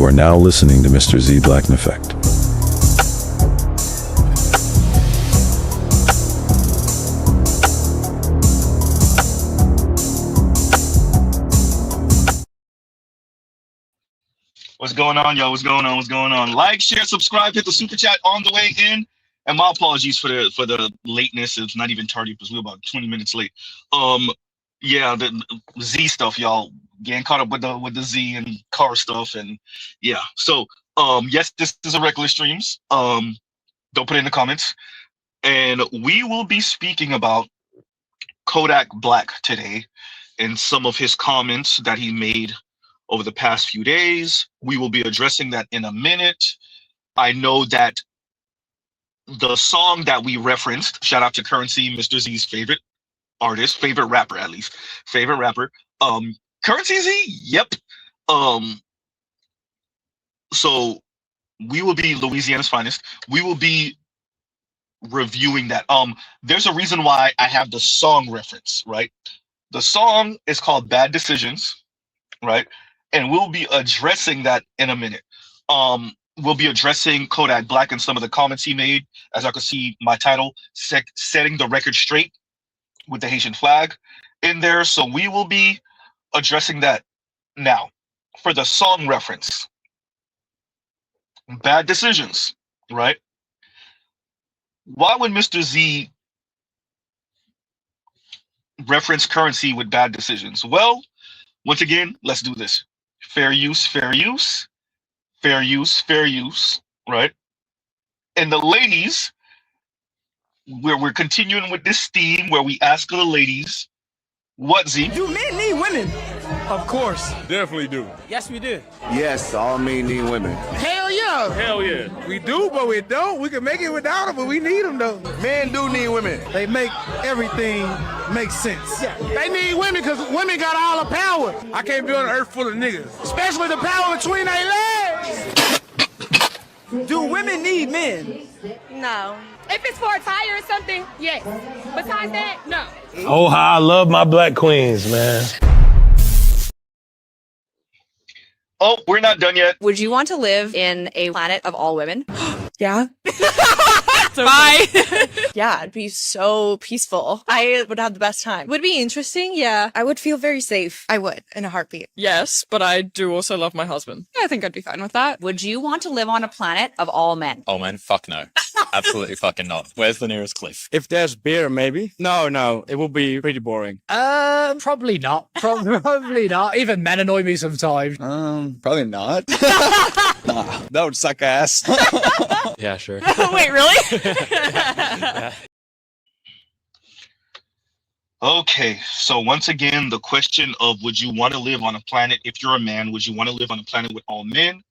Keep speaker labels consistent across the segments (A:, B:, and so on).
A: You are now listening to Mr. Z Blackneffect.
B: What's going on, y'all? What's going on? What's going on? Like, share, subscribe, hit the super chat on the way in. And my apologies for the lateness. It's not even tardy because we're about 20 minutes late. Yeah, the Z stuff, y'all. Getting caught up with the Z and car stuff, and yeah. So yes, this is a regular streams. Don't put it in the comments. And we will be speaking about Kodak Black today and some of his comments that he made over the past few days. We will be addressing that in a minute. I know that the song that we referenced, shout out to Currency, Mr. Z's favorite artist, favorite rapper at least, favorite rapper. Currency Z, yep. So we will be Louisiana's finest. We will be reviewing that. There's a reason why I have the song reference, right? The song is called Bad Decisions, right? And we'll be addressing that in a minute. We'll be addressing Kodak Black and some of the comments he made. As I can see, my title, Setting the Record Straight with the Haitian flag in there. So we will be addressing that now. For the song reference, Bad Decisions, right? Why would Mr. Z reference Currency with Bad Decisions? Well, once again, let's do this. Fair use, fair use. Fair use, fair use, right? And the ladies, we're continuing with this theme where we ask the ladies, what, Z?
C: Do men need women? Of course.
D: Definitely do.
C: Yes, we do.
E: Yes, all men need women.
C: Hell yeah.
D: Hell yeah.
C: We do, but we don't. We can make it without them, but we need them, though.
E: Men do need women.
C: They make everything make sense. Yeah. They need women because women got all the power. I can't be on an earth full of niggas. Especially the power between their legs. Do women need men?
F: No. If it's for a tire or something, yes. Besides that, no.
G: Oh, how I love my black queens, man.
B: Oh, we're not done yet.
H: Would you want to live in a planet of all women?
I: Yeah.
H: Bye. Yeah, it'd be so peaceful. I would have the best time.
I: Would be interesting, yeah. I would feel very safe. I would, in a heartbeat.
J: Yes, but I do also love my husband. I think I'd be fine with that.
H: Would you want to live on a planet of all men?
K: Oh man, fuck no. Absolutely fucking not. Where's the nearest cliff?
C: If there's beer, maybe. No, it will be pretty boring.
L: Probably not. Probably not. Even men annoy me sometimes.
K: Probably not. Nah, that would suck ass. Yeah, sure.
H: Wait, really?
B: Okay, so once again, the question of would you want to live on a planet, if you're a man, would you want to live on a planet with all men?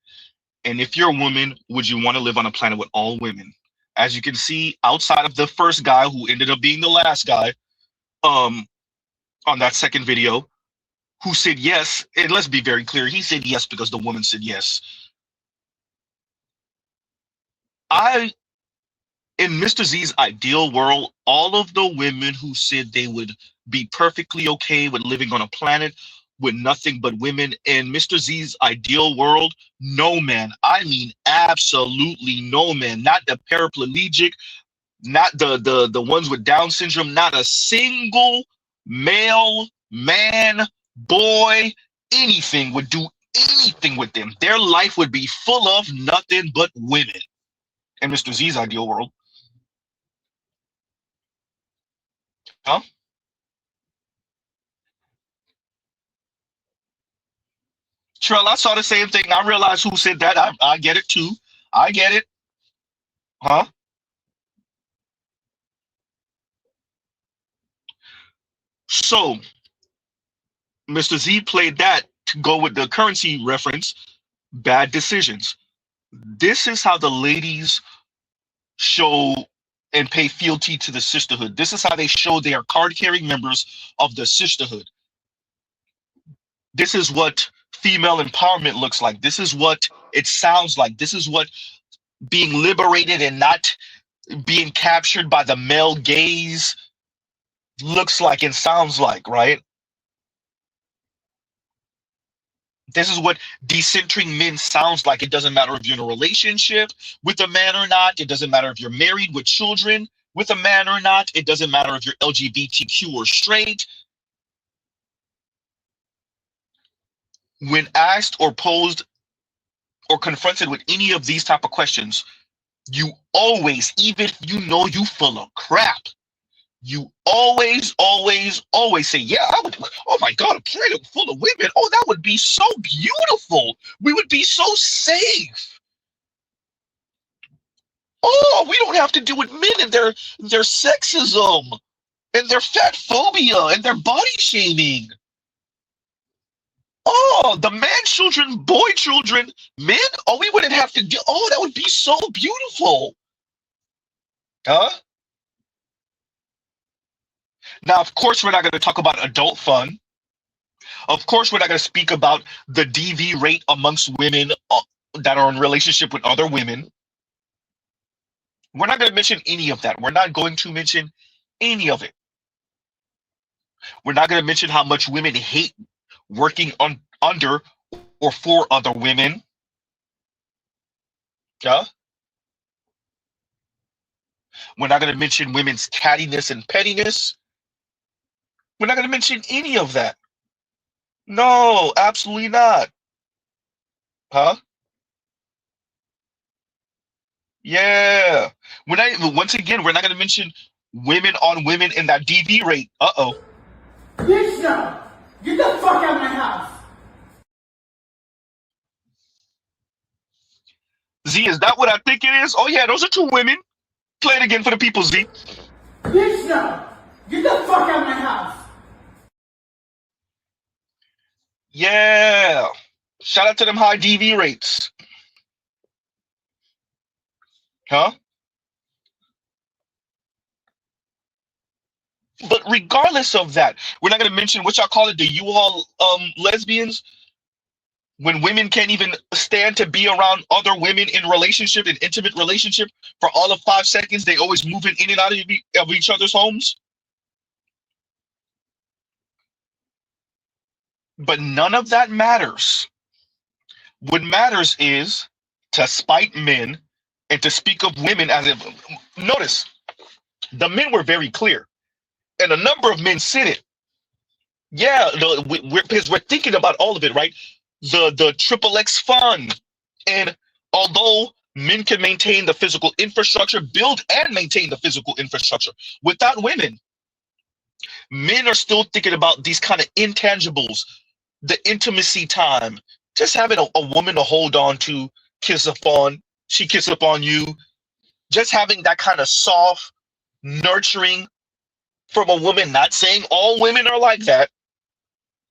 B: And if you're a woman, would you want to live on a planet with all women? As you can see, outside of the first guy who ended up being the last guy, on that second video, who said yes, and let's be very clear, he said yes because the woman said yes. In Mr. Z's ideal world, all of the women who said they would be perfectly okay with living on a planet with nothing but women, in Mr. Z's ideal world, no man, I mean absolutely no man, not the paraplegic, not the ones with Down syndrome, not a single male, man, boy, anything would do anything with them. Their life would be full of nothing but women in Mr. Z's ideal world. Huh? Trell, I saw the same thing. I realized who said that. I get it too. I get it. Huh? So, Mr. Z played that to go with the Currency reference, Bad Decisions. This is how the ladies show and pay fealty to the sisterhood. This is how they show they are card-carrying members of the sisterhood. This is what female empowerment looks like. This is what it sounds like. This is what being liberated and not being captured by the male gaze looks like and sounds like, right? This is what decentering men sounds like. It doesn't matter if you're in a relationship with a man or not. It doesn't matter if you're married with children with a man or not. It doesn't matter if you're LGBTQ or straight. When asked or posed or confronted with any of these type of questions, you always, even if you know you full of crap, you always say, yeah, I would, oh my God, a planet full of women. Oh, that would be so beautiful. We would be so safe. Oh, we don't have to deal with men and their sexism and their fat phobia and their body shaming. Oh, the man children, boy children, men, oh, we wouldn't have to deal. Oh, that would be so beautiful. Huh? Now, of course, we're not going to talk about adult fun. Of course, we're not going to speak about the DV rate amongst women that are in relationship with other women. We're not going to mention any of that. We're not going to mention any of it. We're not going to mention how much women hate working under or for other women. Yeah. We're not going to mention women's cattiness and pettiness. We're not going to mention any of that. No, absolutely not. Huh? Yeah. Once again, we're not going to mention women on women in that DV rate. Uh-oh.
C: Bitch, no. Get the fuck out of my house.
B: Z, is that what I think it is? Oh, yeah, those are two women. Play it again for the people, Z.
C: Bitch, no. Get the fuck out of my house.
B: Yeah. Shout out to them high DV rates. Huh? But regardless of that, we're not going to mention, which I call it, the U-Haul lesbians. When women can't even stand to be around other women in relationship, in intimate relationship, for all of 5 seconds, they always moving in and out of each other's homes. But none of that matters. What matters is to spite men and to speak of women as if, notice, the men were very clear. And a number of men said it. Yeah, because we're thinking about all of it, right? The triple X fund. And although men can maintain the physical infrastructure, build and maintain the physical infrastructure without women, men are still thinking about these kind of intangibles, the intimacy time, just having a woman to hold on to, kiss up on, she kiss up on you, just having that kind of soft, nurturing from a woman. Not saying all women are like that.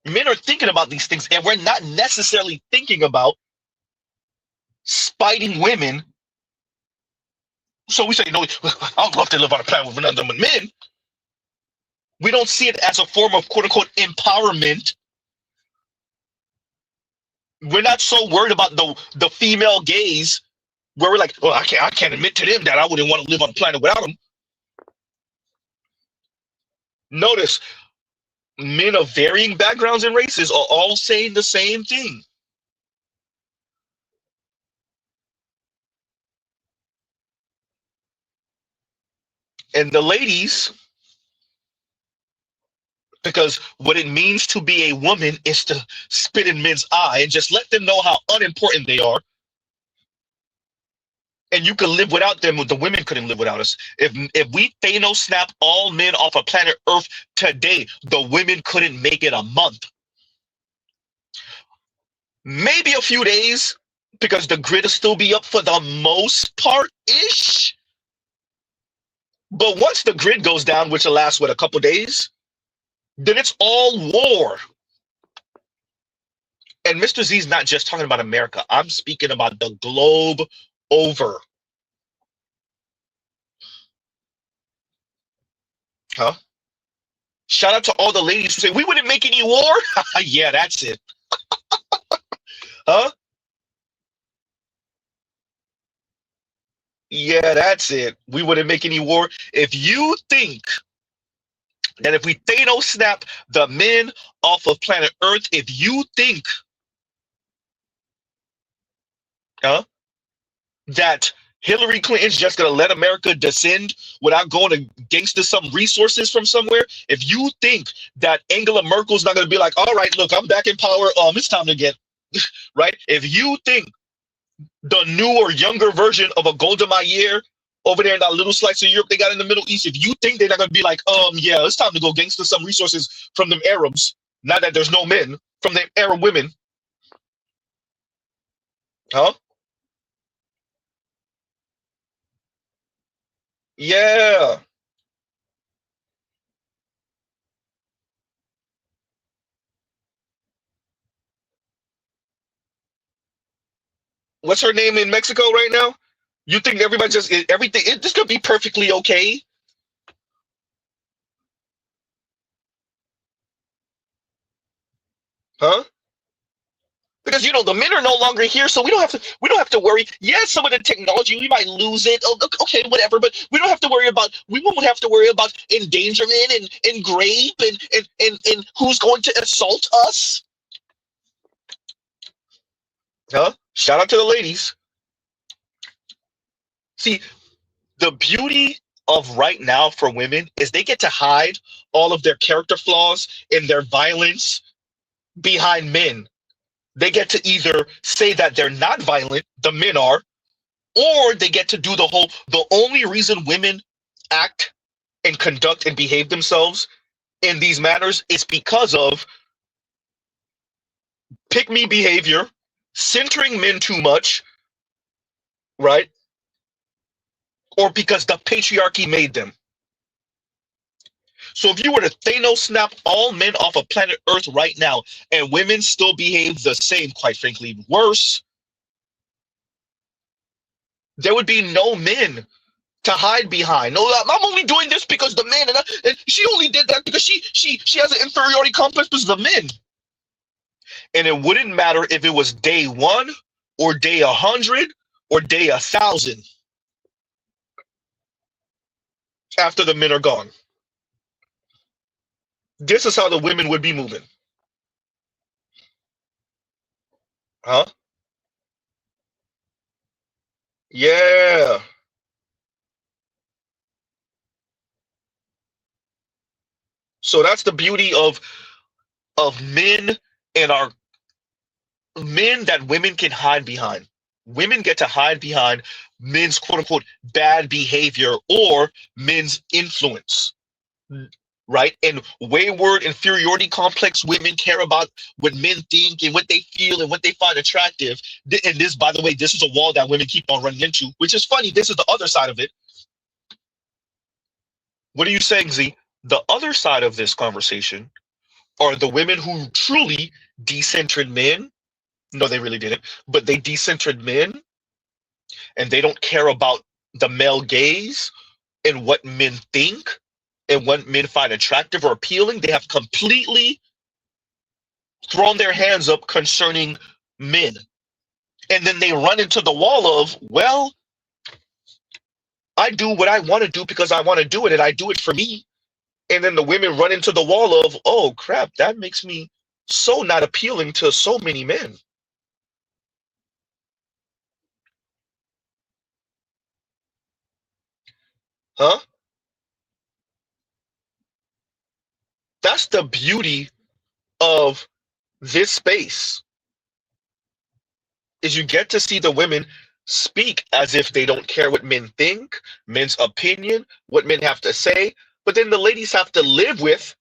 B: Men are thinking about these things, and we're not necessarily thinking about spiting women. So we say, no, I would love to live on a planet with another men. We don't see it as a form of quote unquote empowerment. We're not so worried about the female gaze where we're like, well, I can't admit to them that I wouldn't want to live on a planet without them. Notice, men of varying backgrounds and races are all saying the same thing. And the ladies, because what it means to be a woman is to spit in men's eye and just let them know how unimportant they are. And you can live without them. The women couldn't live without us. If we Thanos snap all men off of planet Earth today, the women couldn't make it a month. Maybe a few days, because the grid will still be up for the most part-ish. But once the grid goes down, which will last, what, a couple days, then it's all war. And Mr. Z's not just talking about America. I'm speaking about the globe over. Huh? Shout out to all the ladies who say, we wouldn't make any war. Yeah, that's it. Huh? Yeah, that's it. We wouldn't make any war. If you think that if we Thanos snap the men off of planet Earth, if you think Huh? That Hillary Clinton's just gonna let America descend without going to gangster some resources from somewhere? If you think that Angela Merkel's not gonna be like, all right, look, I'm back in power. It's time to get right. If you think the new or younger version of a Golda Meir over there in that little slice of Europe they got in the Middle East, if you think they're not gonna be like, yeah, it's time to go gangster some resources from them Arabs, now that there's no men, from the Arab women, huh? Yeah. What's her name in Mexico right now? You think everybody just everything? This could be perfectly okay. Huh? Because the men are no longer here, so we don't have to worry. Yes, some of the technology we might lose it. Okay, whatever. But we don't have to worry about. We won't have to worry about endangerment and rape and who's going to assault us. Huh? Shout out to the ladies. See, the beauty of right now for women is they get to hide all of their character flaws and their violence behind men. They get to either say that they're not violent, the men are, or they get to do the only reason women act and conduct and behave themselves in these manners is because of pick-me behavior, centering men too much, right? Or because the patriarchy made them. So if you were to Thanos snap all men off of planet Earth right now, and women still behave the same, quite frankly, worse, there would be no men to hide behind. No, I'm only doing this because the men, and she only did that because she has an inferiority complex because of the men. And it wouldn't matter if it was day 1 or day 100 or day 1,000 after the men are gone. This is how the women would be moving. Huh? Yeah. So that's the beauty of men and our men that women can hide behind. Women get to hide behind men's quote unquote bad behavior or men's influence. Right? And wayward inferiority complex women care about what men think and what they feel and what they find attractive. And this, by the way, this is a wall that women keep on running into, which is funny. This is the other side of it. What are you saying, Z? The other side of this conversation are the women who truly decentered men. No, they really didn't. But they decentered men, and they don't care about the male gaze and what men think and what men find attractive or appealing. They have completely thrown their hands up concerning men. And then they run into the wall of, well, I do what I want to do because I want to do it, and I do it for me. And then the women run into the wall of, oh crap, that makes me so not appealing to so many men. Huh? That's the beauty of this space, is you get to see the women speak as if they don't care what men think, men's opinion, what men have to say, but then the ladies have to live with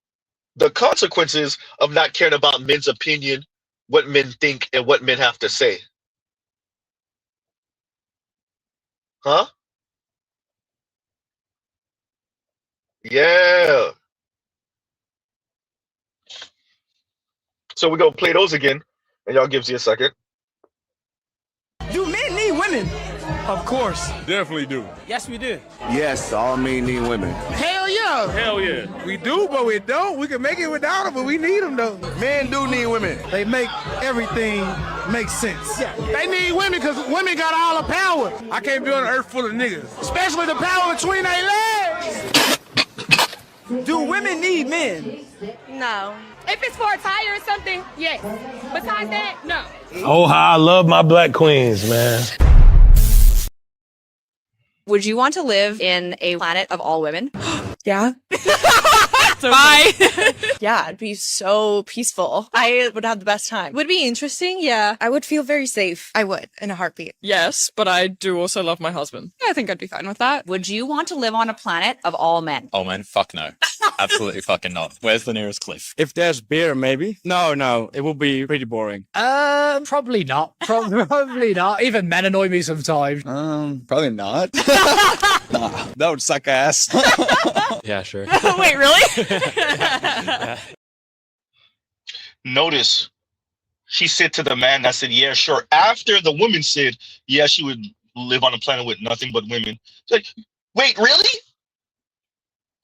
B: the consequences of not caring about men's opinion, what men think, and what men have to say. Huh? Yeah. So we're gonna play those again, and y'all gives you a second.
C: Do men need women? Of course.
D: Definitely do.
L: Yes, we do.
E: Yes, all men need women.
C: Hell yeah.
D: Hell yeah.
C: We do, but we don't. We can make it without them, but we need them though.
E: Men do need women.
C: They make everything make sense. Yeah. They need women because women got all the power. I can't be on an earth full of niggas, especially the power between their legs. Do women need men?
I: No.
F: If it's for a tire or something, yes. Besides that, no.
G: Oh, how I love my black queens, man.
H: Would you want to live in a planet of all women?
I: Yeah.
J: Bye.
H: Yeah, it'd be so peaceful. I would have the best time. Would be interesting, yeah.
I: I would feel very safe. I would, in a heartbeat.
J: Yes, but I do also love my husband. I think I'd be fine with that.
H: Would you want to live on a planet of all men?
K: Oh man, fuck no. Absolutely fucking not. Where's the nearest cliff?
E: If there's beer, maybe. No, it will be pretty boring.
L: Probably not. Probably not. Even men annoy me sometimes.
K: Probably not. Nah, that would suck ass. Yeah, sure.
H: Wait, really?
B: Notice, she said to the man that said, yeah, sure. After the woman said, yeah, she would live on a planet with nothing but women. It's like, wait, really?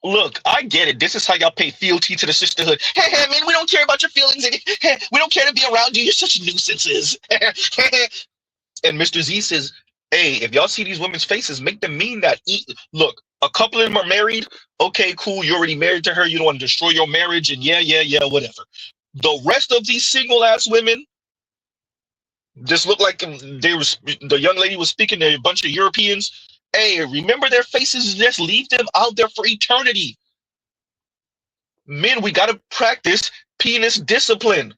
B: Look, I get it. This is how y'all pay fealty to the sisterhood. Hey, man, we don't care about your feelings. We don't care to be around you. You're such nuisances. And Mr. Z says, hey, if y'all see these women's faces, make them mean that. Look, a couple of them are married. Okay, cool. You're already married to her. You don't want to destroy your marriage. And yeah, whatever. The rest of these single ass women just look like the young lady was speaking to a bunch of Europeans. Hey, remember their faces, just leave them out there for eternity. Men, we got to practice penis discipline.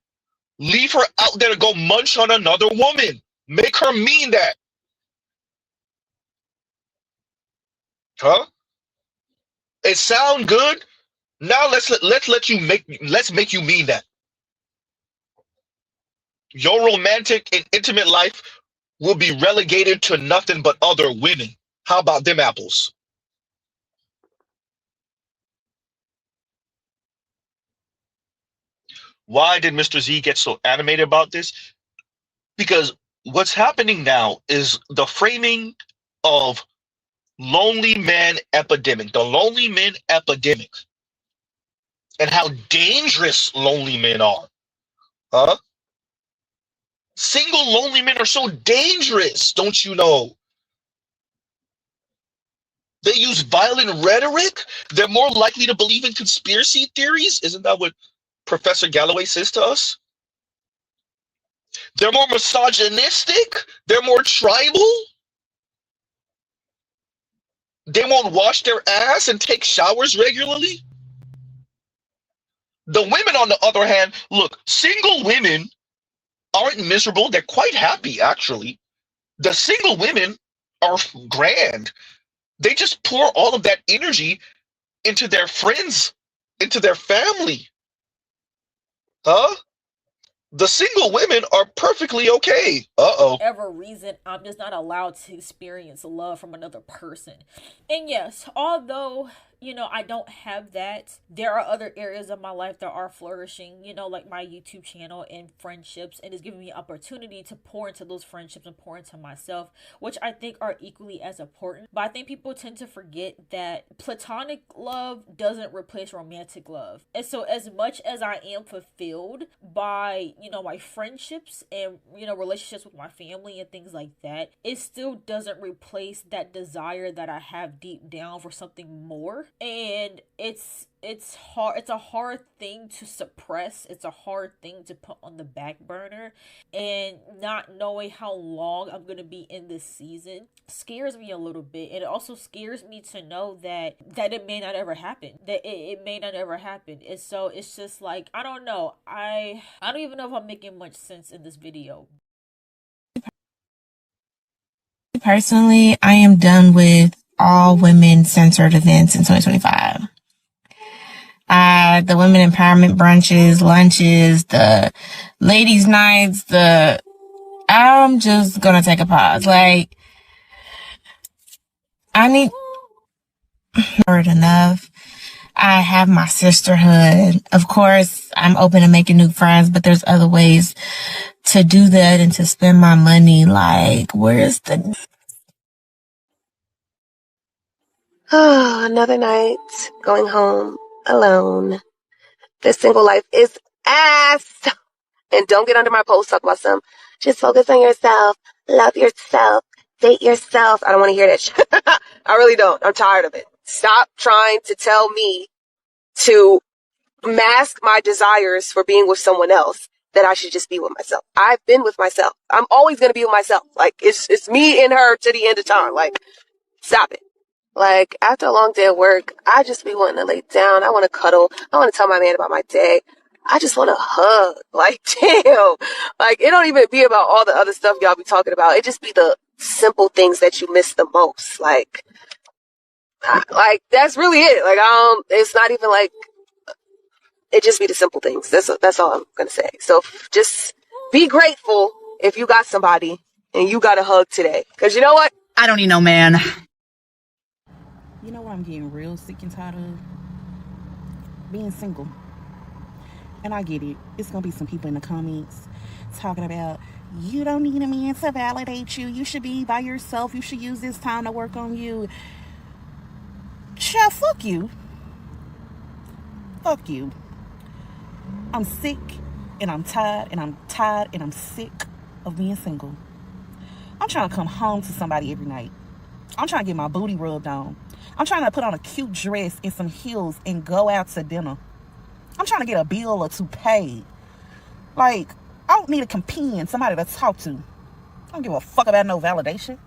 B: Leave her out there to go munch on another woman. Make her mean that. Huh? It sound good? Now let's make you mean that. Your romantic and intimate life will be relegated to nothing but other women. How about them apples? Why did Mr. Z get so animated about this? Because what's happening now is the framing of lonely man epidemic, the lonely men epidemic, and how dangerous lonely men are. Huh? Single lonely men are so dangerous, don't you know? They use violent rhetoric. They're more likely to believe in conspiracy theories. Isn't that what Professor Galloway says to us? They're more misogynistic. They're more tribal. They won't wash their ass and take showers regularly. The women, on the other hand, look, single women aren't miserable. They're quite happy, actually. The single women are grand. They just pour all of that energy into their friends, into their family. Huh? The single women are perfectly okay. Uh-oh.
D: Whatever reason, I'm just not allowed to experience love from another person. And yes, although, I don't have that, there are other areas of my life that are flourishing, like my YouTube channel and friendships, and it's giving me opportunity to pour into those friendships and pour into myself, which I think are equally as important. But I think people tend to forget that platonic love doesn't replace romantic love. And so as much as I am fulfilled by, my friendships and, relationships with my family and things like that, it still doesn't replace that desire that I have deep down for something more. And it's hard. It's a hard thing to suppress. It's a hard thing to put on the back burner, and not knowing how long I'm gonna be in this season scares me a little bit. And it also scares me to know that it may not ever happen. That it may not ever happen. And so it's just like, I don't know. I don't even know if I'm making much sense in this video.
M: Personally, I am done with all women-centered events in 2025. The women empowerment brunches, lunches, the ladies' nights, I'm just gonna take a pause. Like, I need enough. I have my sisterhood. Of course, I'm open to making new friends, but there's other ways to do that and to spend my money. Like, where's the...
N: Oh, another night going home alone. This single life is ass. And don't get under my post talk about some. Just focus on yourself. Love yourself. Date yourself. I don't want to hear that shit. I really don't. I'm tired of it. Stop trying to tell me to mask my desires for being with someone else, that I should just be with myself. I've been with myself. I'm always going to be with myself. Like, it's me and her to the end of time. Like, stop it. Like, after a long day of work, I just be wanting to lay down. I want to cuddle. I want to tell my man about my day. I just want to hug. Like, damn. Like, it don't even be about all the other stuff y'all be talking about. It just be the simple things that you miss the most. Like, that's really it. Like, it's not even like, it just be the simple things. That's all I'm going to say. So just be grateful if you got somebody and you got a hug today. Because you know what?
O: I don't need no man.
P: You know what I'm getting real sick and tired of? Being single. And I get it. It's going to be some people in the comments talking about, you don't need a man to validate you. You should be by yourself. You should use this time to work on you. Child, fuck you. Fuck you. I'm sick and I'm tired and I'm sick of being single. I'm trying to come home to somebody every night. I'm trying to get my booty rubbed on. I'm trying to put on a cute dress and some heels and go out to dinner. I'm trying to get a bill or two paid. Like, I don't need a companion, somebody to talk to. I don't give a fuck about no validation.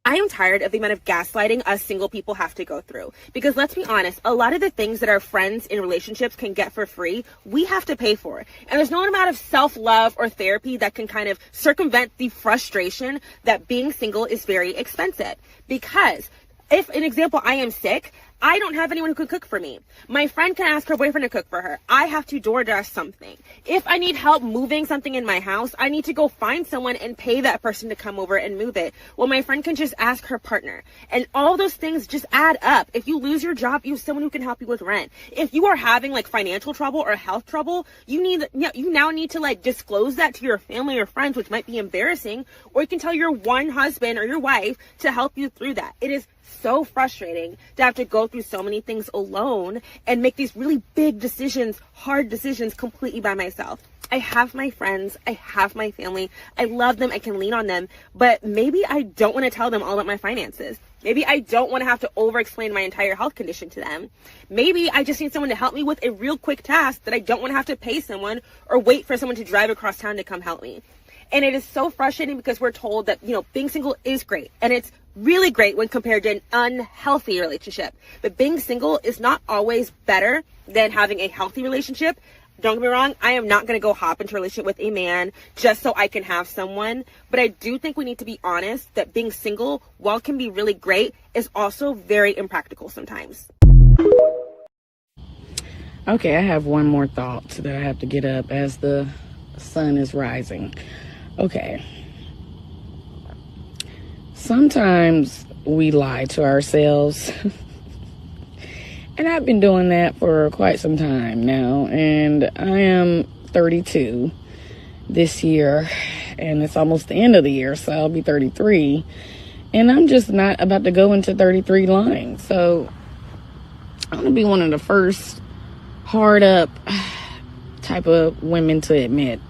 Q: I am tired of the amount of gaslighting us single people have to go through. Because let's be honest, a lot of the things that our friends in relationships can get for free, we have to pay for. And there's no amount of self-love or therapy that can kind of circumvent the frustration that being single is very expensive. Because if, an example, I am sick, I don't have anyone who can cook for me. My friend can ask her boyfriend to cook for her. I have to DoorDash something. If I need help moving something in my house, I need to go find someone and pay that person to come over and move it. Well, my friend can just ask her partner. And all those things just add up. If you lose your job, you have someone who can help you with rent. If you are having like financial trouble or health trouble, you now need to like disclose that to your family or friends, which might be embarrassing, or you can tell your one husband or your wife to help you through that. It is so frustrating to have to go through so many things alone and make these really big decisions, hard decisions completely by myself. I have my friends, I have my family, I love them, I can lean on them, but maybe I don't want to tell them all about my finances. Maybe I don't want to have to over-explain my entire health condition to them. Maybe I just need someone to help me with a real quick task that I don't want to have to pay someone or wait for someone to drive across town to come help me. And it is so frustrating because we're told that, being single is great. And it's really great when compared to an unhealthy relationship. But being single is not always better than having a healthy relationship. Don't get me wrong, I am not going to go hop into a relationship with a man just so I can have someone. But I do think we need to be honest that being single, while it can be really great, is also very impractical sometimes.
P: Okay, I have one more thought that I have to get up as the sun is rising. Okay. Sometimes we lie to ourselves. And I've been doing that for quite some time now. And I am 32 this year. And it's almost the end of the year, so I'll be 33. And I'm just not about to go into 33 lying. So I'm going to be one of the first hard up type of women to admit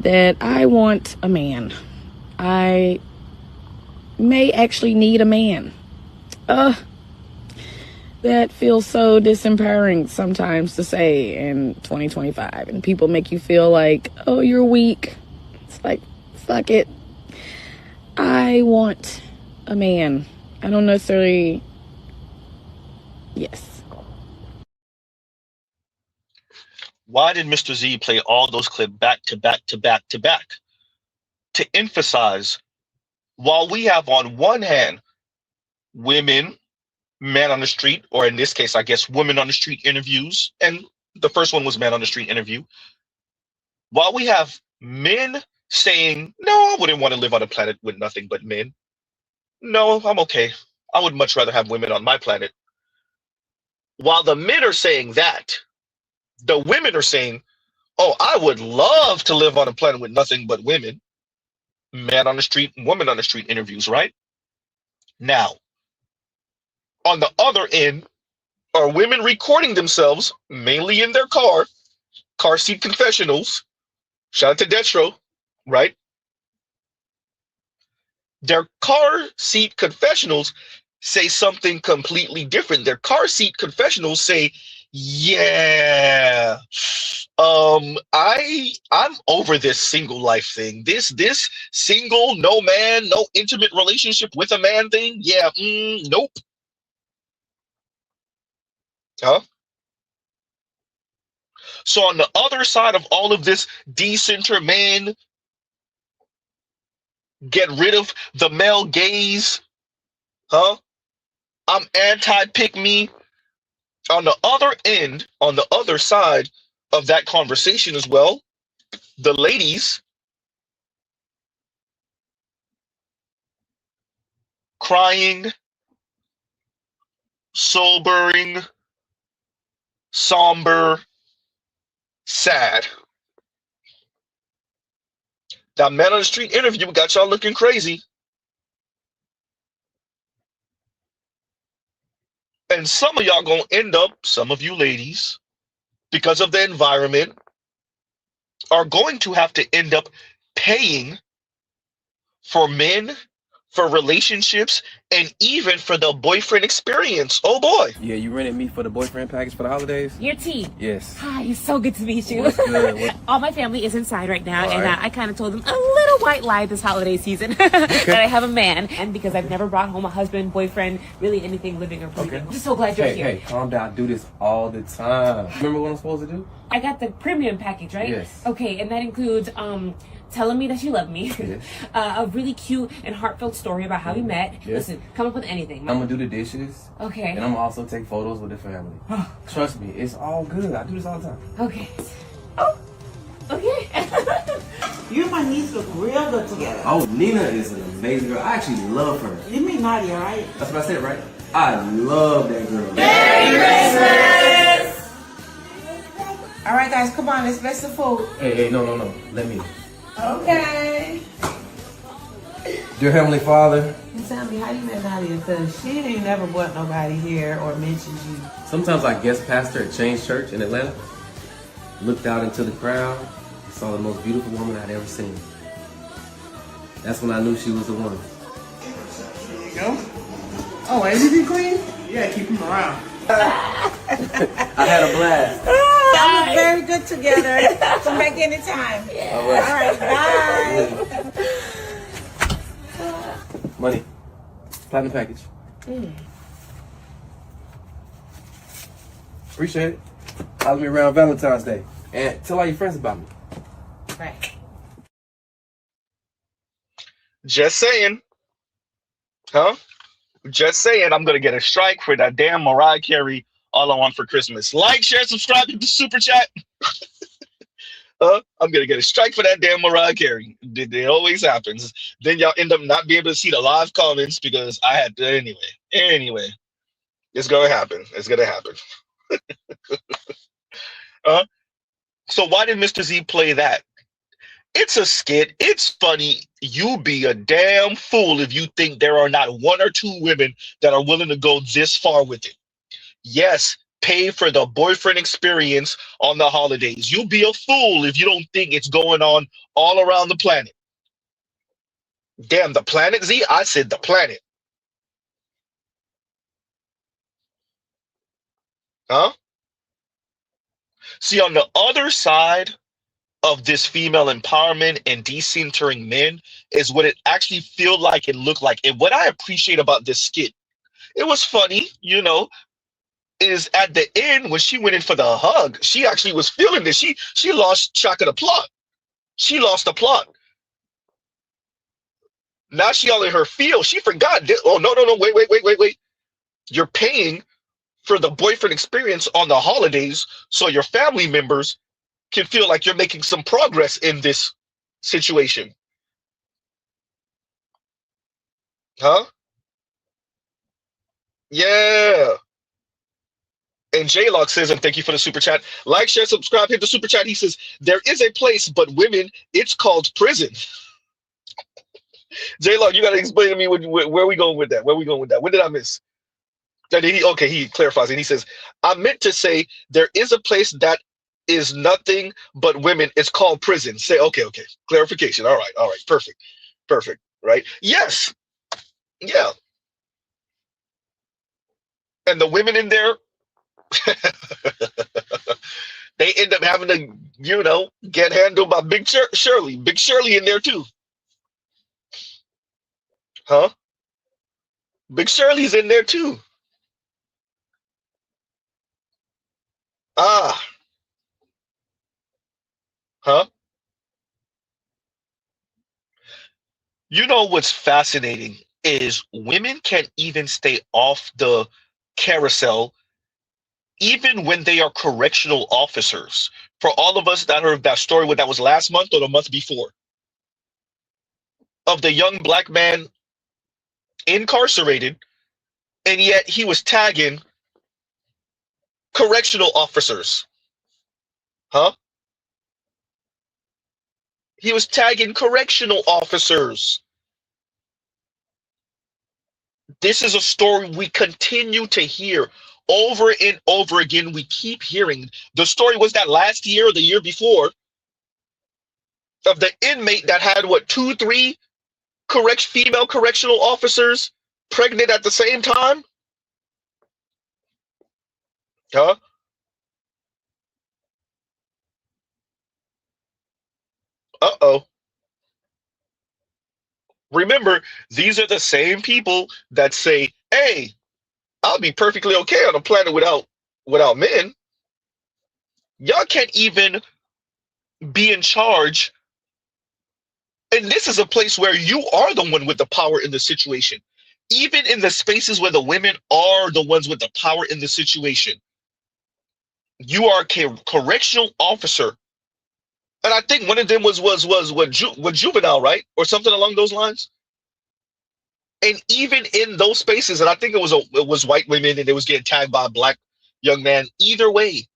P: that I want a man. I may actually need a man. That feels so disempowering sometimes to say in 2025. And people make you feel like, oh, you're weak. It's like, fuck it. I want a man. I don't necessarily... Yes.
B: Why did Mr. Z play all those clips back to back to back to back? To emphasize, while we have on one hand, women, man on the street, or in this case, I guess, women on the street interviews, and the first one was man on the street interview. While we have men saying, no, I wouldn't want to live on a planet with nothing but men. No, I'm okay. I would much rather have women on my planet. While the men are saying that, the women are saying, oh, I would love to live on a planet with nothing but women. Man on the street, woman on the street interviews, right? Now, on the other end are women recording themselves, mainly in their car seat confessionals. Shout out to Destro, right? Their car seat confessionals say something completely different. Their car seat confessionals say, Yeah. I'm over this single life thing. This single, no man, no intimate relationship with a man thing. Yeah, nope. Huh? So on the other side of all of this decenter man, get rid of the male gaze, huh? I'm anti pick me. On the other end, on the other side of that conversation as well, the ladies crying, sobering, somber, sad. That man on the street interview got y'all looking crazy. And some of y'all gonna end up, some of you ladies, because of the environment, are going to have to end up paying for men, for relationships, and even for the boyfriend experience. Oh boy.
O: Yeah, you rented me for the boyfriend package for the holidays?
Q: Your T.
O: Yes.
Q: Hi, it's so good to meet you.
O: What's good?
Q: All my family is inside right now,
O: All
Q: and
O: right.
Q: I kind of told them a little white lie this holiday season that I have a man, and because I've never brought home a husband, boyfriend, really anything living or breathing.
O: Okay.
Q: I'm just so glad you're here.
O: Hey, calm down. I do this all the time. Remember what I'm supposed to do?
Q: I got the premium package, right?
O: Yes.
Q: Okay, and that includes telling me that you love me,
O: Yes.
Q: a really cute and heartfelt story about how we met.
O: Yes.
Q: Listen, come up with anything.
O: I'm gonna do the dishes.
Q: Okay.
O: And I'm gonna also take photos with the family. Trust me, it's all good. I do this all the time.
Q: Okay. Oh, okay.
R: You and my niece look real good together.
O: Oh, Nina is an amazing girl. I actually love her.
R: You mean Nadia, right?
O: That's what I said, right? I love that girl.
R: Merry Christmas! All right, guys, come on, let's bless the food.
O: Hey, no. Let me.
R: Okay.
O: Dear Heavenly Father,
R: You tell me how you met Nadia, because she ain't never brought nobody here or mentioned you.
O: sometimes I guest pastor at Change Church in Atlanta. Looked out into the crowd and saw the most beautiful woman I'd ever seen. That's when I knew she was the one.
R: There you go. Oh, is he clean? Yeah, keep him around.
O: I had a blast.
R: Y'all look very good together. Come back anytime.
O: All right.
R: All right, bye.
O: Money. Platinum package. Appreciate it. I'll be around Valentine's Day. And tell all your friends about me.
R: Right.
B: Just saying. Huh? Just saying, I'm gonna get a strike for that damn Mariah Carey All I Want for Christmas. Like, share, subscribe to the super chat. I'm gonna get a strike for that damn Mariah Carey. It always happens. Then y'all end up not being able to see the live comments because I had to anyway. Anyway, it's gonna happen. It's gonna happen. So why did Mr. Z play that? It's a skit. It's funny. You be a damn fool if you think there are not one or two women that are willing to go this far with it. Yes, pay for the boyfriend experience on the holidays. You'll be a fool if you don't think it's going on all around the planet. Damn, the planet, Z? I said the planet. Huh? See, on the other side of this female empowerment and decentering men is what it actually feel like and look like. And what I appreciate about this skit, it was funny, is at the end when she went in for the hug, she actually was feeling this. She lost track of the plot. She lost the plot. Now she all in her feel. She forgot. Oh, no, wait. You're paying for the boyfriend experience on the holidays so your family members can feel like you're making some progress in this situation. Huh? Yeah. And J-Log says, and thank you for the super chat. Like, share, subscribe, hit the super chat. He says, there is a place, but women, it's called prison. J-Log, you got to explain to me where we going with that. Where we going with that? What did I miss? Okay, he clarifies it. He says, I meant to say there is a place that is nothing but women. It's called prison. Say, okay. Clarification. All right. Perfect. Right? Yes. Yeah. And the women in there They end up having to, get handled by Big Shirley. Big Shirley in there too. Huh? Big Shirley's in there too. Ah, huh? You know what's fascinating is women can't even stay off the carousel even when they are correctional officers. For all of us that heard that story, that was last month or the month before, of the young black man incarcerated, and yet he was tagging correctional officers. Huh? He was tagging correctional officers. This is a story we continue to hear over and over again. We keep hearing. The story was that last year or the year before of the inmate that had what, 2, 3 female correctional officers pregnant at the same time? Huh? Uh-oh. Remember, these are the same people that say, hey, I'll be perfectly okay on a planet without men. Y'all can't even be in charge. And this is a place where you are the one with the power in the situation. Even in the spaces where the women are the ones with the power in the situation, you are a correctional officer. And I think one of them was juvenile, right? Or something along those lines. And even in those spaces, and I think it was white women and they was getting tagged by a black young man, either way.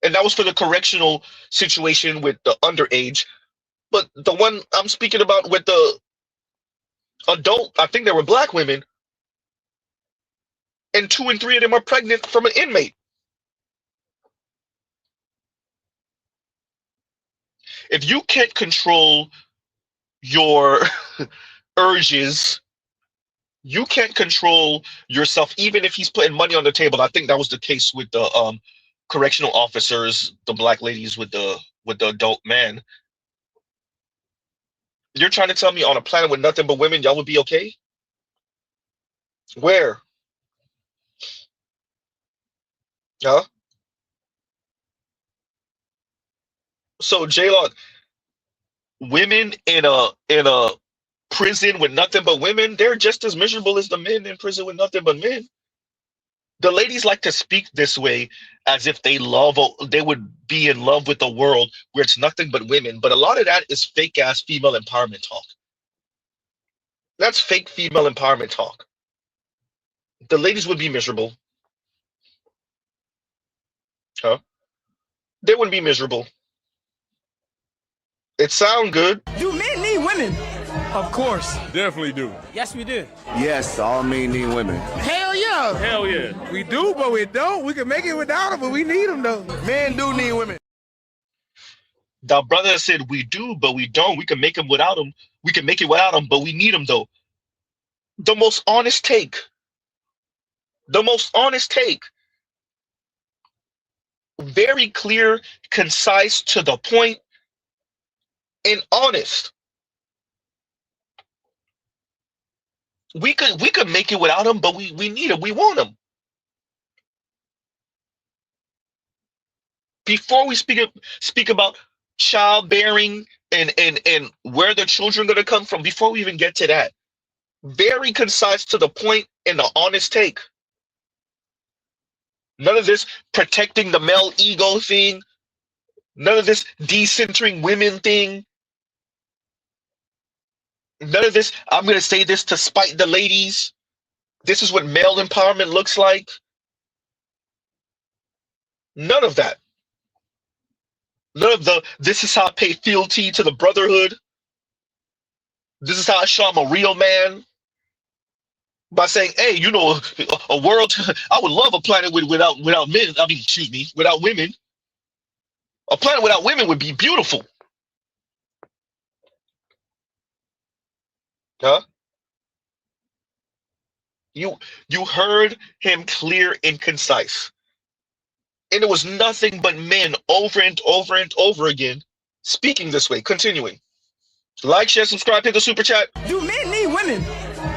B: And that was for the correctional situation with the underage. But the one I'm speaking about with the adult, I think they were black women, and 2 and 3 of them are pregnant from an inmate. If you can't control your urges, you can't control yourself, even if he's putting money on the table. I think that was the case with the correctional officers, the black ladies with the adult man. You're trying to tell me on a planet with nothing but women, y'all would be okay? Where? Huh? So J-Log, women in a prison with nothing but women, they're just as miserable as the men in prison with nothing but men. The ladies like to speak this way as if they would be in love with the world where it's nothing but women. But a lot of that is fake ass female empowerment talk. That's fake female empowerment talk. The ladies would be miserable. Huh? They wouldn't be miserable. It sound good.
C: Do men need women? Of course.
G: Definitely do.
C: Yes, we do.
S: Yes, all men need women.
C: Hell yeah.
G: Hell yeah.
C: We do, but we don't. We can make it without them, but we need them though. Men do need women.
B: The brother said, we do, but we don't. We can make them without them. We can make it without them, but we need them though. The most honest take. The most honest take. Very clear, concise, to the point, and honest. We could make it without them, but we need them. We want them. Before we speak about childbearing and where the children are going to come from, before we even get to that, very concise, to the point, and the honest take. None of this protecting the male ego thing. None of this decentering women thing. None of this, I'm going to say this to spite the ladies. This is what male empowerment looks like. None of that. None of this is how I pay fealty to the brotherhood. This is how I show I'm a real man. By saying, hey, a world, I would love a planet without men. I mean, excuse me, without women. A planet without women would be beautiful. Huh? You heard him clear and concise. And it was nothing but men over and over and over again speaking this way. Continuing. Like, share, subscribe, hit the super chat.
C: Do men need women?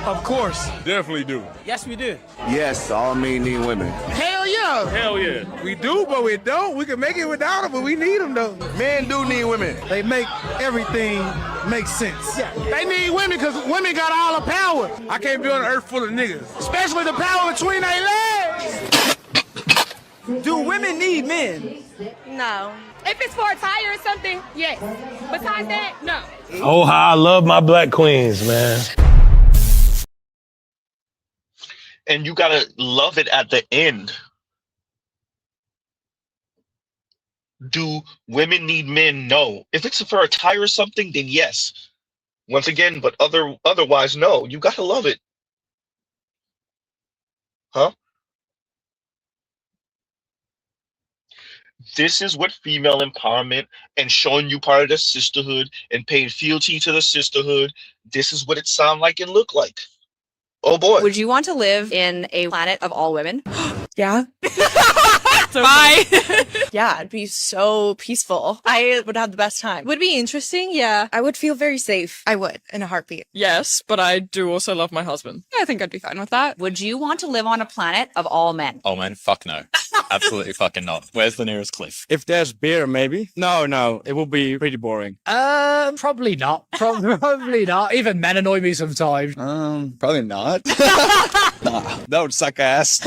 C: Of course.
G: Definitely do.
L: Yes, we do.
S: Yes, all men need women.
C: Hell yeah.
G: Hell yeah.
C: We do, but we don't. We can make it without them, but we need them though. Men do need women. They make everything make sense. Yeah. They need women because women got all the power. I can't be on an earth full of niggas, especially the power between their legs. Do women need men?
F: No. If it's for a tire or something, yes. Besides that, no.
G: Oh, how I love my black queens, man.
B: And you gotta love it at the end. Do women need men? No. If it's for a tire or something, then yes. Once again, but otherwise, no. You gotta love it. Huh? This is what female empowerment and showing you part of the sisterhood and paying fealty to the sisterhood. This is what it sound like and look like. Oh boy.
H: Would you want to live in a planet of all women?
I: Yeah.
J: Bye.
H: Yeah, it'd be so peaceful. I would have the best time. Would be interesting, yeah.
I: I would feel very safe. I would, in a heartbeat.
J: Yes, but I do also love my husband. I think I'd be fine with that.
H: Would you want to live on a planet of all men?
K: Oh man, fuck no. Absolutely fucking not. Where's the nearest cliff?
E: If there's beer, maybe. No, it will be pretty boring.
L: Probably not. Probably not. Even men annoy me sometimes.
K: Probably not. Nah, that would suck ass.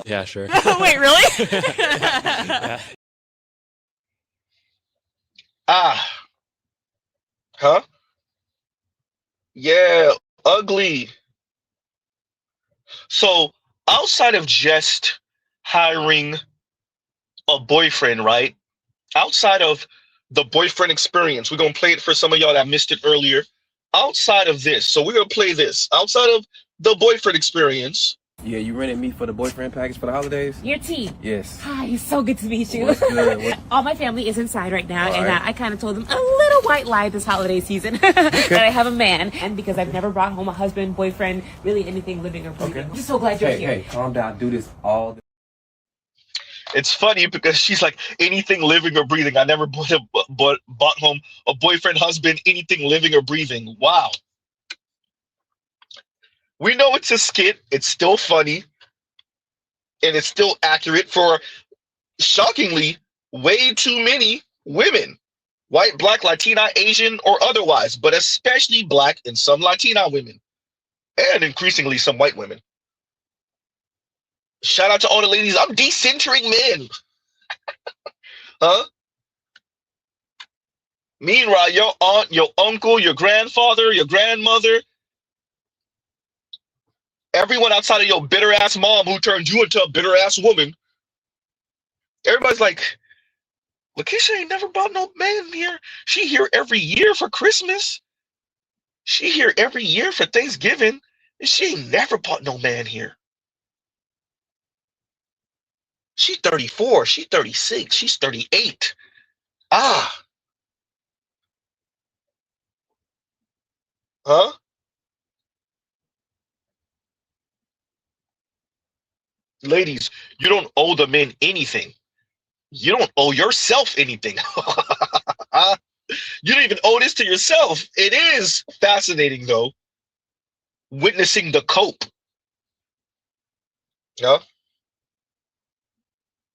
E: Yeah, sure.
H: Wait, really?
B: Huh? Yeah, ugly. So outside of just hiring a boyfriend, right? Outside of the boyfriend experience, we're gonna play it for some of y'all that missed it earlier. Outside of this, so we're gonna play this. Outside of the boyfriend experience.
O: Yeah, you rented me for the boyfriend package for the holidays?
Q: Your team.
O: Yes.
Q: Hi, it's so good to meet you.
O: What's good?
Q: All my family is inside right now,
O: All
Q: and
O: right.
Q: I kind of told them a little white lie this holiday season that I have a man, and because I've never brought home a husband, boyfriend, really anything living or breathing. I'm just so glad you're here.
O: Hey, calm down. Do this all the
B: It's funny because she's like, anything living or breathing. I never bought home a boyfriend, husband, anything living or breathing. Wow. We know it's a skit. It's still funny. And it's still accurate for, shockingly, way too many women. White, black, Latina, Asian, or otherwise. But especially black and some Latina women. And increasingly some white women. Shout out to all the ladies. I'm decentering men. Huh? Meanwhile, your aunt, your uncle, your grandfather, your grandmother, everyone outside of your bitter ass mom who turned you into a bitter ass woman, everybody's like, Lakeisha ain't never bought no man here. She here every year for Christmas. She here every year for Thanksgiving. And she ain't never bought no man here. She's 34, she's 36, she's 38. Ah. Huh? Ladies, you don't owe the men anything. You don't owe yourself anything. You don't even owe this to yourself. It is fascinating, though, witnessing the cope. Yeah?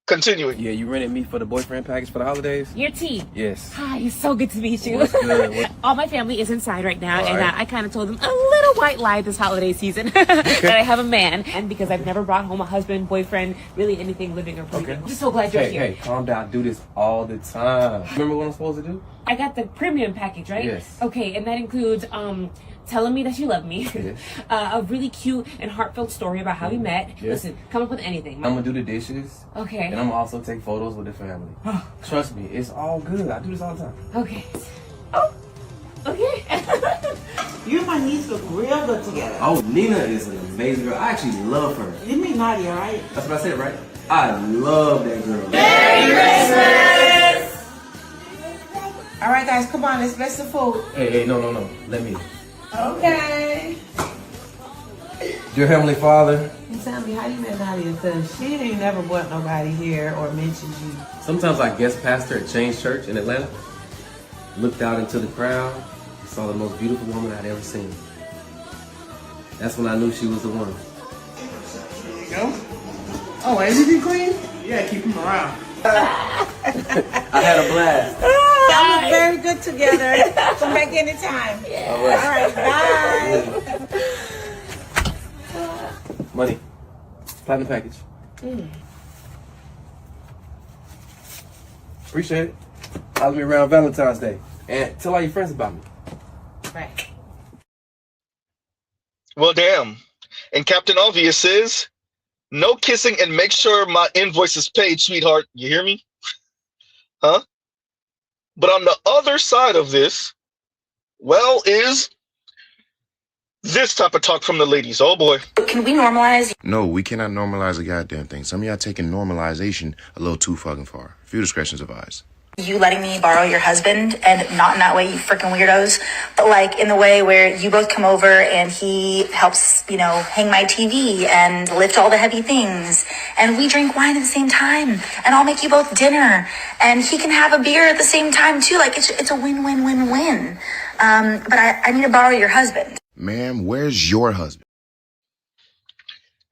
B: Continuing.
O: Yeah, you rented me for the boyfriend package for the holidays?
Q: Your team.
O: Yes.
Q: Hi, it's so good to meet you.
O: What's good?
Q: All my family is inside right now,
O: All
Q: and
O: right.
Q: I kind of told them a little white lie this holiday season that I have a man, and because I've never brought home a husband, boyfriend, really anything living or breathing. I'm just so glad you're here.
O: Hey, calm down. Do this all the time. Remember what I'm supposed to do?
Q: I got the premium package, right?
O: Yes.
Q: Okay, and that includes telling me that you love me,
O: Yes.
Q: a really cute and heartfelt story about how we met.
O: Yes.
Q: Listen, come up with anything.
O: I'm gonna do the dishes.
Q: Okay.
O: And I'm gonna also take photos with the family. Trust me, it's all good. I do this all the time.
Q: Okay. Oh. Okay.
R: You and my niece look real good together.
O: Oh, Nina is an amazing girl. I actually love her.
R: You mean Nadia, right?
O: That's what I said, right? I love that girl.
R: Merry Christmas! All right, guys, come on, let's bless the food.
O: Hey, no. Let me.
R: Okay.
O: Dear Heavenly Father,
R: And tell me, how you met Nadia? Because she ain't never brought nobody here or mentioned you.
O: sometimes I guest pastor at Change Church in Atlanta. Looked out into the crowd and saw the most beautiful woman I'd ever seen. That's when I knew she was the one.
C: There you go. Oh, MVP queen? Yeah, keep him around.
O: I had a blast.
R: Y'all look very good together. Come back anytime.
O: All right.
R: All right, bye.
O: Money. Platinum package. Appreciate it. Follow me around Valentine's Day. And tell all your friends about me.
R: Right.
B: Well, damn. And Captain Obvious says, no kissing and make sure my invoice is paid, sweetheart. You hear me? Huh? But on the other side of this, well, is this type of talk from the ladies. Oh, boy.
S: Can we normalize? No, we cannot normalize a goddamn thing. Some of y'all taking normalization a little too fucking far. A few discretions advised.
I: You letting me borrow your husband, and not in that way, you freaking weirdos, but like in the way where you both come over and he helps, you know, hang my TV and lift all the heavy things, and we drink wine at the same time, and I'll make you both dinner, and he can have a beer at the same time too. Like it's a win-win-win-win. But I need to borrow your husband.
S: Ma'am, where's your husband?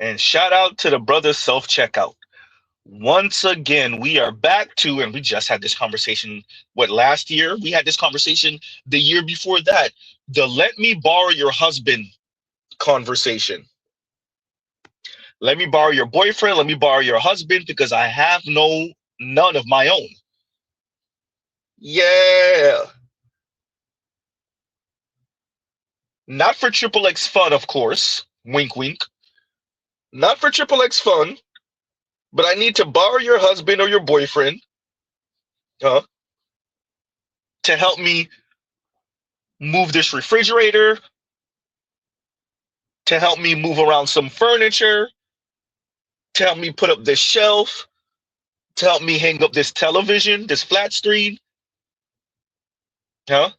B: And shout out to the brothers self-checkout. Once again, we are back to, and we just had this conversation, last year? We had this conversation the year before that. The let me borrow your husband conversation. Let me borrow your boyfriend, let me borrow your husband because I have none of my own. Yeah. Not for Triple X fun, of course. Wink, wink. Not for Triple X fun. But I need to borrow your husband or your boyfriend to help me move this refrigerator, to help me move around some furniture, to help me put up this shelf, to help me hang up this television, this flat screen. Huh?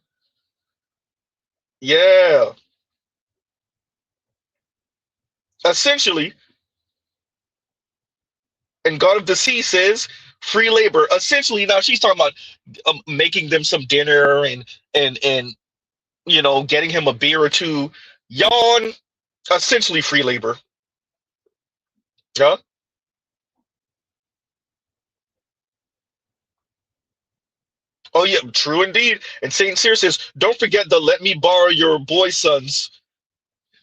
B: Yeah. Essentially, and God of the Sea says free labor. Essentially, now she's talking about making them some dinner and you know, getting him a beer or two. Yawn. Essentially free labor. Yeah. Oh yeah, true indeed. And Saint Cyr says, don't forget the let me borrow your boy sons.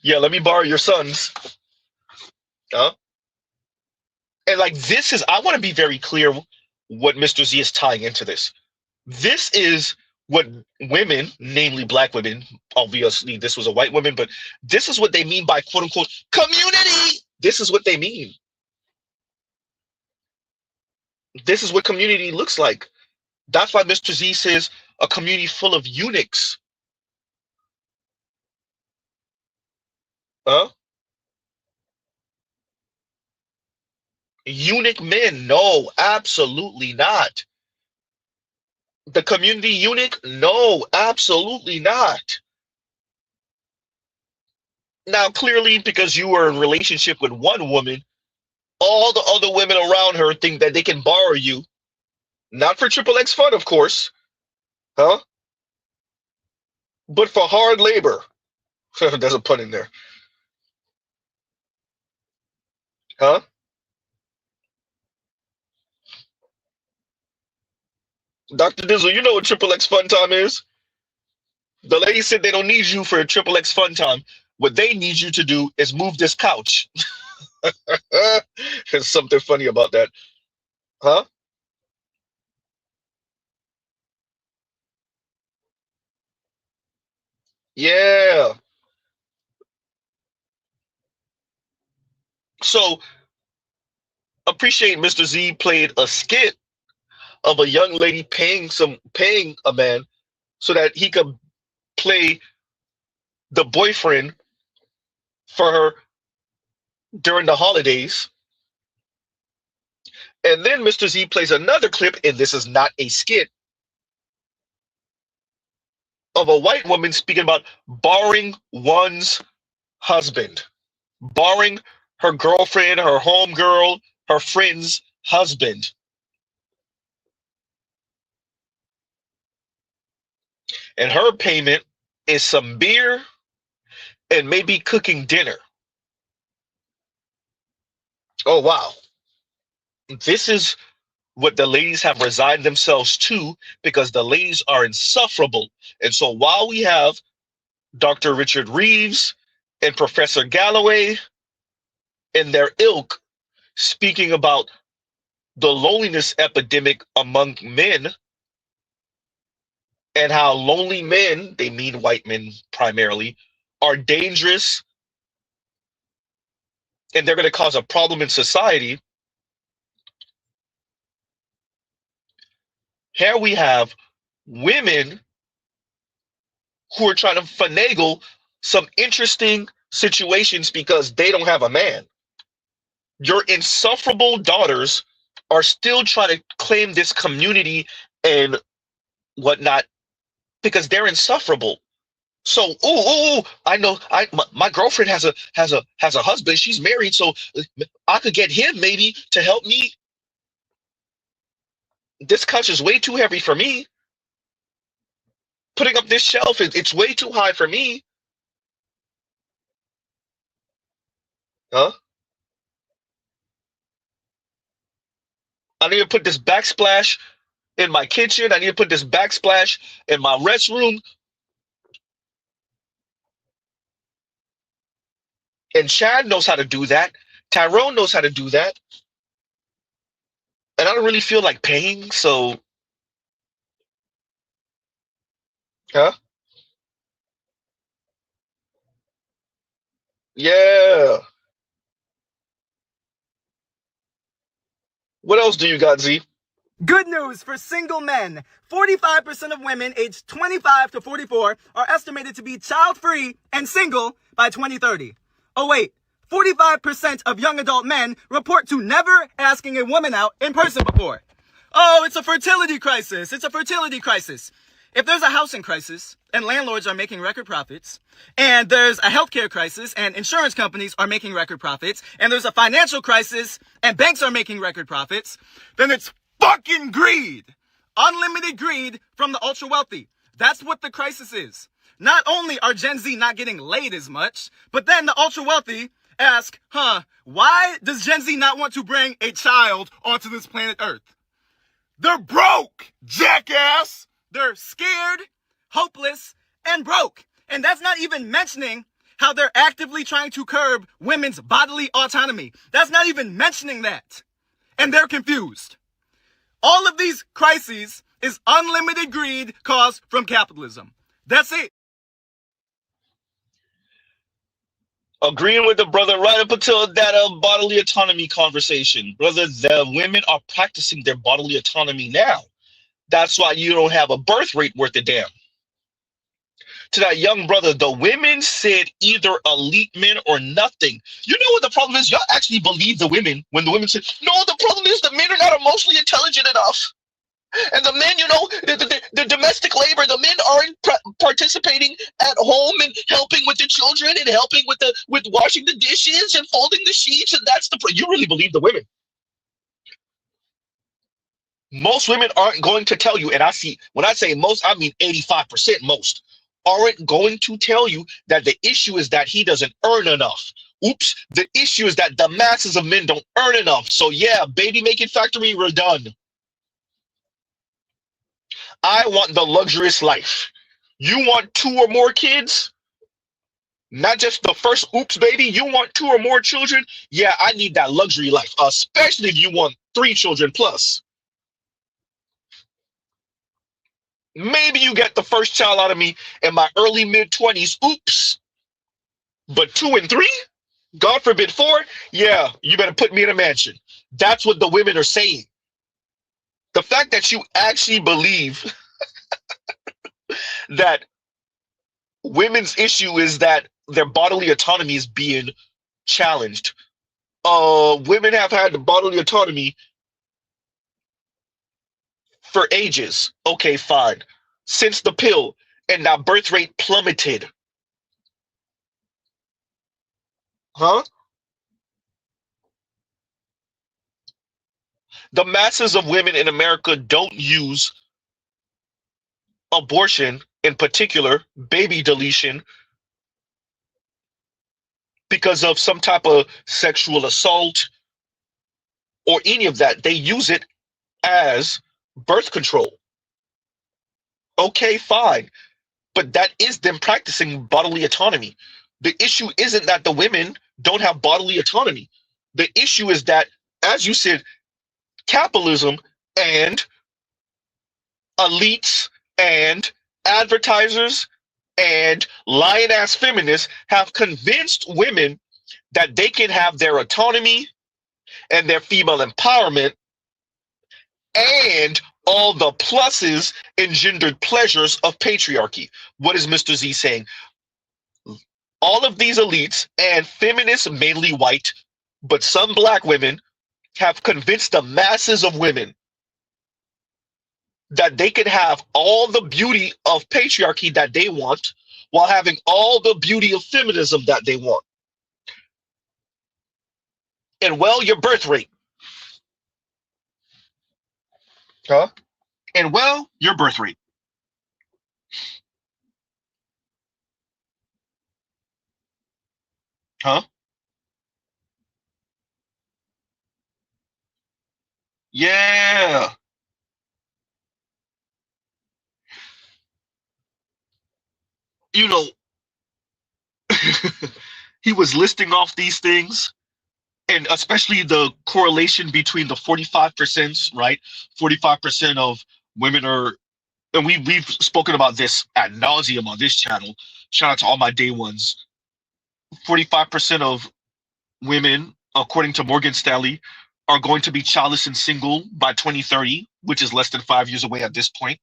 B: Yeah, let me borrow your sons. Huh? And like this is, I want to be very clear what Mr. Z is tying into this. This is what women, namely black women, obviously this was a white woman, but this is what they mean by quote unquote community. This is what they mean. This is what community looks like. That's why Mr. Z says a community full of eunuchs. Huh? Eunuch men? No, absolutely not. The community eunuch? No, absolutely not. Now, clearly, because you were in a relationship with one woman, all the other women around her think that they can borrow you. Not for Triple X fun, of course. Huh? But for hard labor. There's a pun in there. Huh? Dr. Dizzle, you know what Triple X fun time is? The lady said they don't need you for a Triple X fun time. What they need you to do is move this couch. There's something funny about that. Huh? Yeah. So, appreciate Mr. Z played a skit of a young lady paying a man so that he could play the boyfriend for her during the holidays. And then Mr. Z plays another clip, and this is not a skit, of a white woman speaking about borrowing one's husband. barring her girlfriend, her homegirl, her friend's husband. And her payment is some beer and maybe cooking dinner. Oh, wow. This is what the ladies have resigned themselves to because the ladies are insufferable. And so while we have Dr. Richard Reeves and Professor Galloway and their ilk speaking about the loneliness epidemic among men and how lonely men, they mean white men primarily, are dangerous and they're going to cause a problem in society. Here we have women who are trying to finagle some interesting situations because they don't have a man. Your insufferable daughters are still trying to claim this community and whatnot because they're insufferable. So, I know my girlfriend has a husband. She's married, so I could get him maybe to help me. This couch is way too heavy for me. Putting up this shelf, it's way too high for me. Huh? I need to put this backsplash in my kitchen. I need to put this backsplash in my restroom. And Chad knows how to do that. Tyrone knows how to do that. And I don't really feel like paying, so. Huh? Yeah. What else do you got, Z?
T: Good news for single men. 45% of women aged 25 to 44 are estimated to be child-free and single by 2030. Oh wait, 45% of young adult men report to never asking a woman out in person before. Oh, it's a fertility crisis. It's a fertility crisis. If there's a housing crisis and landlords are making record profits, and there's a healthcare crisis and insurance companies are making record profits, and there's a financial crisis and banks are making record profits, then it's fucking greed. Unlimited greed from the ultra wealthy. That's what the crisis is. Not only are Gen Z not getting laid as much, but then the ultra wealthy ask, why does Gen Z not want to bring a child onto this planet Earth? They're broke, jackass. They're scared, hopeless, and broke. And that's not even mentioning how they're actively trying to curb women's bodily autonomy. That's not even mentioning that. And they're confused. All of these crises is unlimited greed caused from capitalism. That's it.
B: Agreeing with the brother right up until that bodily autonomy conversation. Brother, the women are practicing their bodily autonomy now. That's why you don't have a birth rate worth a damn. To that young brother, the women said either elite men or nothing. You know what the problem is? Y'all actually believe the women when the women said, no, the problem is the men are not emotionally intelligent enough. And the men, the domestic labor, the men aren't participating at home and helping with the children and helping with washing the dishes and folding the sheets. And that's you really believe the women. Most women aren't going to tell you, and when I say most, I mean 85% most, aren't going to tell you that the issue is that he doesn't earn enough. Oops, the issue is that the masses of men don't earn enough. So yeah, baby making factory, we're done. I want the luxurious life. You want 2 or more kids? Not just the first oops baby, you want 2 or more children? Yeah, I need that luxury life, especially if you want 3 children plus. Maybe you get the first child out of me in my early mid-20s. Oops. But 2 and 3? God forbid 4? Yeah, you better put me in a mansion. That's what the women are saying. The fact that you actually believe that women's issue is that their bodily autonomy is being challenged. Women have had the bodily autonomy for ages. Okay, fine. Since the pill, and now birth rate plummeted. Huh? The masses of women in America don't use abortion, in particular, baby deletion, because of some type of sexual assault or any of that. They use it as birth control. Okay, fine. But that is them practicing bodily autonomy. The issue isn't that the women don't have bodily autonomy. The issue is that, as you said, capitalism and elites and advertisers and lion ass feminists have convinced women that they can have their autonomy and their female empowerment and all the pluses and gendered pleasures of patriarchy. What is Mr. Z saying? All of these elites and feminists, mainly white, but some black women, have convinced the masses of women that they can have all the beauty of patriarchy that they want while having all the beauty of feminism that they want. And well, your birth rate. Huh? And well, your birth rate. Huh? Yeah. You know, he was listing off these things, and especially the correlation between the 45%, right? 45% of women are, and we've spoken about this ad nauseum on this channel. Shout out to all my day ones. 45% of women, according to Morgan Stanley, are going to be childless and single by 2030, which is less than 5 years away at this point.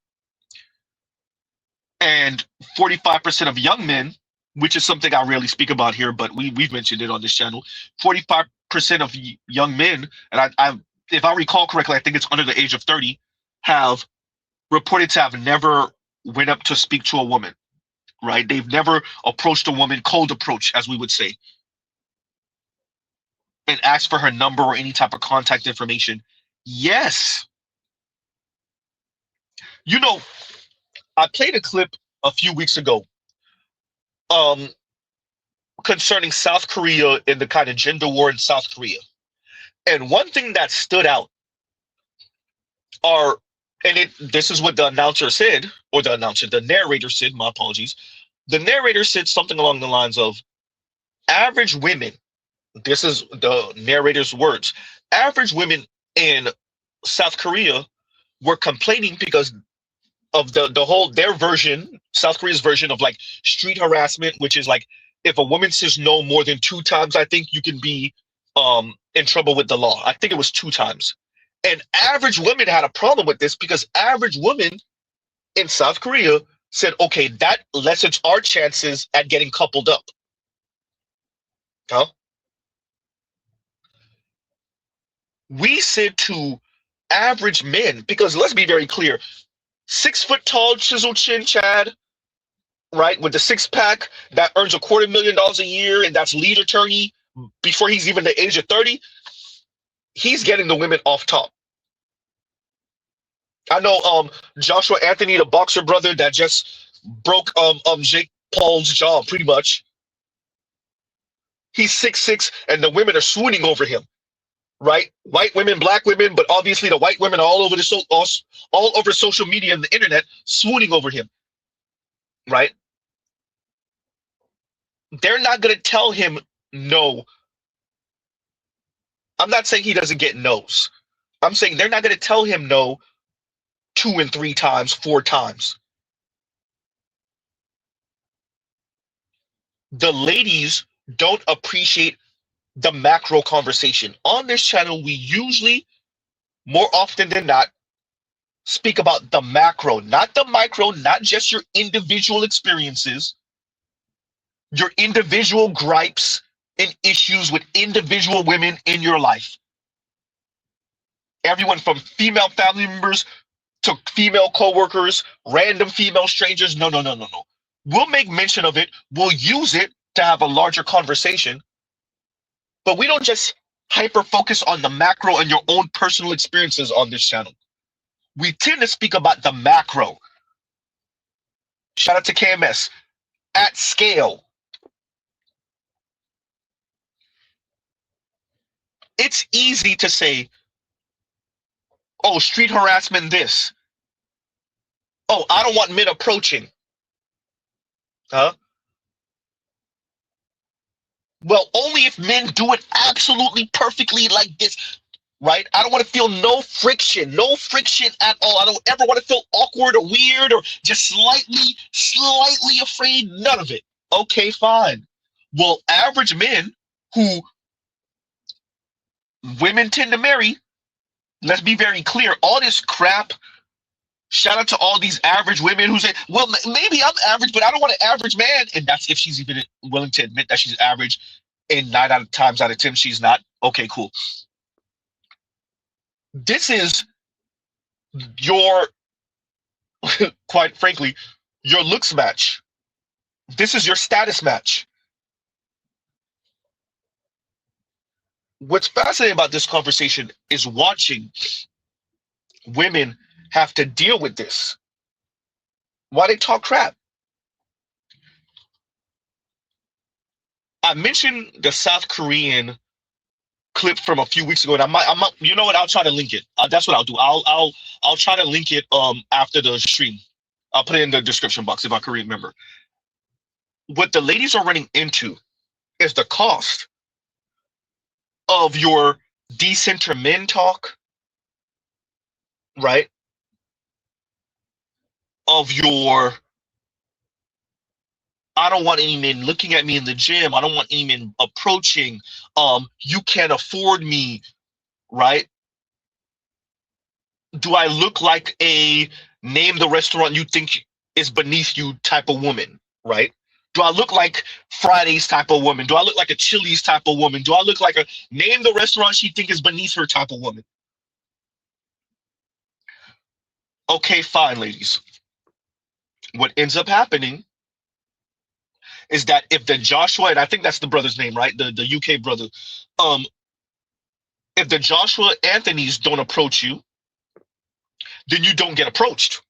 B: And 45% of young men, which is something I rarely speak about here, but we've mentioned it on this channel. 45% of young men, and I if I recall correctly, I think it's under the age of 30, have reported to have never went up to speak to a woman, right? They've never approached a woman, cold approach, as we would say, and asked for her number or any type of contact information. Yes. You know, I played a clip a few weeks ago concerning South Korea and the kind of gender war in South Korea. And one thing that stood out are, and this is what the announcer said, or the narrator said, my apologies. The narrator said something along the lines of, average women, this is the narrator's words, average women in South Korea were complaining because of the whole, their version, South Korea's version of like street harassment, which is like, if a woman says no more than 2 times, I think you can be in trouble with the law. I think it was 2 times. And average women had a problem with this because average women in South Korea said, okay, that lessens our chances at getting coupled up. Huh? We said to average men, because let's be very clear, 6 foot tall, chiseled chin Chad, right, with the 6-pack that earns $250,000 a year, and that's lead attorney before he's even the age of 30, he's getting the women off top. I know Joshua Anthony, the boxer brother that just broke Jake Paul's jaw pretty much. He's 6'6", and the women are swooning over him, right? White women, black women, but obviously the white women are all over all over social media and the internet swooning over him, right? They're not going to tell him no. I'm not saying he doesn't get no's. I'm saying they're not going to tell him no 2 and 3 times, 4 times. The ladies don't appreciate the macro conversation. On this channel, we usually, more often than not, speak about the macro, not the micro, not just your individual experiences, your individual gripes and issues with individual women in your life. Everyone from female family members to female coworkers, random female strangers. No. We'll make mention of it. We'll use it to have a larger conversation. But we don't just hyper focus on the macro and your own personal experiences on this channel. We tend to speak about the macro. Shout out to KMS. At scale. It's easy to say, oh, street harassment this. Oh, I don't want men approaching. Huh? Well, only if men do it absolutely perfectly like this, right? I don't want to feel no friction at all. I don't ever want to feel awkward or weird or just slightly afraid. None of it. Okay, fine. Well, average men who women tend to marry, let's be very clear, all this crap. Shout out to all these average women who say, well, maybe I'm average, but I don't want an average man. And that's if she's even willing to admit that she's average. And 9 times out of 10, she's not. Okay, cool. This is your, quite frankly, your looks match. This is your status match. What's fascinating about this conversation is watching women have to deal with this. Why they talk crap? I mentioned the South Korean clip from a few weeks ago, and I might, you know what? I'll try to link it. That's what I'll do. I'll try to link it after the stream. I'll put it in the description box if I can remember. What the ladies are running into is the cost of your decenter men talk, right? Of your, I don't want any men looking at me in the gym. I don't want any men approaching. You can't afford me, right? Do I look like a name the restaurant you think is beneath you type of woman, right? Do I look like Friday's type of woman? Do I look like a Chili's type of woman? Do I look like a name the restaurant she think is beneath her type of woman? Okay, fine, ladies. What ends up happening is that if the Joshua, and I think that's the brother's name, right? The UK brother. If the Joshua Anthonys don't approach you, then you don't get approached.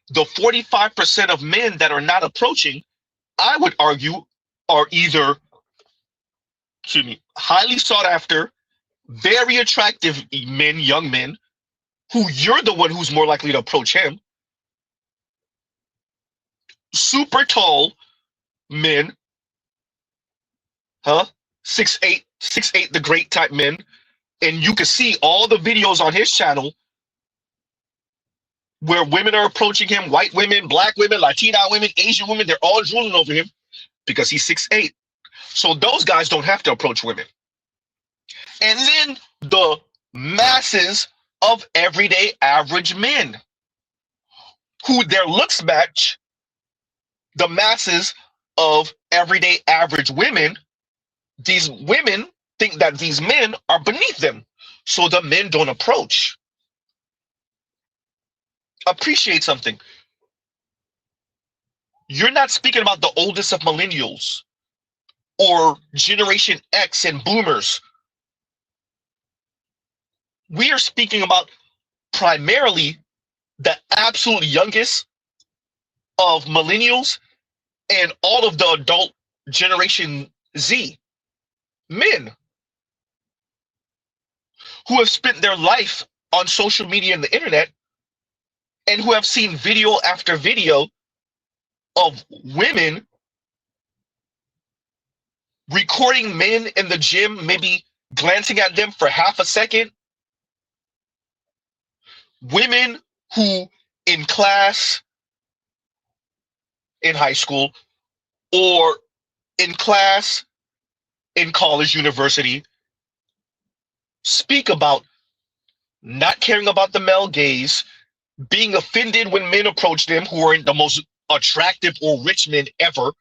B: The 45% of men that are not approaching, I would argue, are either, excuse me, highly sought after, very attractive men, young men, who you're the one who's more likely to approach him. Super tall men, huh? 6'8", 6'8", the great type men. And you can see all the videos on his channel where women are approaching him, white women, black women, Latina women, Asian women, they're all drooling over him because he's 6'8". So those guys don't have to approach women. And then the masses of everyday average men who their looks match the masses of everyday average women. These women think that these men are beneath them, so the men don't approach. Appreciate something. You're not speaking about the oldest of millennials or Generation X and boomers. We are speaking about primarily the absolute youngest of millennials and all of the adult Generation Z men who have spent their life on social media and the internet and who have seen video after video of women recording men in the gym, maybe glancing at them for half a second. Women who in class, in high school, or in class, in college, university, speak about not caring about the male gaze, being offended when men approach them who aren't the most attractive or rich men ever,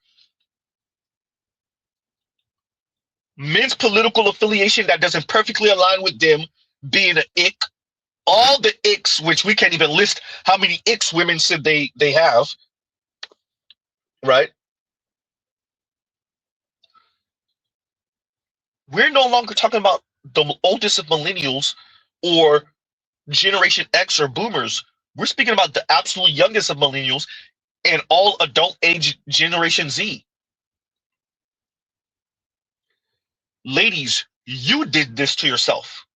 B: men's political affiliation that doesn't perfectly align with them being an ick, all the icks, which we can't even list how many icks women said they have, right? We're no longer talking about the oldest of millennials or Generation X or boomers. We're speaking about the absolute youngest of millennials and all adult age Generation Z. Ladies, you did this to yourself.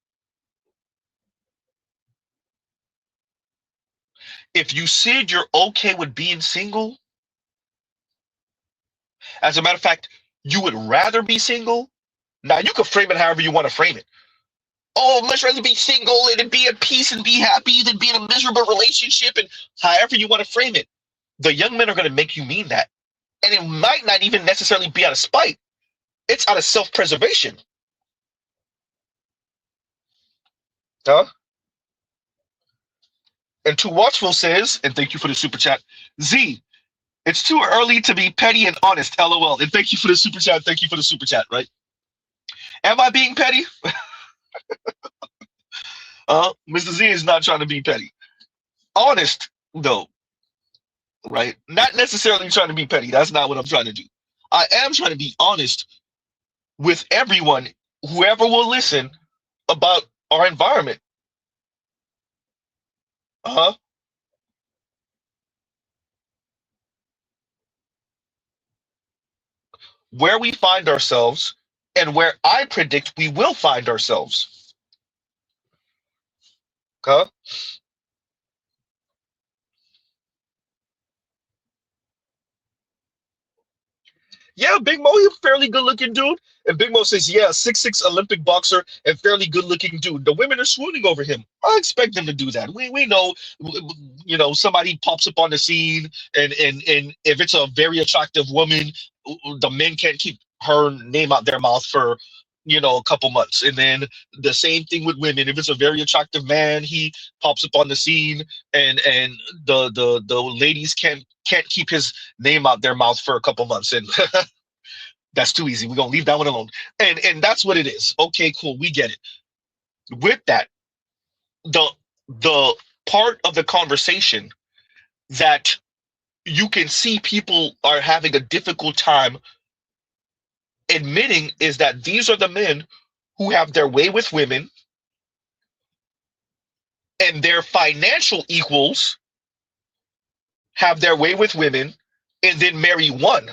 B: If you said you're okay with being single, as a matter of fact, you would rather be single. Now, you can frame it however you want to frame it. Oh, I'd much rather be single and be at peace and be happy than be in a miserable relationship, and however you want to frame it. The young men are going to make you mean that. And it might not even necessarily be out of spite. It's out of self-preservation. Huh? And Too Watchful says, and thank you for the super chat, Z, it's too early to be petty and honest, LOL. And thank you for the super chat. Thank you for the super chat, right? Am I being petty? Mr. Z is not trying to be petty. Honest, though, right? Not necessarily trying to be petty. That's not what I'm trying to do. I am trying to be honest with everyone, whoever will listen, about our environment. Where we find ourselves and where I predict we will find ourselves. Yeah, Big Mo, he's a fairly good-looking dude. And Big Mo says, yeah, 6'6" Olympic boxer and fairly good-looking dude. The women are swooning over him. I expect them to do that. We know, somebody pops up on the scene, and if it's a very attractive woman, the men can't keep her name out their mouth for, a couple months. And then the same thing with women. If it's a very attractive man, he pops up on the scene, and the ladies can't keep his name out their mouth for a couple months. And that's too easy. We're gonna leave that one alone. And that's what it is. Okay, cool. We get it. With that, the part of the conversation that you can see people are having a difficult time admitting is that these are the men who have their way with women, and their financial equals have their way with women and then marry one.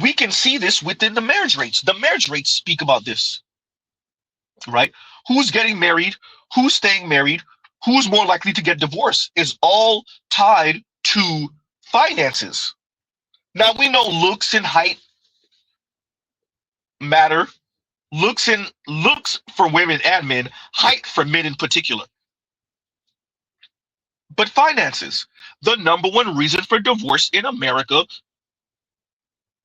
B: We can see this within the marriage rates. The marriage rates speak about this, right? Who's getting married, who's staying married, who's more likely to get divorced is all tied to finances. Now, we know looks and height matter. Looks for women and men, height for men in particular. But finances, the number one reason for divorce in America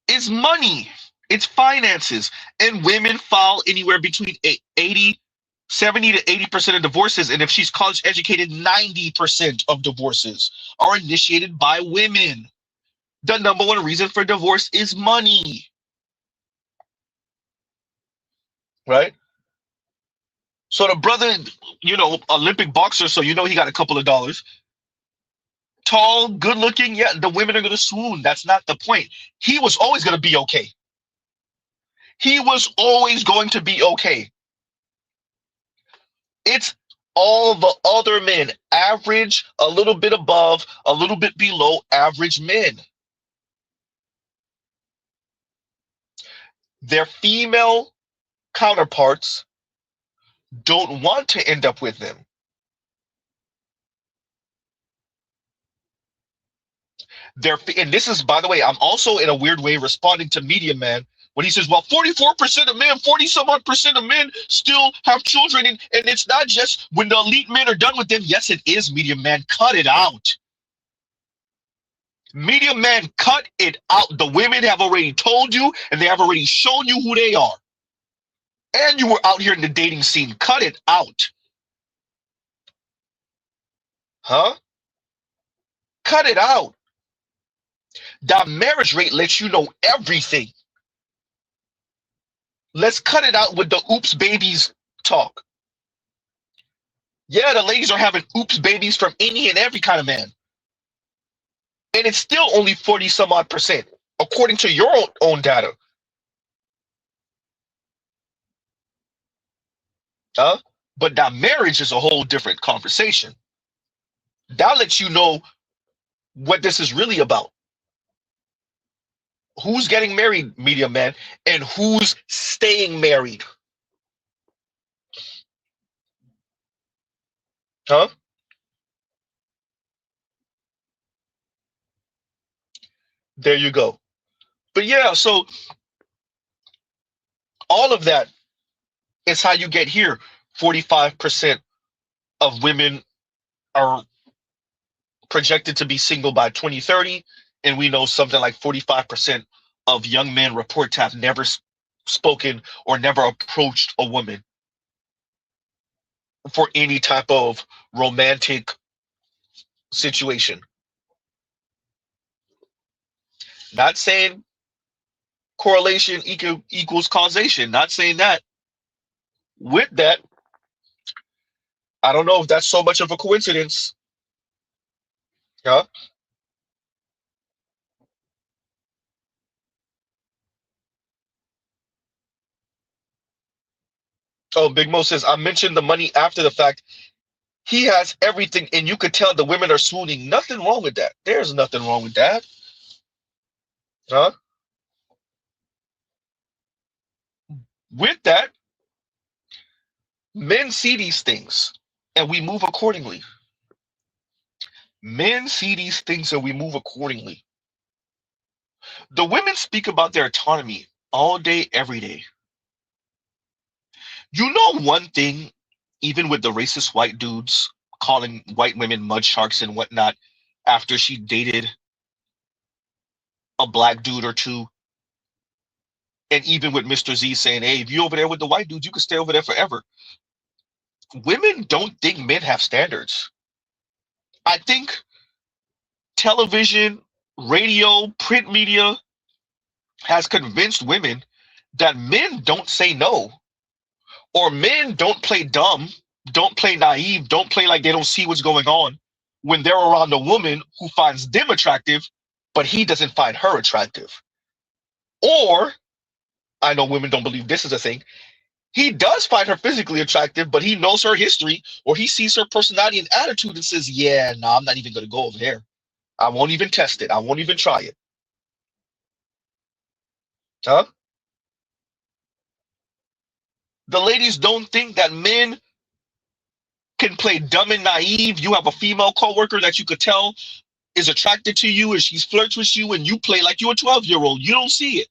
B: is money. It's finances. And women fall anywhere between 70 to 80% of divorces. And if she's college educated, 90% of divorces are initiated by women. The number one reason for divorce is money. Right? So the brother, Olympic boxer, so he got a couple of dollars. Tall, good looking, yeah, the women are going to swoon. That's not the point. He was always going to be okay. He was always going to be okay. It's all the other men, average, a little bit above, a little bit below average men. Their female counterparts don't want to end up with them. And this is, by the way, I'm also in a weird way responding to Media Man when he says, well, 44% of men, 40-some-odd% of men still have children. And it's not just when the elite men are done with them. Yes, it is, Media Man. Cut it out. Media Man, cut it out. The women have already told you, and they have already shown you who they are. And you were out here in the dating scene. Cut it out. Cut it out. That marriage rate lets you know everything. Let's cut it out with the oops babies talk. Yeah, the ladies are having oops babies from any and every kind of man. And it's still only 40-some-odd%, according to your own data. Huh? But now marriage is a whole different conversation. That lets you know what this is really about. Who's getting married, media man, and who's staying married? Huh? There you go. But yeah, so all of that is how you get here. 45% of women are projected to be single by 2030, and we know something like 45% of young men report to have never spoken or never approached a woman for any type of romantic situation. Not saying correlation equals causation, not saying that. With that, I don't know if that's so much of a coincidence. Yeah. Oh, Big Mo says, I mentioned the money after the fact. He has everything, and you could tell the women are swooning. Nothing wrong with that. There's nothing wrong with that. Huh? With that, men see these things, and we move accordingly. Men see these things, and we move accordingly. The women speak about their autonomy all day, every day. You know one thing, even with the racist white dudes calling white women mud sharks and whatnot after she dated a black dude or two, and even with Mr. Z saying, hey, if you're over there with the white dudes, you can stay over there forever. Women don't think men have standards. I think television, radio, print media has convinced women that men don't say no, or men don't play dumb, don't play naive, don't play like they don't see what's going on when they're around a woman who finds them attractive, but he doesn't find her attractive. Or, I know women don't believe this is a thing, he does find her physically attractive, but he knows her history, or he sees her personality and attitude and says, yeah, no, I'm not even going to go over there. I won't even test it. I won't even try it. Huh? The ladies don't think that men can play dumb and naive. You have a female coworker that you could tell is attracted to you and she's flirts with you, and you play like you're a 12-year-old. You don't see it.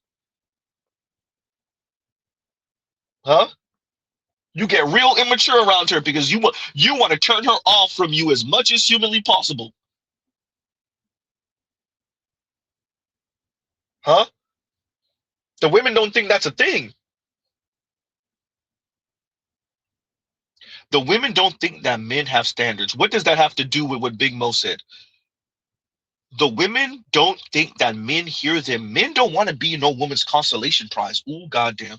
B: Huh? You get real immature around her because you want to turn her off from you as much as humanly possible. Huh? The women don't think that's a thing. The women don't think that men have standards. What does that have to do with what Big Mo said? The women don't think that men hear them. Men don't want to be no woman's consolation prize. Ooh, goddamn.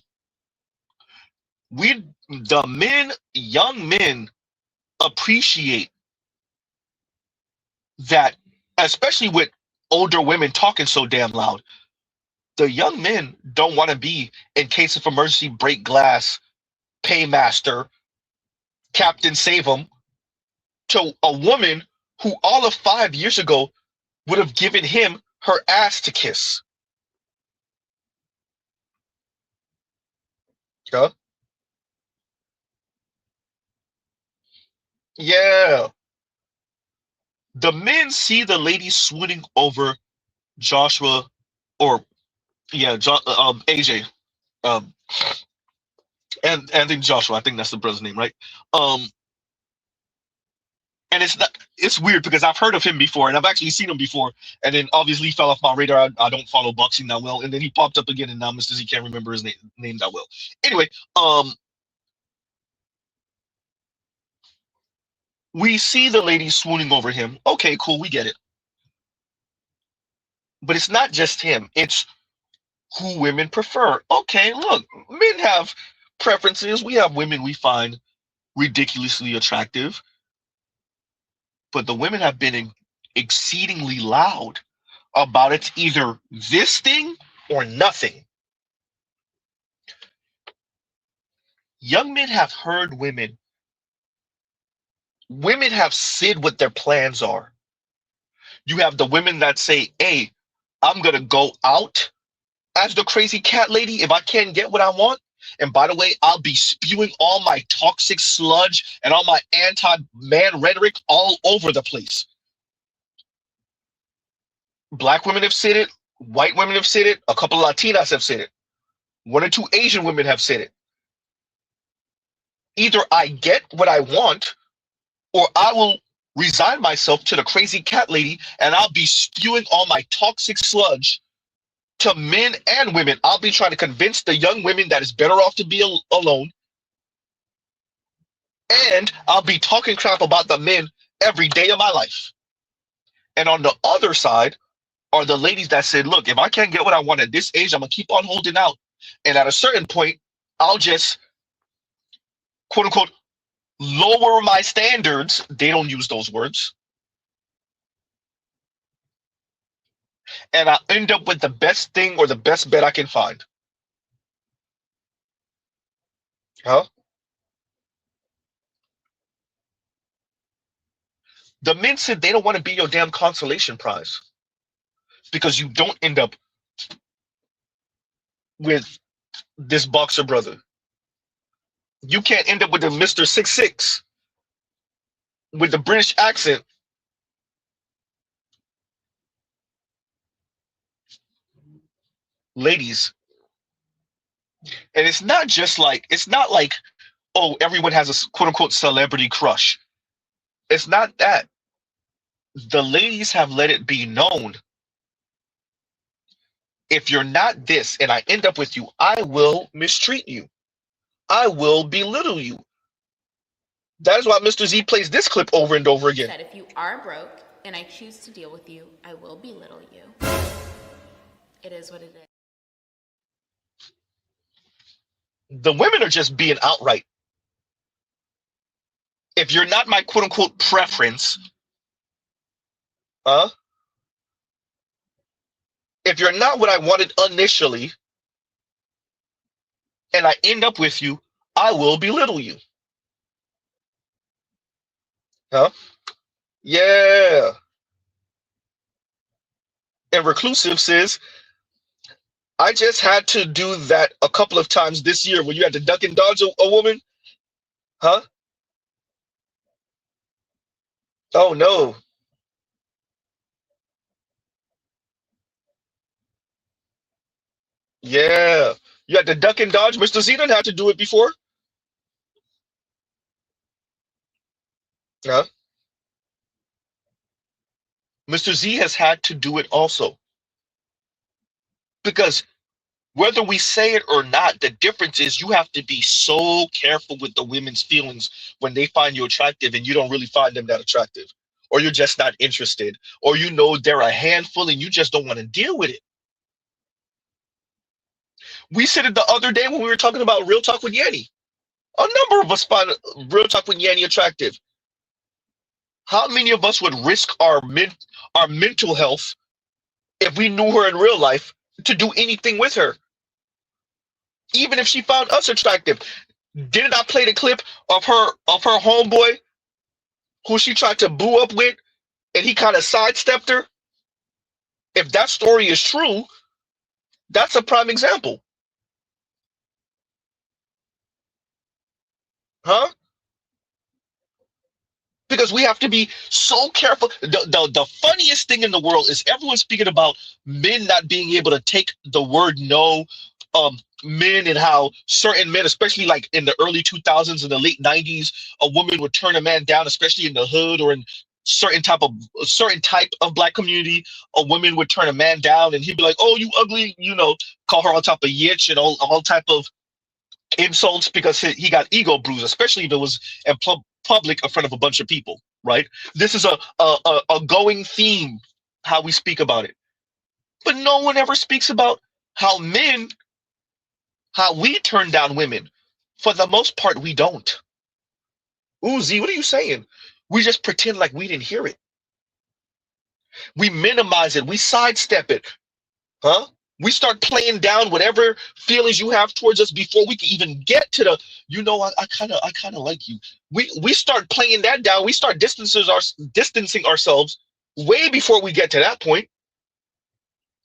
B: The men, young men, appreciate that, especially with older women talking so damn loud. The young men don't want to be, in case of emergency, break glass, paymaster, Captain Save 'em, to a woman who all of 5 years ago would have given him her ass to kiss. Huh? Yeah. The men see the lady swooning over Joshua, or AJ, and then Joshua. I think that's the brother's name, right? And it's weird because I've heard of him before, and I've actually seen him before, and then obviously he fell off my radar. I don't follow boxing that well, and then he popped up again, and now Mr. Z can't remember his name that well. Anyway, we see the lady swooning over him. Okay, cool, we get it. But it's not just him. It's who women prefer. Okay, look, men have preferences. We have women we find ridiculously attractive, but the women have been exceedingly loud about it's either this thing or nothing. young men have heard women. Women have said what their plans are. You have the women that say, hey, I'm going to go out as the crazy cat lady if I can't get what I want. And by the way, I'll be spewing all my toxic sludge and all my anti-man rhetoric all over the place. Black women have said it. White women have said it. A couple of Latinas have said it. 1 or 2 Asian women have said it. Either I get what I want, or I will resign myself to the crazy cat lady and I'll be spewing all my toxic sludge to men and women. I'll be trying to convince the young women that it's better off to be alone. And I'll be talking crap about the men every day of my life. And on the other side are the ladies that said, look, if I can't get what I want at this age, I'm going to keep on holding out. And at a certain point, I'll just, quote unquote, lower my standards. They don't use those words. And I'll end up with the best thing or the best bet I can find. Huh? The men said they don't want to be your damn consolation prize because you don't end up with this boxer brother. You can't end up with the Mr. 6'6" with the British accent. Ladies, and it's not like, oh, everyone has a quote unquote celebrity crush. It's not that. The ladies have let it be known, if you're not this and I end up with you, I will mistreat you. I will belittle you. That is why Mr. Z plays this clip over and over again.
U: That if you are broke and I choose to deal with you, I will belittle you. It is what it is.
B: The women are just being outright. If you're not my quote unquote preference, if you're not what I wanted initially, and I end up with you, I will belittle you. Huh? Yeah. And Reclusive says, I just had to do that a couple of times this year when you had to duck and dodge a woman. Huh? Oh, no. Yeah. You had to duck and dodge. Mr. Z didn't have to do it before. Huh? Mr. Z has had to do it also. Because whether we say it or not, the difference is you have to be so careful with the women's feelings when they find you attractive and you don't really find them that attractive. Or you're just not interested. Or you know they're a handful and you just don't want to deal with it. We said it the other day when we were talking about Real Talk with Yanni. A number of us find Real Talk with Yanni attractive. How many of us would risk our mental health if we knew her in real life to do anything with her? Even if she found us attractive. Didn't I play the clip of her homeboy who she tried to boo up with and he kind of sidestepped her? If that story is true, that's a prime example. Huh? Because we have to be so careful. The funniest thing in the world is everyone's speaking about men not being able to take the word no, men, and how certain men, especially like in the early 2000s and the late 90s, a woman would turn a man down, especially in the hood or in certain type of black community. A woman would turn a man down and he'd be like, oh, you ugly, call her on top of yitch and all type of insults because he got ego bruised, especially if it was in public in front of a bunch of people, right? This is a going theme, how we speak about it. But no one ever speaks about how we turn down women. For the most part, we don't. Ooh, Z, what are you saying? We just pretend like we didn't hear it. We minimize it. We sidestep it. Huh? We start playing down whatever feelings you have towards us before we can even get to the, I kind of like you. We start playing that down. We start distancing ourselves way before we get to that point.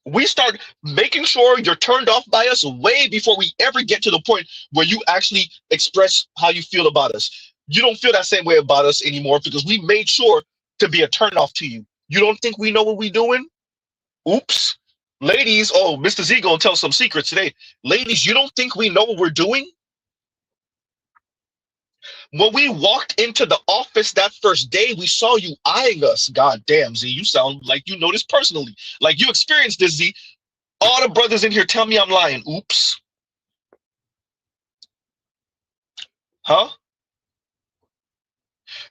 B: We start making sure you're turned off by us way before we ever get to the point where you actually express how you feel about us. You don't feel that same way about us anymore because we made sure to be a turnoff to you. You don't think we know what we're doing? Oops. Ladies, oh, Mr. Z gonna tell some secrets today. Ladies, you don't think we know what we're doing? When we walked into the office that first day, we saw you eyeing us. God damn, Z, you sound like you know this personally. Like you experienced this, Z. All the brothers in here tell me I'm lying. Oops. Huh?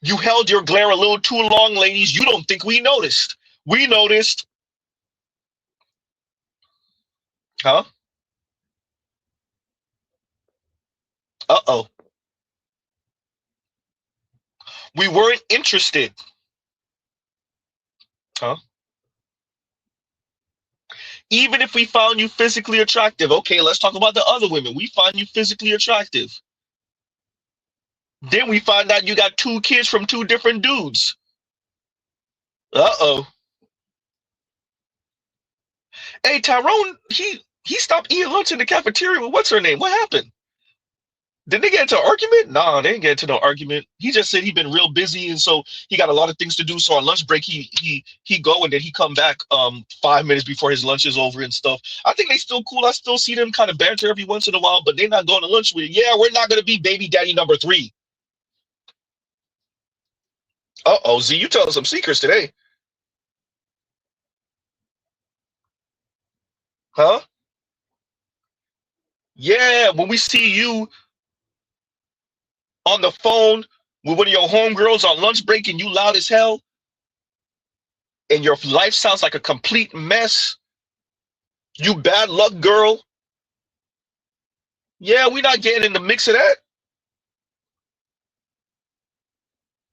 B: You held your glare a little too long, ladies. You don't think we noticed. We noticed. Huh? Uh-oh. We weren't interested. Huh? Even if we found you physically attractive. Okay, let's talk about the other women. We find you physically attractive. Then we find out you got 2 kids from 2 different dudes. Uh-oh. Hey, Tyrone, he stopped eating lunch in the cafeteria with what's her name? What happened? Did they get into an argument? Nah, they didn't get into no argument. He just said he'd been real busy, and so he got a lot of things to do. So on lunch break, he go and then he come back 5 minutes before his lunch is over and stuff. I think they still cool. I still see them kind of banter every once in a while, but they're not going to lunch with. Yeah, we're not gonna be baby daddy number 3. Uh-oh, Z, you telling some secrets today. Huh? Yeah, when we see you on the phone with one of your homegirls on lunch break and you loud as hell and your life sounds like a complete mess, you bad luck girl. Yeah, we're not getting in the mix of that.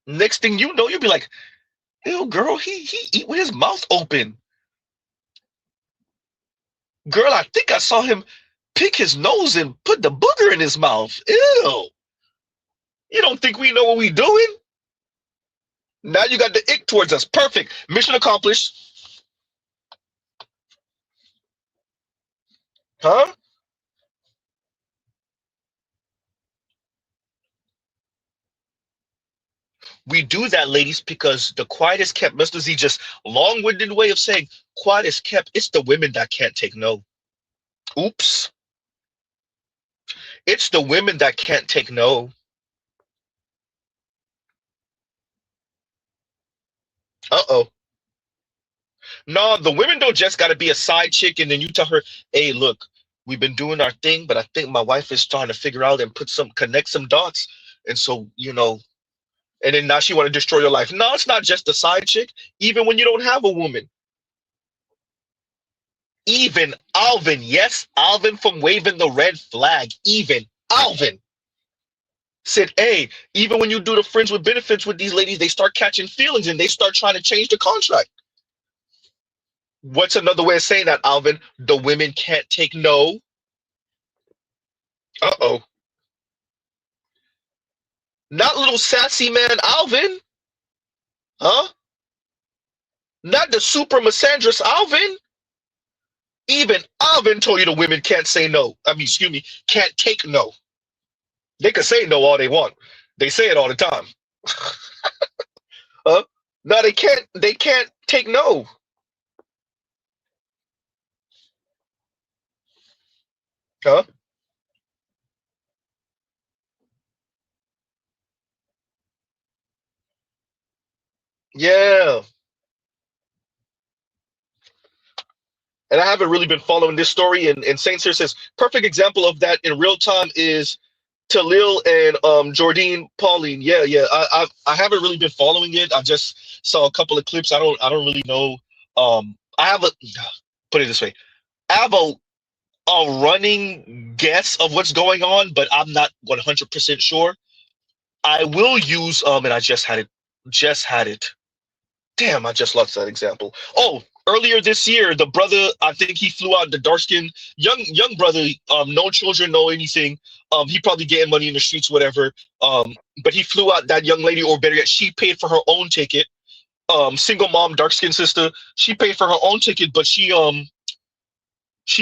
B: Next thing you know, you'll be like, ew, girl, he eat with his mouth open. Girl, I think I saw him pick his nose and put the booger in his mouth. Ew. You don't think we know what we doing? Now you got the ick towards us. Perfect. Mission accomplished. Huh? We do that, ladies, because the quiet is kept. Mr. Z just long-winded way of saying quiet is kept. It's the women that can't take no. Oops. It's the women that can't take no. Uh-oh. No, the women don't just got to be a side chick and then you tell her, hey, look, we've been doing our thing, but I think my wife is trying to figure out and connect some dots. And so, and then now she want to destroy your life. No, it's not just a side chick. Even when you don't have a woman. Even Alvin, yes, Alvin from Waving the Red Flag. Even Alvin said, hey, even when you do the friends with benefits with these ladies, they start catching feelings and they start trying to change the contract. What's another way of saying that, Alvin? The women can't take no. Uh-oh. Not little sassy man Alvin. Huh? Not the super misandrous Alvin. Even Alvin told you the women can't say no. I mean, excuse me, can't take no. They can say no all they want. They say it all the time. Huh? No, they can't take no. Huh? Yeah. And I haven't really been following this story. And Saint Cyr says, perfect example of that in real time is Talil and Jordine Pauline. Yeah. I haven't really been following it. I just saw a couple of clips. I don't really know. I have put it this way. I have a running guess of what's going on, but I'm not 100% sure. I will use and I just had it. Damn, I just lost that example. Oh, earlier this year, the brother, I think he flew out, the dark skin young brother, no children, no anything. He probably getting money in the streets, whatever. But he flew out that young lady, or better yet, she paid for her own ticket. Single mom, dark skinned sister. She paid for her own ticket, but she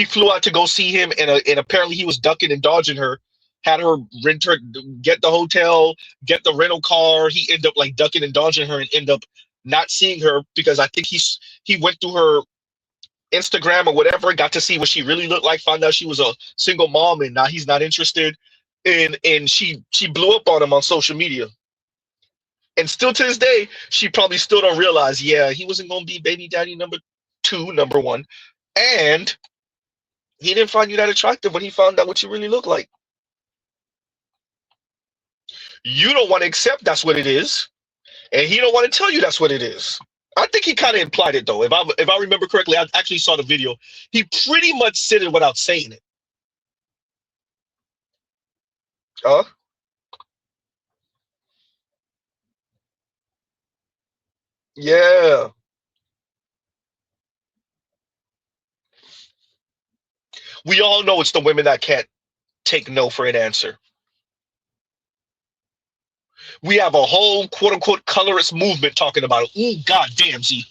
B: flew out to go see him, and apparently he was ducking and dodging her. Had her rent her, get the hotel, get the rental car. He ended up like ducking and dodging her, and end up not seeing her because I think he went through her Instagram or whatever, got to see what she really looked like, found out she was a single mom, and now he's not interested. And she blew up on him on social media. And still to this day, she probably still don't realize, yeah, he wasn't gonna be baby daddy number 2, number 1. And he didn't find you that attractive when he found out what you really look like. You don't want to accept that's what it is, and he don't want to tell you that's what it is. I think he kind of implied it though. If I remember correctly, I actually saw the video. He pretty much said it without saying it. Huh? Yeah. We all know it's the women that can't take no for an answer. We have a whole quote unquote colorist movement talking about it. Ooh, god damn, Z.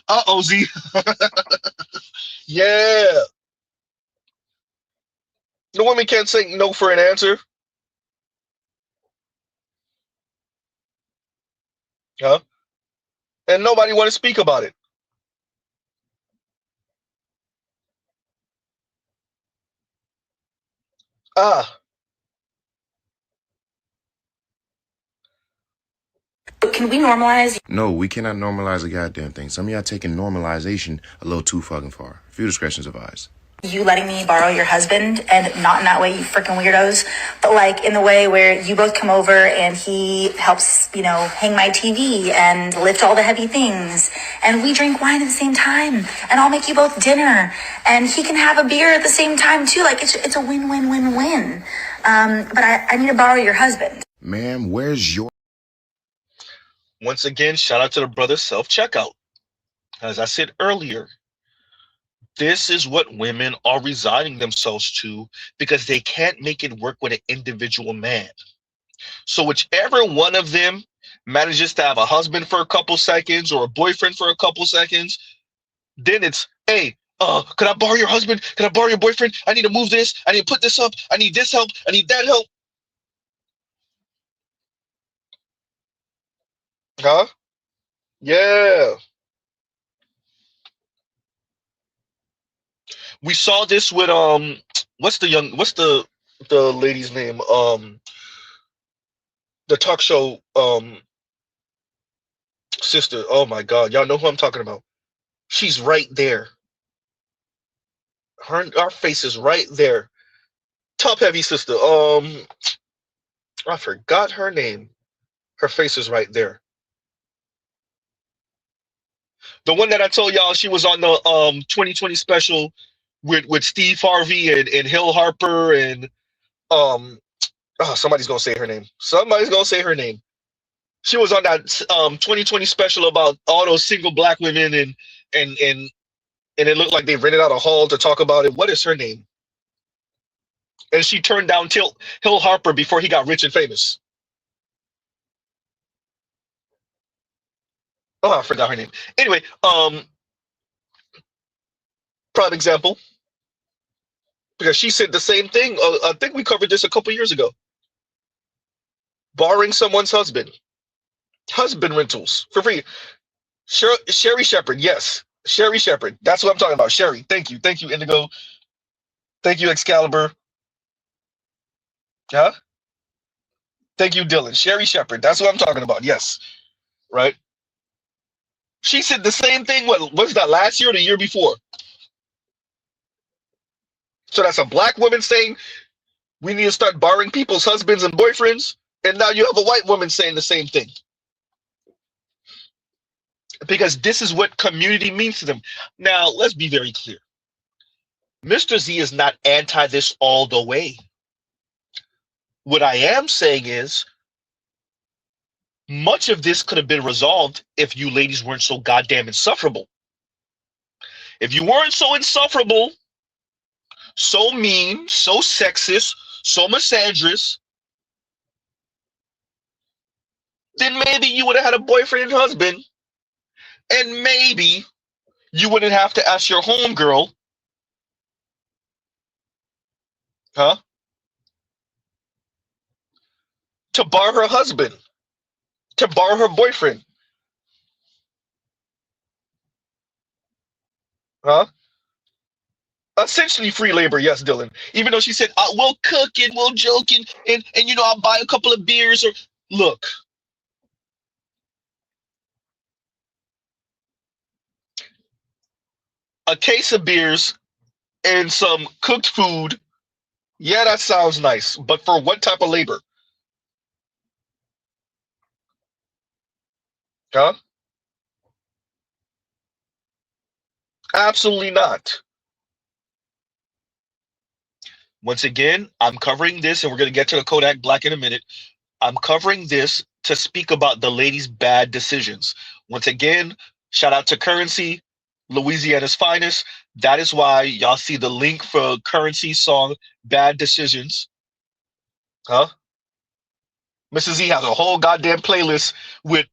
B: Uh-oh, Z. Yeah. The women can't say no for an answer. Huh? And nobody want to speak about it. Ah.
I: Can we normalize?
S: No, we cannot normalize a goddamn thing. Some of y'all taking normalization a little too fucking far. A few discretions advised.
I: You letting me borrow your husband, and not in that way, you freaking weirdos, but like in the way where you both come over and he helps, hang my TV and lift all the heavy things, and we drink wine at the same time, and I'll make you both dinner, and he can have a beer at the same time too. Like it's a win-win-win-win. But I need to borrow your husband.
S: Ma'am, where's your...
B: Once again, shout out to the brother self-checkout. As I said earlier, this is what women are resigning themselves to because they can't make it work with an individual man. So whichever one of them manages to have a husband for a couple seconds or a boyfriend for a couple seconds, then it's, hey, can I borrow your husband? Can I borrow your boyfriend? I need to move this. I need to put this up. I need this help. I need that help. Huh? Yeah. We saw this with what's the lady's name? The talk show sister. Oh my god, y'all know who I'm talking about. She's right there. Our face is right there. Top heavy sister. I forgot her name. Her face is right there. The one that I told y'all she was on the 2020 special with Steve Harvey and Hill Harper and somebody's gonna say her name. Somebody's gonna say her name. She was on that 2020 special about all those single black women and it looked like they rented out a hall to talk about it. What is her name? And she turned down Hill Harper before he got rich and famous. Oh, I forgot her name. Anyway, prime example. Because she said the same thing. I think we covered this a couple years ago. Borrowing someone's husband rentals for free. Sherry Shepherd, yes, Sherry Shepherd. That's what I'm talking about. Sherry, thank you, Indigo. Thank you, Excalibur. Huh? Thank you, Dylan. Sherry Shepherd. That's what I'm talking about. Yes, right. She said the same thing. What was that, last year or the year before? So that's a black woman saying we need to start borrowing people's husbands and boyfriends, and now you have a white woman saying the same thing. Because this is what community means to them. Now, let's be very clear. Mr. Z is not anti this all the way. What I am saying is much of this could have been resolved if you ladies weren't so goddamn insufferable. If you weren't so insufferable, so mean, so sexist, so misandrous, then maybe you would have had a boyfriend and husband, and maybe you wouldn't have to ask your homegirl, to bar her husband, to bar her boyfriend, Essentially free labor, yes, Dylan. Even though she said, we'll cook and we'll joke and I'll buy a couple of beers or look. A case of beers and some cooked food, yeah, that sounds nice. But for what type of labor? Absolutely not. Once again, I'm covering this, and we're going to get to the Kodak Black in a minute. I'm covering this to speak about the lady's bad decisions. Once again, shout out to Currency, Louisiana's finest. That is why y'all see the link for Currency's song, Bad Decisions. Mrs. Z has a whole goddamn playlist with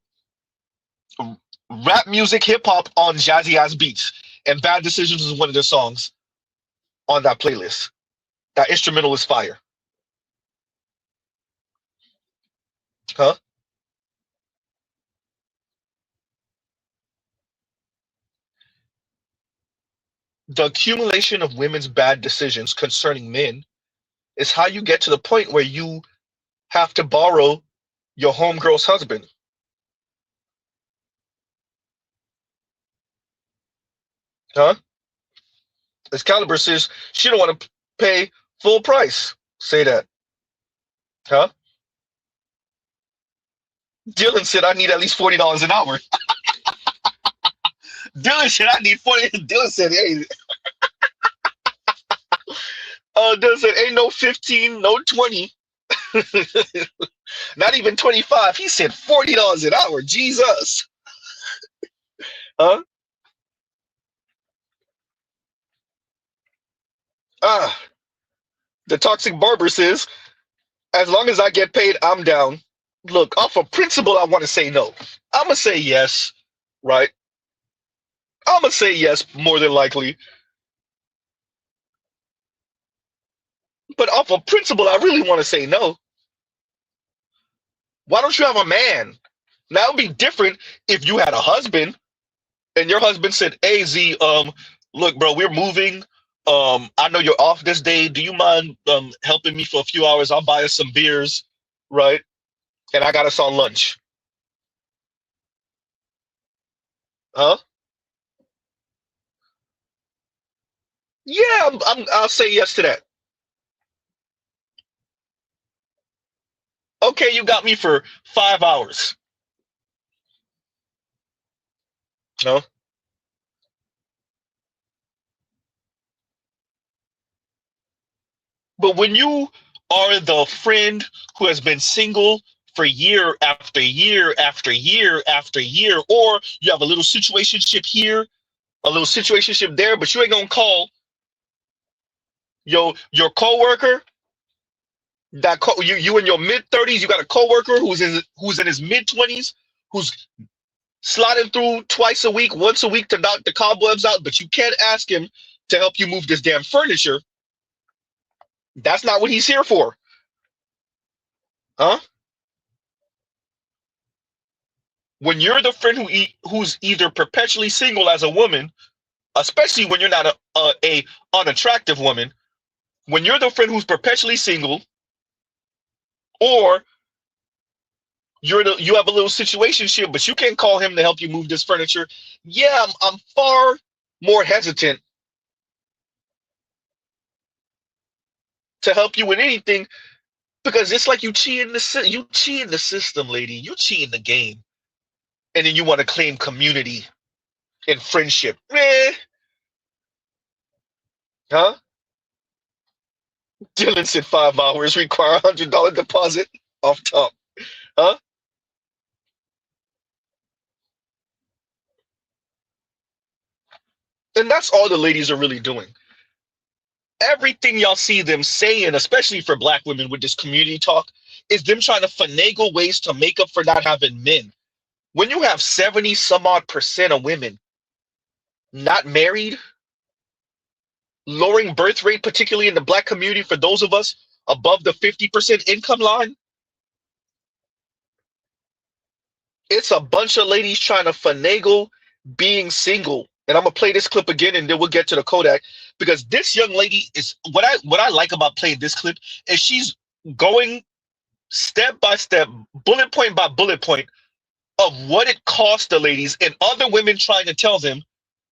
B: rap music, hip-hop on jazzy-ass beats. And Bad Decisions is one of the songs on that playlist. That instrumental is fire. The accumulation of women's bad decisions concerning men is how you get to the point where you have to borrow your homegirl's husband. Excalibur says she don't want to pay full price. Say that. Dylan said I need at least $40 an hour. Dylan said I need 40. Dylan said, hey. Dylan said ain't no 15, no 20. Not even 25. He said $40 an hour. Jesus. The toxic barber says, as long as I get paid, I'm down. Look, off of principle, I want to say no. I'm going to say yes, right? I'm going to say yes, more than likely. But off of principle, I really want to say no. Why don't you have a man? Now, it would be different if you had a husband and your husband said, hey, Z, look, bro, we're moving. I know you're off this day. Do you mind helping me for a few hours? I'll buy us some beers, right? And I got us on lunch. Yeah, I'll say yes to that. Okay, you got me for 5 hours. But when you are the friend who has been single for year after year after year after year, or you have a little situationship here, a little situationship there, but you ain't gonna call your coworker, you in your mid-30s, you got a coworker who's in his mid-20s, who's sliding through twice a week, once a week to knock the cobwebs out, but you can't ask him to help you move this damn furniture. That's not what he's here for. When you're the friend who's either perpetually single as a woman, especially when you're not a unattractive woman, when you're the friend who's perpetually single, or you have a little situationship, but you can't call him to help you move this furniture. Yeah, I'm far more hesitant to help you with anything, because it's like you cheating the system, lady. You cheating the game, and then you want to claim community and friendship. Dylan said 5 hours require $100 deposit off top. And that's all the ladies are really doing. Everything y'all see them saying, especially for black women with this community talk, is them trying to finagle ways to make up for not having men. When you have 70 some odd percent of women not married, lowering birth rate, particularly in the black community for those of us above the 50% income line, it's a bunch of ladies trying to finagle being single. And I'm gonna play this clip again, and then we'll get to the Kodak, because this young lady is what I like about playing this clip is she's going step by step, bullet point by bullet point of what it costs the ladies and other women trying to tell them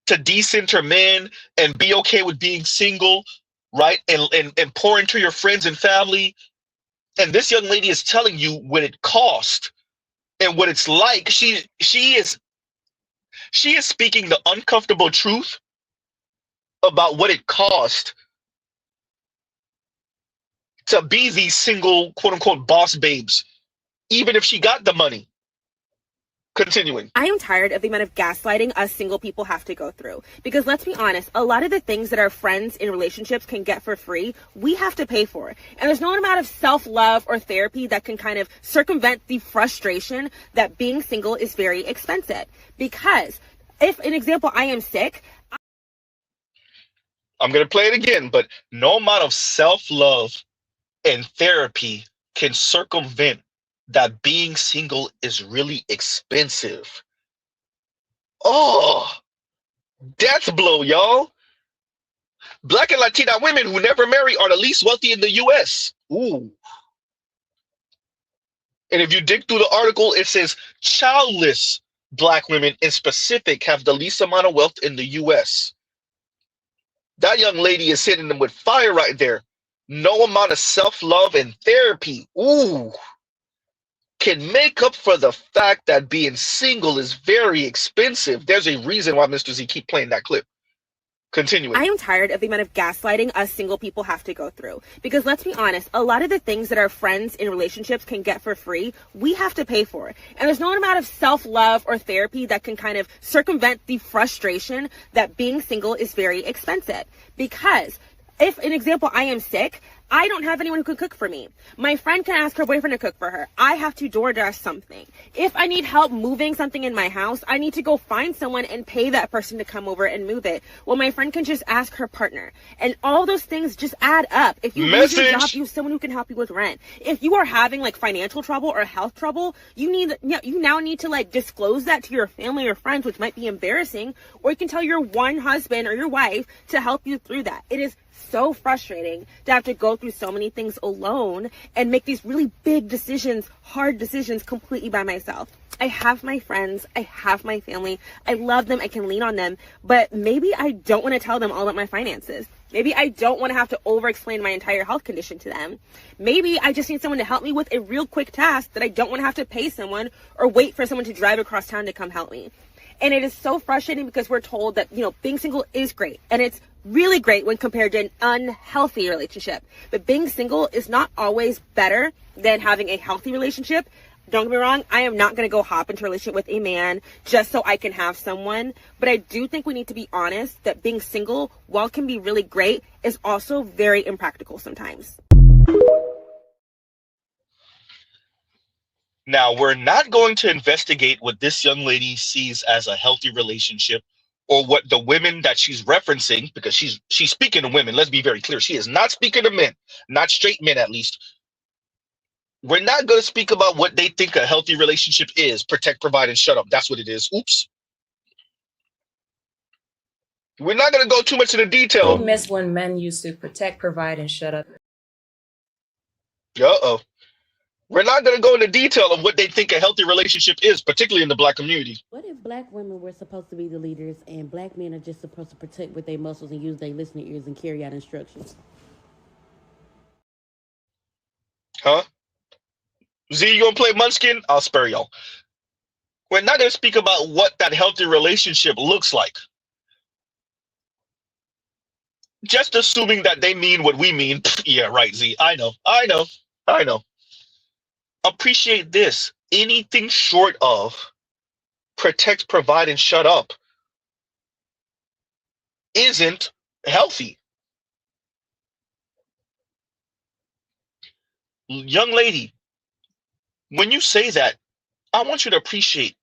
B: to decenter men and be okay with being single, right? And pour into your friends and family. And this young lady is telling you what it costs and what it's like. She is speaking the uncomfortable truth about what it cost to be these single, quote unquote, boss babes, even if she got the money. Continuing.
Q: I am tired of the amount of gaslighting us single people have to go through. Because let's be honest, a lot of the things that our friends in relationships can get for free, we have to pay for. And there's no amount of self-love or therapy that can kind of circumvent the frustration that being single is very expensive. Because if, an example, I am sick.
B: I'm going to play it again, but no amount of self-love and therapy can circumvent that being single is really expensive. Oh, death blow, y'all. Black and Latina women who never marry are the least wealthy in the US. Ooh. And if you dig through the article, it says childless black women in specific have the least amount of wealth in the US. That young lady is hitting them with fire right there. No amount of self-love and therapy, ooh, can make up for the fact that being single is very expensive. There's a reason why Mr. Z keep playing that clip. Continuing.
Q: I am tired of the amount of gaslighting us single people have to go through. Because let's be honest, a lot of the things that our friends in relationships can get for free, we have to pay for. And there's no amount of self-love or therapy that can kind of circumvent the frustration that being single is very expensive. Because if, an example, I am sick, I don't have anyone who can cook for me. My friend can ask her boyfriend to cook for her. I have to DoorDash something. If I need help moving something in my house, I need to go find someone and pay that person to come over and move it. Well, my friend can just ask her partner. And all those things just add up. If you lose your job, you have someone who can help you with rent. If you are having like financial trouble or health trouble, you now need to like disclose that to your family or friends, which might be embarrassing. Or you can tell your one husband or your wife to help you through that. It is so frustrating to have to go through so many things alone and make these really big decisions, hard decisions completely by myself. I have my friends, I have my family, I love them, I can lean on them, but maybe I don't want to tell them all about my finances. Maybe I don't want to have to over-explain my entire health condition to them. Maybe I just need someone to help me with a real quick task that I don't want to have to pay someone or wait for someone to drive across town to come help me. And it is so frustrating because we're told that, being single is great. And it's really great when compared to an unhealthy relationship. But being single is not always better than having a healthy relationship. Don't get me wrong, I am not going to go hop into a relationship with a man just so I can have someone. But I do think we need to be honest that being single, while it can be really great, is also very impractical sometimes.
B: Now, we're not going to investigate what this young lady sees as a healthy relationship or what the women that she's referencing, because she's speaking to women. Let's be very clear. She is not speaking to men, not straight men at least. We're not going to speak about what they think a healthy relationship is. Protect, provide, and shut up. That's what it is. Oops. We're not going to go too much into detail.
A: I miss when men used to protect, provide, and shut up.
B: Uh-oh. We're not going to go into detail of what they think a healthy relationship is, particularly in the black community.
V: What if black women were supposed to be the leaders and black men are just supposed to protect with their muscles and use their listening ears and carry out instructions?
B: Huh? Z, you going to play Munchkin? I'll spare y'all. We're not going to speak about what that healthy relationship looks like. Just assuming that they mean what we mean. Yeah, right, Z. I know. Appreciate this. Anything short of protect, provide, and shut up isn't healthy. Young lady, when you say that, I want you to appreciate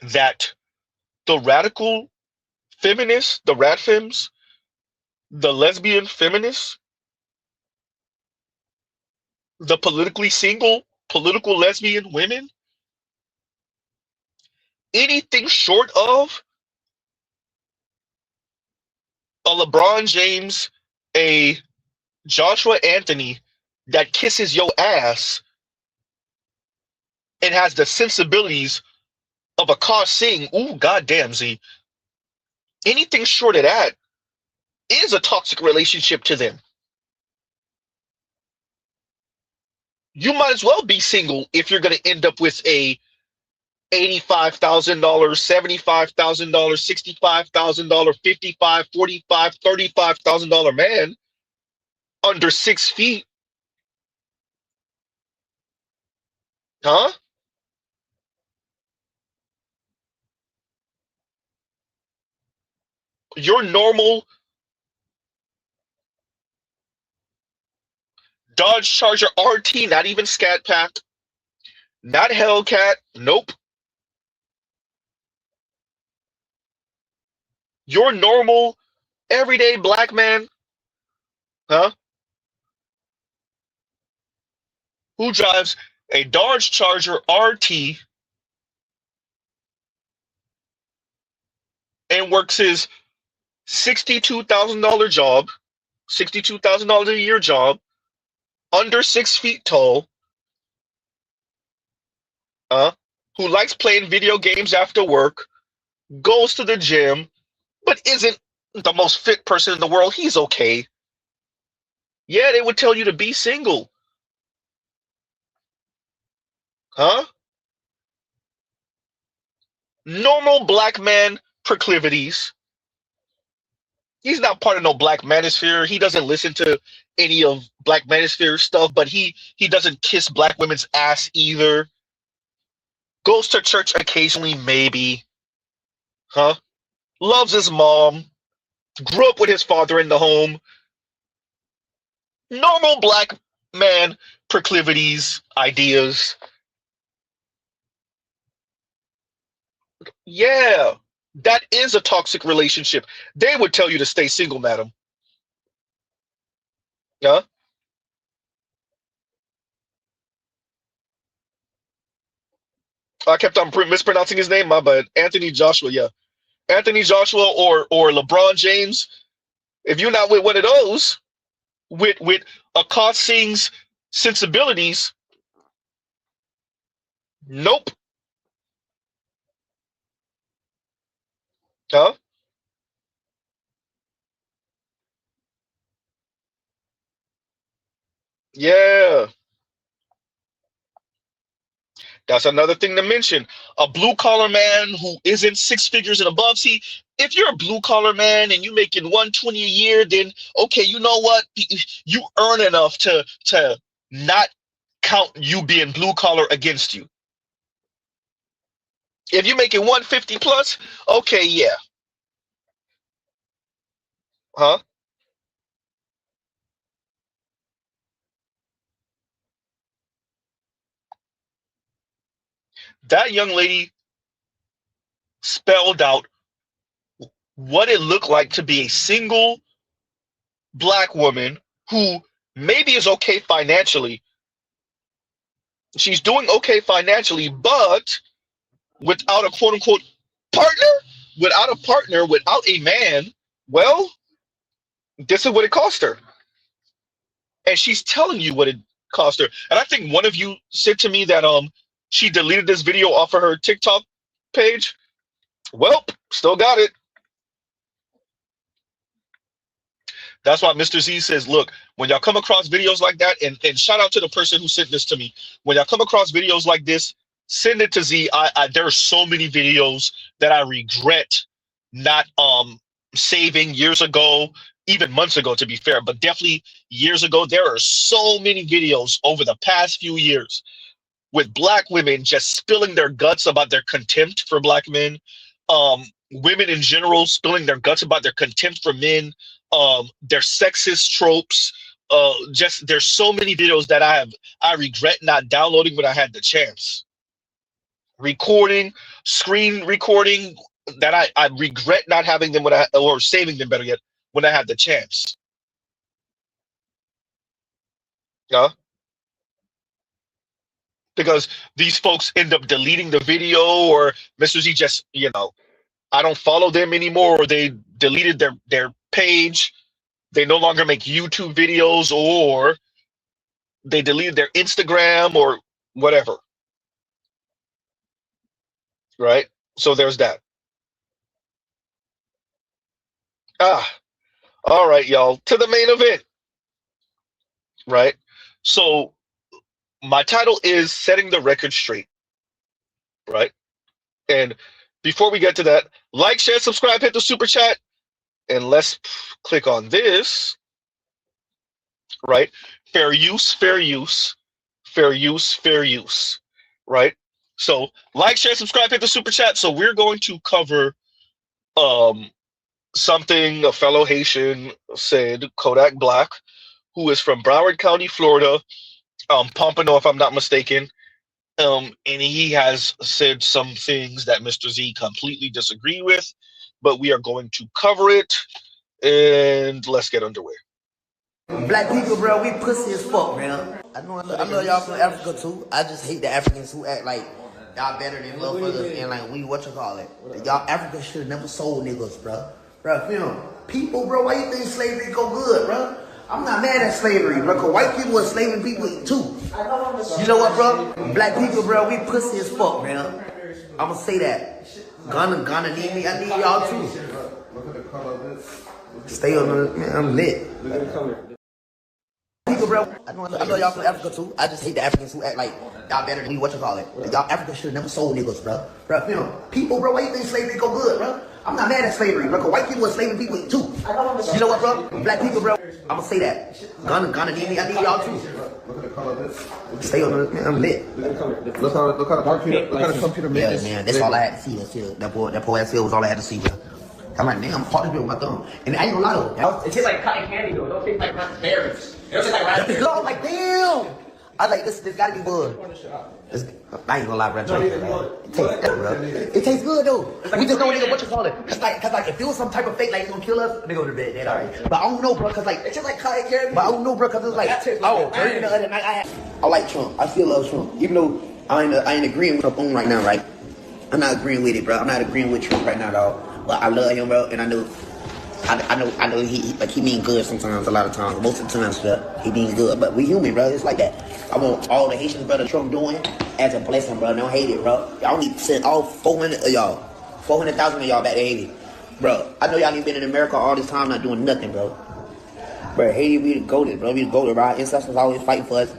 B: that the radical feminists, the radfems, the lesbian feminists, the politically single, political lesbian women, anything short of a LeBron James, a Joshua Anthony that kisses your ass and has the sensibilities of a car sing, ooh, goddamn, Z. Anything short of that is a toxic relationship to them. You might as well be single if you're going to end up with a $85,000, $75,000, $65,000, $55,000, $45,000, $35,000 man under 6 feet. Huh? Your normal Dodge Charger RT, not even Scat Pack, not Hellcat, nope. Your normal, everyday black man, huh? Who drives a Dodge Charger RT and works his $62,000 job, $62,000 a year job, under 6 feet tall, who likes playing video games after work, goes to the gym, but isn't the most fit person in the world. He's okay. Yeah, they would tell you to be single. Huh? Normal black man proclivities. He's not part of no Black Manosphere. He doesn't listen to any of Black Manosphere stuff, but he doesn't kiss black women's ass either. Goes to church occasionally, maybe. Huh? Loves his mom. Grew up with his father in the home. Normal black man proclivities, ideas. Yeah, that is a toxic relationship. They would tell you to stay single, madam. Yeah. I kept on mispronouncing his name, my bad. Anthony Joshua, yeah. Anthony Joshua or LeBron James. If you're not with one of those, with Akot Singh's sensibilities, nope. Huh? Yeah. That's another thing to mention. A blue collar man who isn't 6 figures and above. See, if you're a blue collar man and you're making 120 a year, then okay, you know what? You earn enough to not count you being blue collar against you. If you're making 150 plus, okay, yeah. Huh? That young lady spelled out what it looked like to be a single black woman who maybe is okay financially. She's doing okay financially, but without a quote unquote partner, without a man, well, this is what it cost her. And she's telling you what it cost her. And I think one of you said to me that she deleted this video off of her TikTok page. Well, still got it. That's why Mr. Z says, look, when y'all come across videos like that, and shout out to the person who sent this to me. When y'all come across videos like this, send it to Z. There are so many videos that I regret not saving years ago, even months ago, to be fair, but definitely years ago. There are so many videos over the past few years with black women just spilling their guts about their contempt for black men, women in general spilling their guts about their contempt for men, their sexist tropes. Just there's so many videos that I regret not downloading when I had the chance. Screen recording that I regret not having them or saving them, better yet, when I had the chance. Yeah. Because these folks end up deleting the video, or Mr. Z just, I don't follow them anymore, or they deleted their page. They no longer make YouTube videos, or they deleted their Instagram or whatever. Right? So there's that. All right, y'all, to the main event. Right? So my title is Setting the Record Straight. Right? And before we get to that, like, share, subscribe, hit the super chat, and let's click on this. Right? Fair use, fair use, fair use, fair use. Right? So like, share, subscribe, hit the super chat. So we're going to cover something a fellow Haitian said, Kodak Black, who is from Broward County, Florida, Pompano, if I'm not mistaken. And he has said some things that Mr. Z completely disagree with, but we are going to cover it, and let's get underway.
D: Black people, bro, we pussy as fuck, man. I know y'all from Africa too. I just hate the Africans who act like y'all better than motherfuckers and like y'all Africans should have never sold niggas, bro. Bro, film. People, bro, why you think slavery go good, bro? I'm not mad at slavery, bro, cause white people are enslaving people too. You know what, bro? Black people, bro, we pussy as fuck, man. I'ma say that. Ghana need me, I need y'all too.
M: Look at the color of this.
D: Stay on the, man, I'm lit.
M: Look at the color.
D: People, bro, I know y'all from Africa too. I just hate the Africans who act like y'all better than y'all Africans should have never sold niggas, bro. Bro, you know, people, bro, why you think slavery go good, bro? I'm not mad at slavery, bro, cause white people are enslaving people too. You know what, bro? Black people, bro, I'ma say that. Ghana need me, I need y'all too.
M: Look at the color of this.
D: Stay on the, man, I'm lit.
M: Look how the computer made this.
D: Yeah, man, that's all I had to see. That's it. That poor ass was all I had to see, bro. I'm like, damn, I'm part with my thumb. And I ain't gonna lie though.
W: It tastes like cotton candy though. It don't taste like cotton berries. It don't taste like raspberries.
D: I'm like, damn. I like this gotta be bud. I ain't gonna lie, bro. It tastes good, bro. It tastes good though. We just don't know what you call it. Cause like if it was some type of fake like it's gonna kill us, nigga go to bed, alright. But I don't know, bro, cause like it tastes like cotton candy. But I don't know, bro, cause it's like early the other night I like Trump. I still love Trump. Even though I ain't agreeing with Trump on right now, right? I'm not agreeing with it, bro. I'm not agreeing with Trump right now, dog. But I love him, bro, and I know he mean good sometimes, a lot of times. Most of the times, bro, he mean good. But we human, bro. It's like that. I want all the Haitians, brother, Trump doing as a blessing, bro. Don't hate it, bro. Y'all need to send all 400 of y'all, 400,000 of y'all back to Haiti, bro. I know y'all ain't been in America all this time, not doing nothing, bro. Bro, Haiti, we the goated, bro. We the goated, bro. Our ancestors always fighting for us.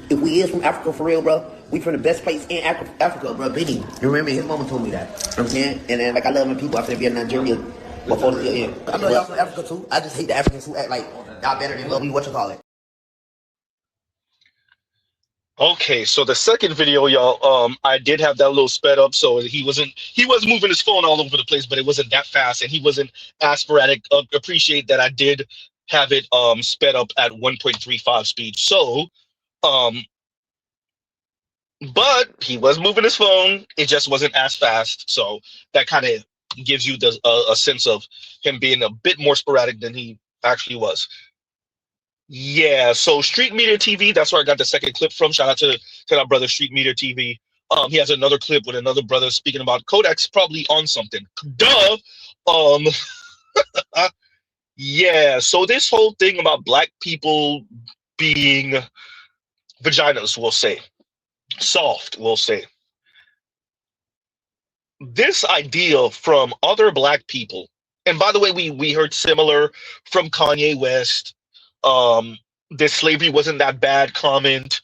D: If we is from Africa for real, bro, we from the best place in Africa, bro. Benny, you remember his mama told me that. You know what I'm saying? And then like I love my people. I finna be in Nigeria before the year. I know y'all from Africa too. I just hate the Africans who act like y'all better than what.
B: Okay, so the second video, y'all, I did have that little sped up, so he was moving his phone all over the place, but it wasn't that fast, and he wasn't as sporadic. Appreciate that I did have it sped up at 1.35 speed. So, but he was moving his phone. It just wasn't as fast, so that kind of gives you a sense of him being a bit more sporadic than he actually was. Yeah, so Street Media TV, that's where I got the second clip from. Shout out to that brother, Street Media TV. He has another clip with another brother speaking about Kodak's probably on something. Duh. Yeah, so this whole thing about black people being vaginas, we'll say. Soft, we'll say. This idea from other black people, and by the way, we heard similar from Kanye West, that slavery wasn't that bad comment.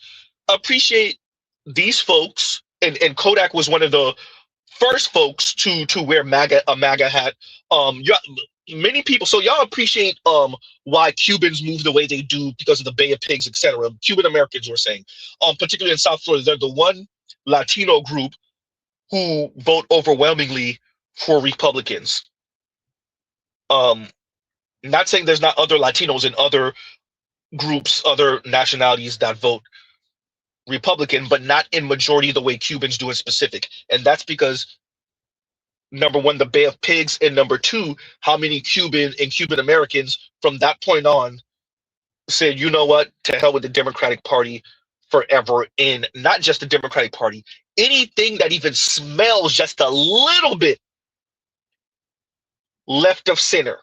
B: Appreciate these folks, and Kodak was one of the first folks to wear a MAGA hat. Many people, so y'all appreciate why Cubans move the way they do because of the Bay of Pigs, etc. Cuban Americans were saying, particularly in South Florida, they're the one Latino group who vote overwhelmingly for Republicans. Not saying there's not other Latinos and other groups, other nationalities that vote Republican, but not in majority the way Cubans do in specific. And that's because number one, the Bay of Pigs, and number two, how many Cuban and Cuban Americans from that point on said, you know what, to hell with the Democratic Party forever. And not just the Democratic Party, anything that even smells just a little bit left of center,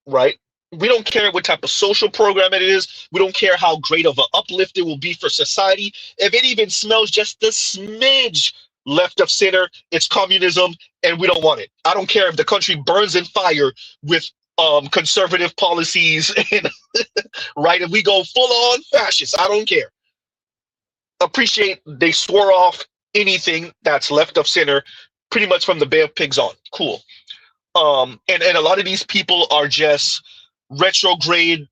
B: right? We don't care what type of social program it is. We don't care how great of an uplift it will be for society. If it even smells just a smidge left of center, it's communism, and we don't want it. I don't care if the country burns in fire with conservative policies, and right? If we go full on fascist, I don't care. Appreciate they swore off anything that's left of center, pretty much from the Bay of Pigs on. Cool. And a lot of these people are just retrograde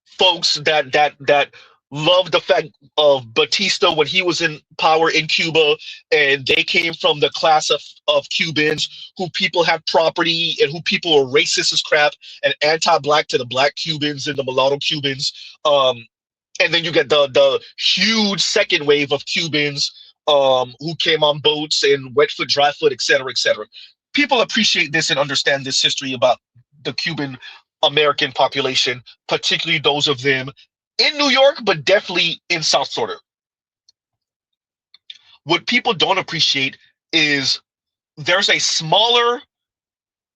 B: folks that love the fact of Batista when he was in power in Cuba, and they came from the class of Cubans who people had property and who people were racist as crap and anti-black to the black Cubans and the mulatto Cubans. And then you get the huge second wave of Cubans who came on boats and wet foot, dry foot, et cetera, et cetera. People appreciate this and understand this history about the Cuban American population, particularly those of them in New York, but definitely in South Florida. What people don't appreciate is there's a smaller,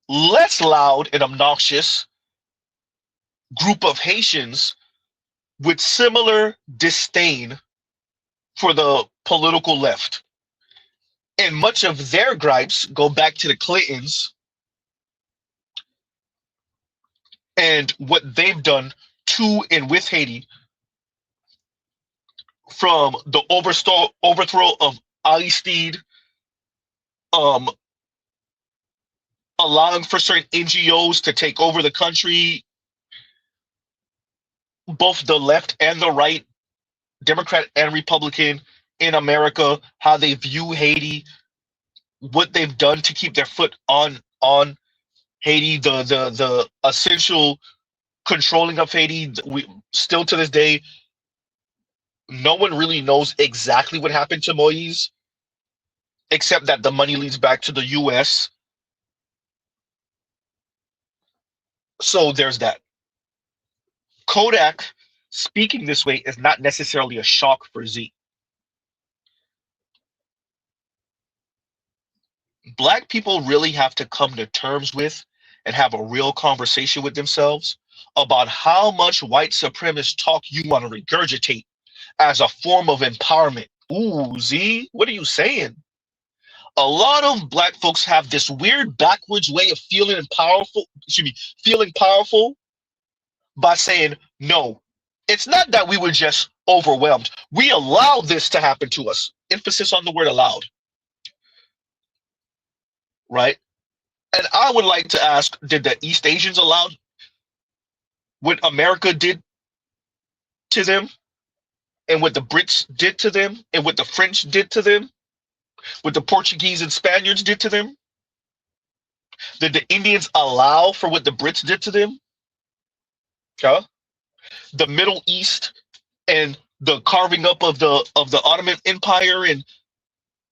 B: less loud and obnoxious group of Haitians with similar disdain for the political left. And much of their gripes go back to the Clintons and what they've done to and with Haiti, from the overthrow of Aristide, allowing for certain NGOs to take over the country, both the left and the right, Democrat and Republican in America, how they view Haiti, what they've done to keep their foot on Haiti, the essential controlling of Haiti. We still to this day, no one really knows exactly what happened to Moise, except that the money leads back to the US. So there's that. Kodak speaking this way is not necessarily a shock for Z. Black people really have to come to terms with and have a real conversation with themselves about how much white supremacist talk you want to regurgitate as a form of empowerment. Ooh, Z, what are you saying? A lot of black folks have this weird backwards way of feeling powerful by saying, no, it's not that we were just overwhelmed. We allowed this to happen to us. Emphasis on the word allowed. Right? And I would like to ask, did the East Asians allow what America did to them, and what the Brits did to them, and what the French did to them, what the Portuguese and Spaniards did to them? Did the Indians allow for what the Brits did to them? Huh? The Middle East and the carving up of the Ottoman Empire, and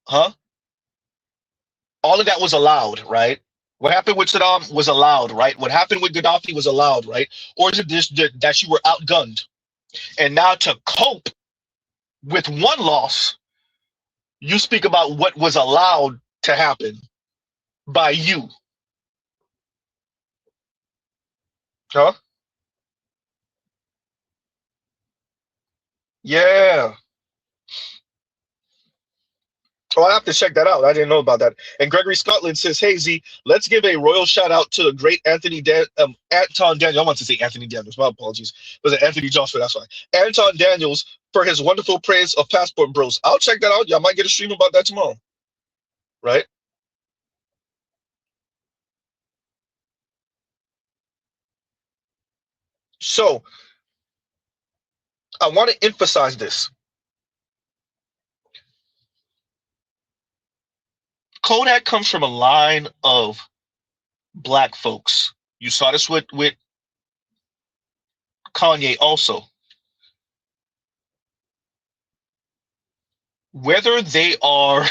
B: all of that was allowed, right? What happened with Saddam was allowed, right? What happened with Gaddafi was allowed, right? Or is it just that you were outgunned? And now to cope with one loss, you speak about what was allowed to happen by you. Huh? Yeah. Oh, I have to check that out. I didn't know about that. And Gregory Scotland says, hey, Z, let's give a royal shout out to the great Anton Daniels. I want to say Anthony Daniels. My apologies. Was it Anthony Johnson? That's why. Anton Daniels for his wonderful praise of Passport Bros. I'll check that out. Y'all might get a stream about that tomorrow. Right? So, I want to emphasize this. Kodak comes from a line of black folks. You saw this with Kanye also. Whether they are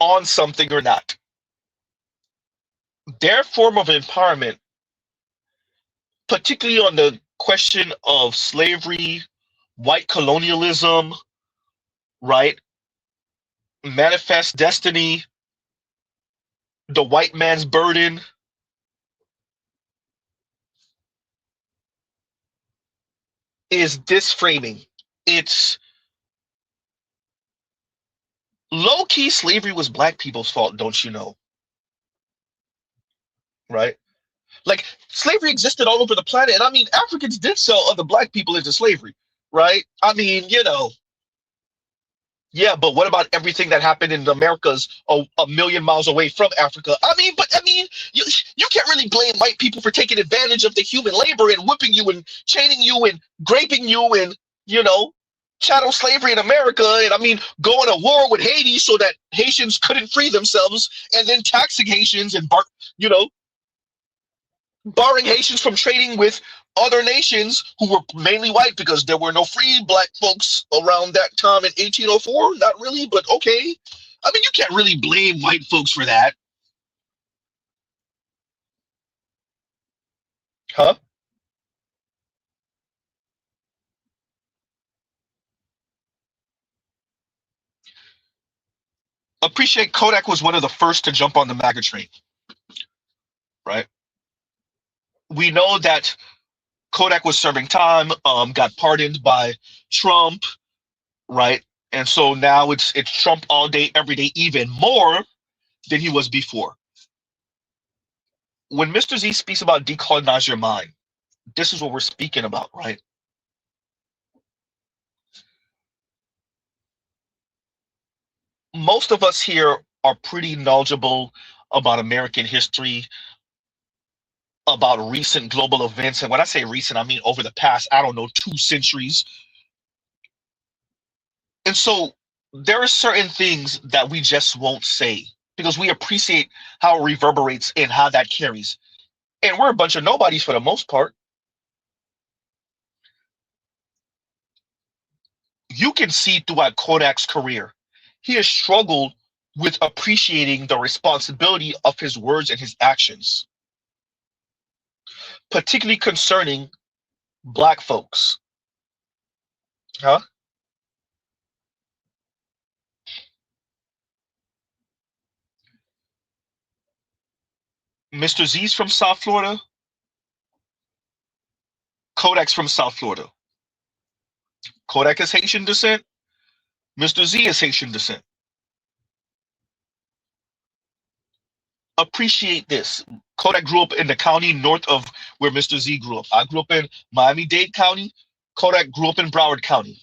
B: on something or not, their form of empowerment, particularly on the question of slavery, white colonialism, right? Manifest destiny, the white man's burden, is this framing. It's low-key slavery was black people's fault, don't you know? Right? Like, slavery existed all over the planet, and I mean, Africans did sell other black people into slavery, right? I mean, yeah, but what about everything that happened in the Americas a million miles away from Africa? I mean, you can't really blame white people for taking advantage of the human labor and whipping you and chaining you and raping you and, chattel slavery in America. And I mean, going to war with Haiti so that Haitians couldn't free themselves, and then taxing Haitians and, barring Haitians from trading with other nations who were mainly white, because there were no free black folks around that time in 1804. Not really, but okay. I mean, you can't really blame white folks for that. Huh? Appreciate Kodak was one of the first to jump on the MAGA train, right? We know that Kodak was serving time, got pardoned by Trump, right? And so now it's Trump all day, every day, even more than he was before. When Mr. Z speaks about decolonize your mind, this is what we're speaking about, right? Most of us here are pretty knowledgeable about American history, about recent global events. And when I say recent, I mean over the past, I don't know, 2 centuries. And so there are certain things that we just won't say because we appreciate how it reverberates and how that carries. And we're a bunch of nobodies for the most part. You can see throughout Kodak's career, he has struggled with appreciating the responsibility of his words and his actions, particularly concerning black folks. Huh? Mr. Z's from South Florida. Kodak's from South Florida. Kodak is Haitian descent. Mr. Z is Haitian descent. Appreciate this. Kodak grew up in the county north of where Mr. Z grew up. I grew up in Miami-Dade County. Kodak grew up in Broward County.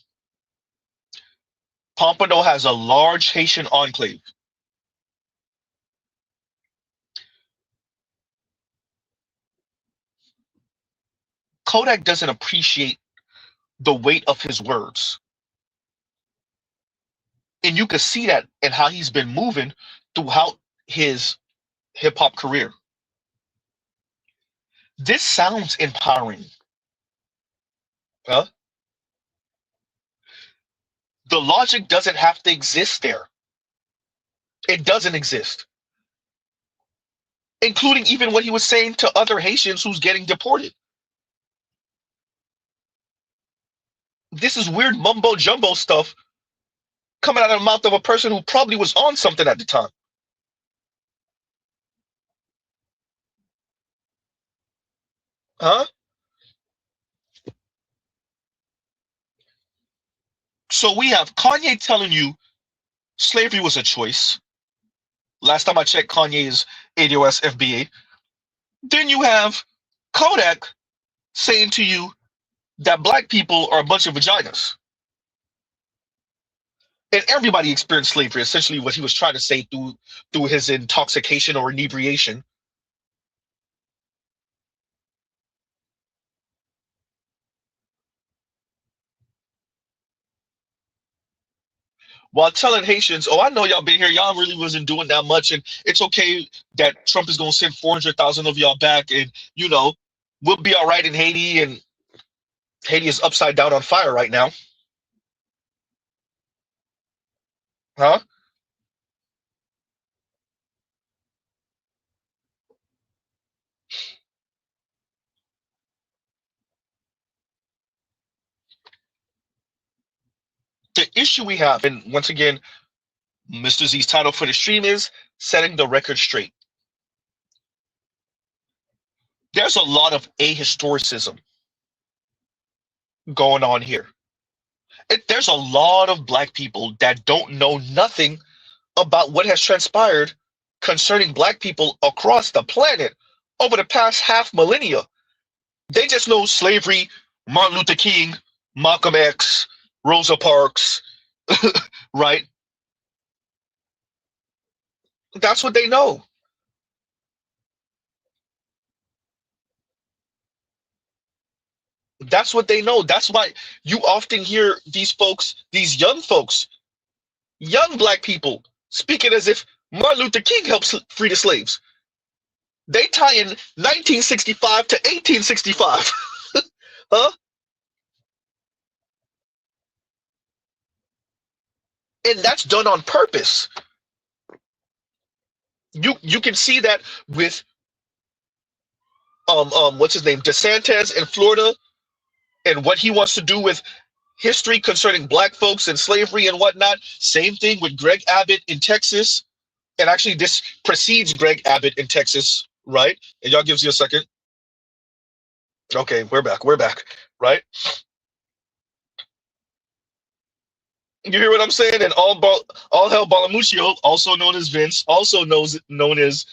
B: Pompano has a large Haitian enclave. Kodak doesn't appreciate the weight of his words. And you can see that in how he's been moving throughout his hip hop career. This sounds empowering. Huh? The logic doesn't have to exist there. It doesn't exist. Including even what he was saying to other Haitians who's getting deported. This is weird mumbo jumbo stuff coming out of the mouth of a person who probably was on something at the time. Huh? So we have Kanye telling you slavery was a choice. Last time I checked, Kanye is ADOS FBA. Then you have Kodak saying to you that black people are a bunch of vaginas. And everybody experienced slavery, essentially what he was trying to say through his intoxication or inebriation. while telling Haitians, "Oh, I know y'all been here. Y'all really wasn't doing that much, and it's okay that Trump is gonna send 400,000 of y'all back, and we'll be all right in Haiti." And Haiti is upside down on fire right now, huh? The issue we have, and once again, Mr. Z's title for the stream is setting the record straight. There's a lot of ahistoricism going on here. There's a lot of black people that don't know nothing about what has transpired concerning black people across the planet over the past half millennia. They just know slavery, Martin Luther King, Malcolm X, Rosa Parks, right? That's what they know. That's what they know. That's why you often hear these folks, these young folks, young black people, speaking as if Martin Luther King helped free the slaves. They tie in 1965 to 1865. Huh? And that's done on purpose. You can see that with what's his name, DeSantis in Florida, and what he wants to do with history concerning black folks and slavery and whatnot. Same thing with Greg Abbott in Texas. And actually, this precedes Greg Abbott in Texas, right? And y'all gives you a second. Okay, we're back. We're back, right? You hear what I'm saying? And all hell Balamuccio, also known as Vince, also known as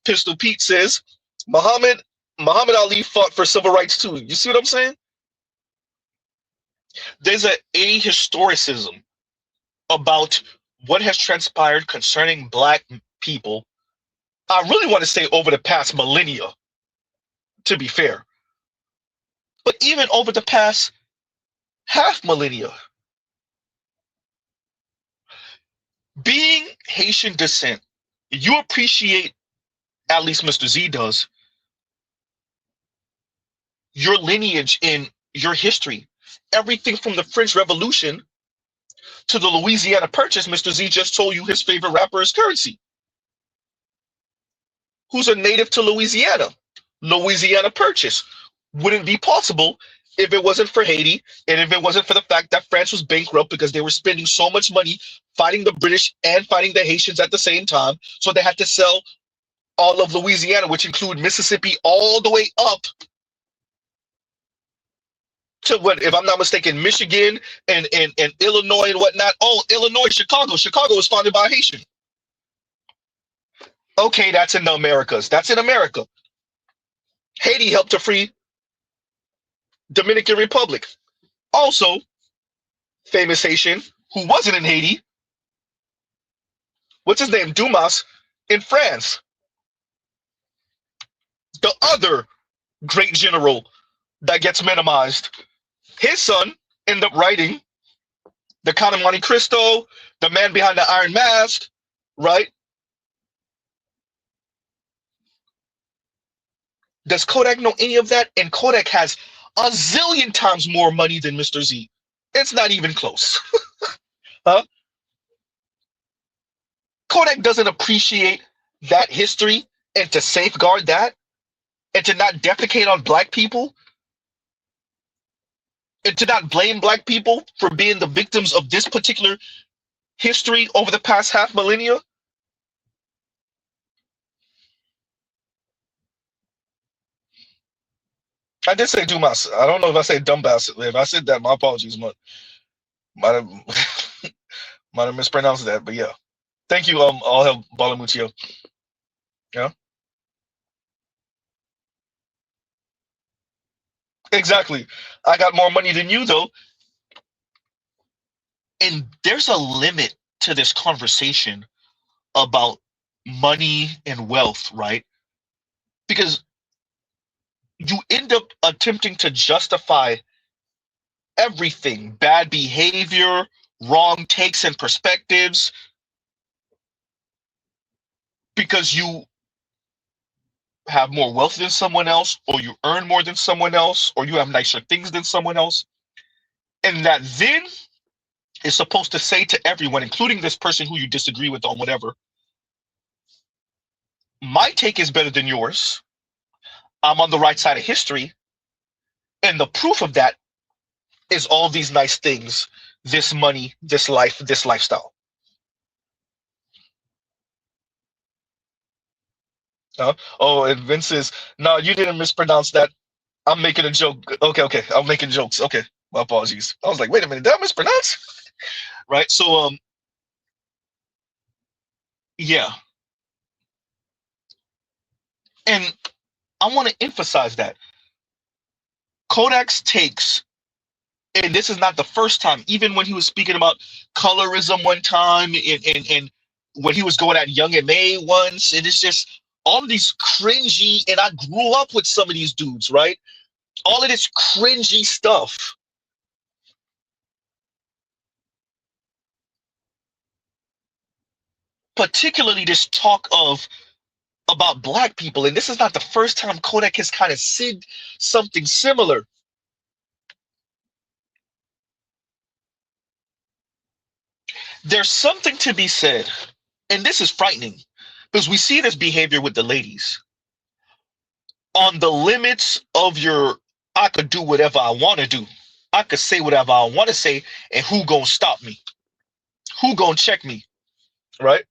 B: Pistol Pete, says Muhammad Ali fought for civil rights too. You see what I'm saying? There's a ahistoricism about what has transpired concerning black people. I really want to say over the past millennia, to be fair. But even over the past half millennia, being Haitian descent, you appreciate, at least Mr. Z does, your lineage in your history. Everything from the French Revolution to the Louisiana Purchase. Mr. Z just told you his favorite rapper is Currency, who's a native to Louisiana. Louisiana Purchase wouldn't be possible if it wasn't for Haiti, and if it wasn't for the fact that France was bankrupt because they were spending so much money fighting the British and fighting the Haitians at the same time. So they had to sell all of Louisiana, which include Mississippi, all the way up to what, if I'm not mistaken, Michigan and Illinois and whatnot. Oh, Illinois, Chicago. Chicago was founded by a Haitian. Okay, that's in the Americas. That's in America. Haiti helped to free Dominican Republic. Also, famous Haitian who wasn't in Haiti. What's his name? Dumas in France. The other great general that gets minimized. His son ended up writing The Count of Monte Cristo, The Man Behind the Iron Mask, right? Does Kodak know any of that? And Kodak has a zillion times more money than Mr. Z. It's not even close. Huh? Kodak doesn't appreciate that history and to safeguard that and to not defecate on black people and to not blame black people for being the victims of this particular history over the past half millennia. I did say Dumas. I don't know if I said dumbass. If I said that, my apologies. Might have might have mispronounced that, but yeah. Thank you, all hell Balamuccio. Yeah. Exactly. I got more money than you though. And there's a limit to this conversation about money and wealth, right? Because you end up attempting to justify everything, bad behavior, wrong takes and perspectives because you have more wealth than someone else, or you earn more than someone else, or you have nicer things than someone else. And that then is supposed to say to everyone, including this person who you disagree with on whatever, my take is better than yours. I'm on the right side of history. And the proof of that is all these nice things, this money, this life, this lifestyle. Oh, and Vince says, no, you didn't mispronounce that. I'm making a joke. Okay. I'm making jokes. Okay. My apologies. I was like, wait a minute, did I mispronounce? Right. So, yeah. And I want to emphasize that Kodak's takes, and this is not the first time, even when he was speaking about colorism one time, and when he was going at Young M.A. once, and it's just all of these cringy, and I grew up with some of these dudes, right? All of this cringy stuff. Particularly this talk about black people, and this is not the first time Kodak has kind of said something similar. There's something to be said, and this is frightening, because we see this behavior with the ladies. On the limits of your, I could do whatever I want to do. I could say whatever I want to say, and who gonna stop me? Who gonna check me? Right?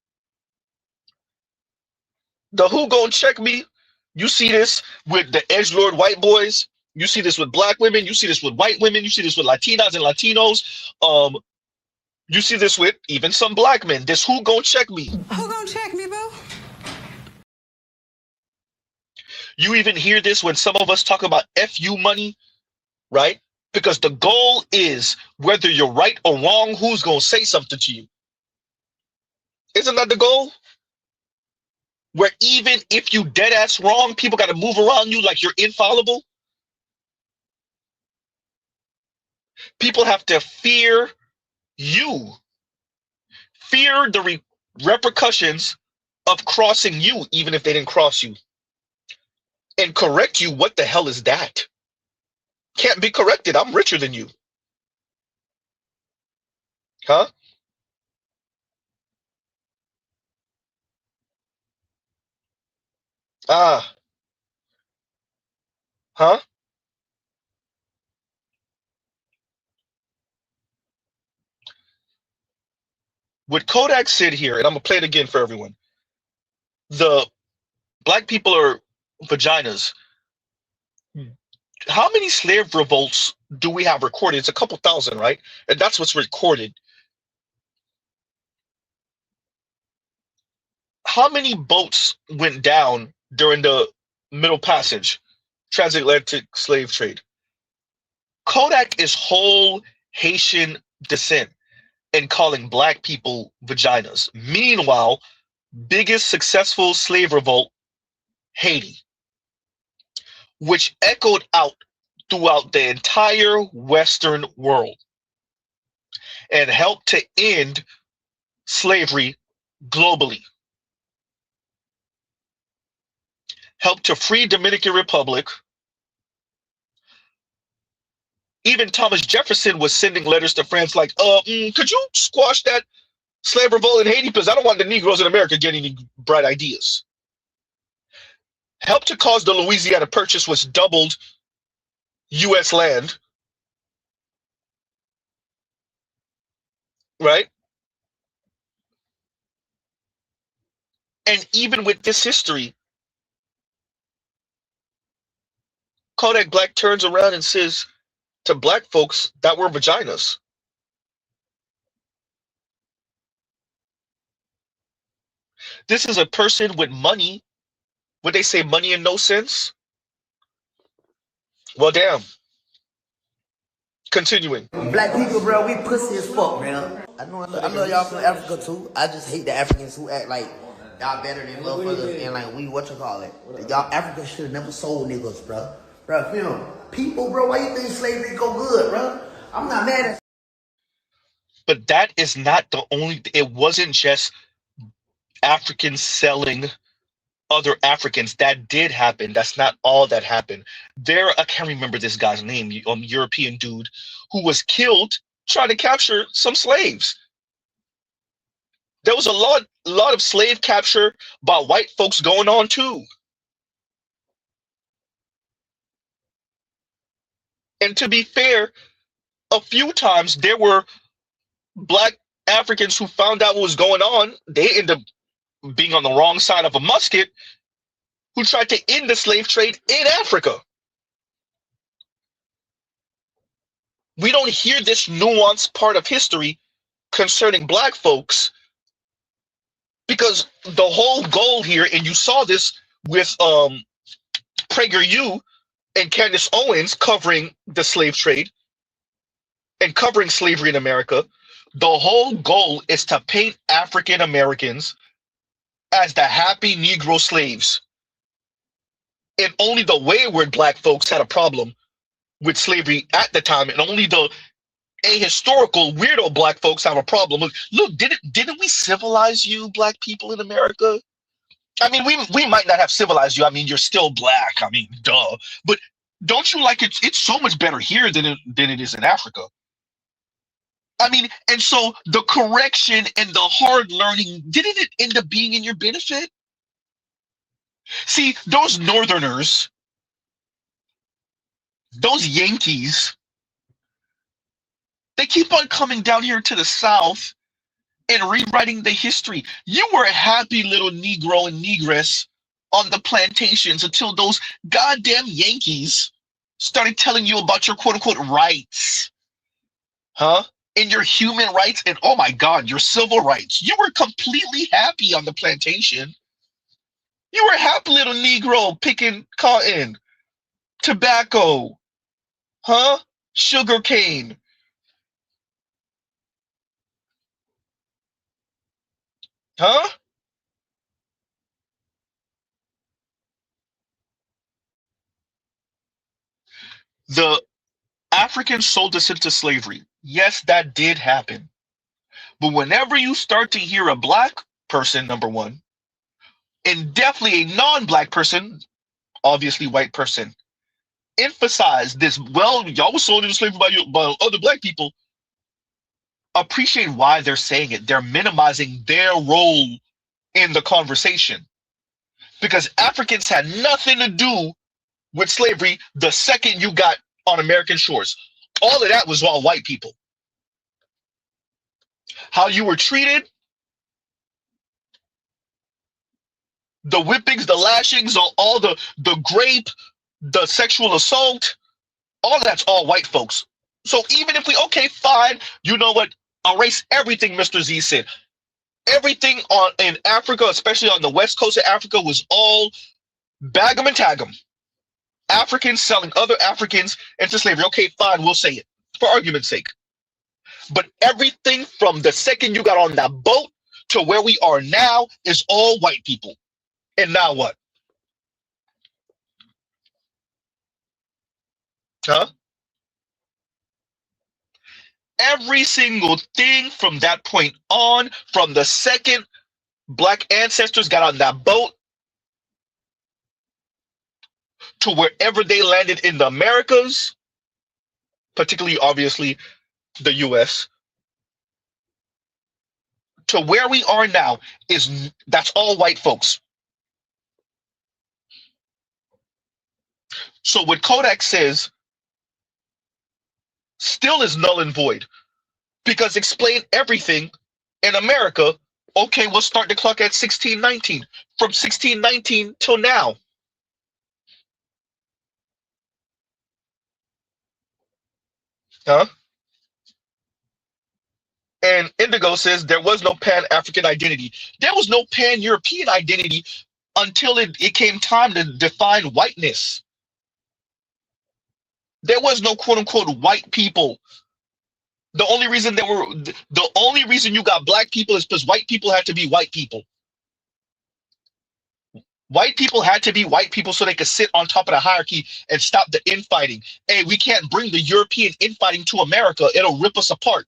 B: The who gonna check me? You see this with the edgelord white boys. You see this with black women. You see this with white women. You see this with Latinas and Latinos. You see this with even some black men. This who gonna check me?
F: Who gonna check me, boo?
B: You even hear this when some of us talk about FU money, right? Because the goal is whether you're right or wrong, who's gonna say something to you? Isn't that the goal? Where even if you dead ass wrong, people got to move around you like you're infallible. People have to fear you. Fear the repercussions of crossing you, even if they didn't cross you. And correct you, what the hell is that? Can't be corrected. I'm richer than you. Huh? Ah. Huh? What Kodak said here, and I'm going to play it again for everyone. The black people are vaginas. How many slave revolts do we have recorded? It's a couple thousand, right? And that's what's recorded. How many boats went down during the Middle Passage, transatlantic slave trade? Kodak is whole Haitian descent and calling black people vaginas. Meanwhile, biggest successful slave revolt, Haiti, which echoed out throughout the entire Western world and helped to end slavery globally. Helped to free Dominican Republic. Even Thomas Jefferson was sending letters to France like, could you squash that slave revolt in Haiti? Because I don't want the Negroes in America getting any bright ideas. Helped to cause the Louisiana Purchase, which doubled U.S. land. Right? And even with this history, Kodak Black turns around and says to black folks that were vaginas. This is a person with money. Would they say money in no sense? Well, damn. Continuing.
D: Black people, bro, we pussy as fuck, man. I love y'all from Africa too. I just hate the Africans who act like y'all better than motherfuckers and like we y'all Africa should have never sold niggas, bro. Bro, you know, people, bro, why you think slavery go good, bro? I'm not mad at.
B: But that is not the only. It wasn't just Africans selling other Africans. That did happen. That's not all that happened. I can't remember this guy's name, European dude who was killed trying to capture some slaves. There was a lot of slave capture by white folks going on too. And to be fair, a few times there were black Africans who found out what was going on. They ended up being on the wrong side of a musket, who tried to end the slave trade in Africa. We don't hear this nuanced part of history concerning black folks, because the whole goal here, and you saw this with PragerU and Candace Owens covering the slave trade and covering slavery in America, the whole goal is to paint African Americans as the happy Negro slaves. And only the wayward black folks had a problem with slavery at the time, and only the ahistorical weirdo black folks have a problem. Look, didn't we civilize you, black people in America? I mean, we might not have civilized you. I mean, you're still black. I mean, duh. But don't you like it? It's so much better here than it is in Africa. I mean, and so the correction and the hard learning, didn't it end up being in your benefit? See, those Northerners, those Yankees, they keep on coming down here to the South and rewriting the history. You were a happy little Negro and Negress on the plantations until those goddamn Yankees started telling you about your quote-unquote rights. Huh? And your human rights, and oh my God, your civil rights. You were completely happy on the plantation. You were a happy little Negro picking cotton, tobacco, huh? Sugar cane. Huh? The Africans sold us into slavery. Yes, that did happen. But whenever you start to hear a black person, number one, and definitely a non-black person, obviously white person, emphasize this, well, y'all was sold into slavery by other black people, appreciate why they're saying it. They're minimizing their role in the conversation. Because Africans had nothing to do with slavery the second you got on American shores. All of that was all white people. How you were treated, the whippings, the lashings, all the grape, the sexual assault, all of that's all white folks. So even if okay, fine, you know what? Erase everything Mr. Z said. Everything in Africa, especially on the west coast of Africa, was all bag 'em and tag 'em. Africans selling other Africans into slavery. Okay, fine, we'll say it for argument's sake. But everything from the second you got on that boat to where we are now is all white people. And now what? Huh? Every single thing from that point on, from the second black ancestors got on that boat to wherever they landed in the Americas, particularly, obviously, the US, to where we are now, that's all white folks. So what Kodak says still is null and void, because explain everything in America. Okay, we'll start the clock at 1619. From 1619 till now. Huh? And Indigo says there was no Pan-African identity. There was no Pan-European identity until it came time to define whiteness. There was no quote-unquote white people. The only reason you got black people is because white people had to be white people. White people had to be white people so they could sit on top of the hierarchy and stop the infighting. Hey, we can't bring the European infighting to America. It'll rip us apart.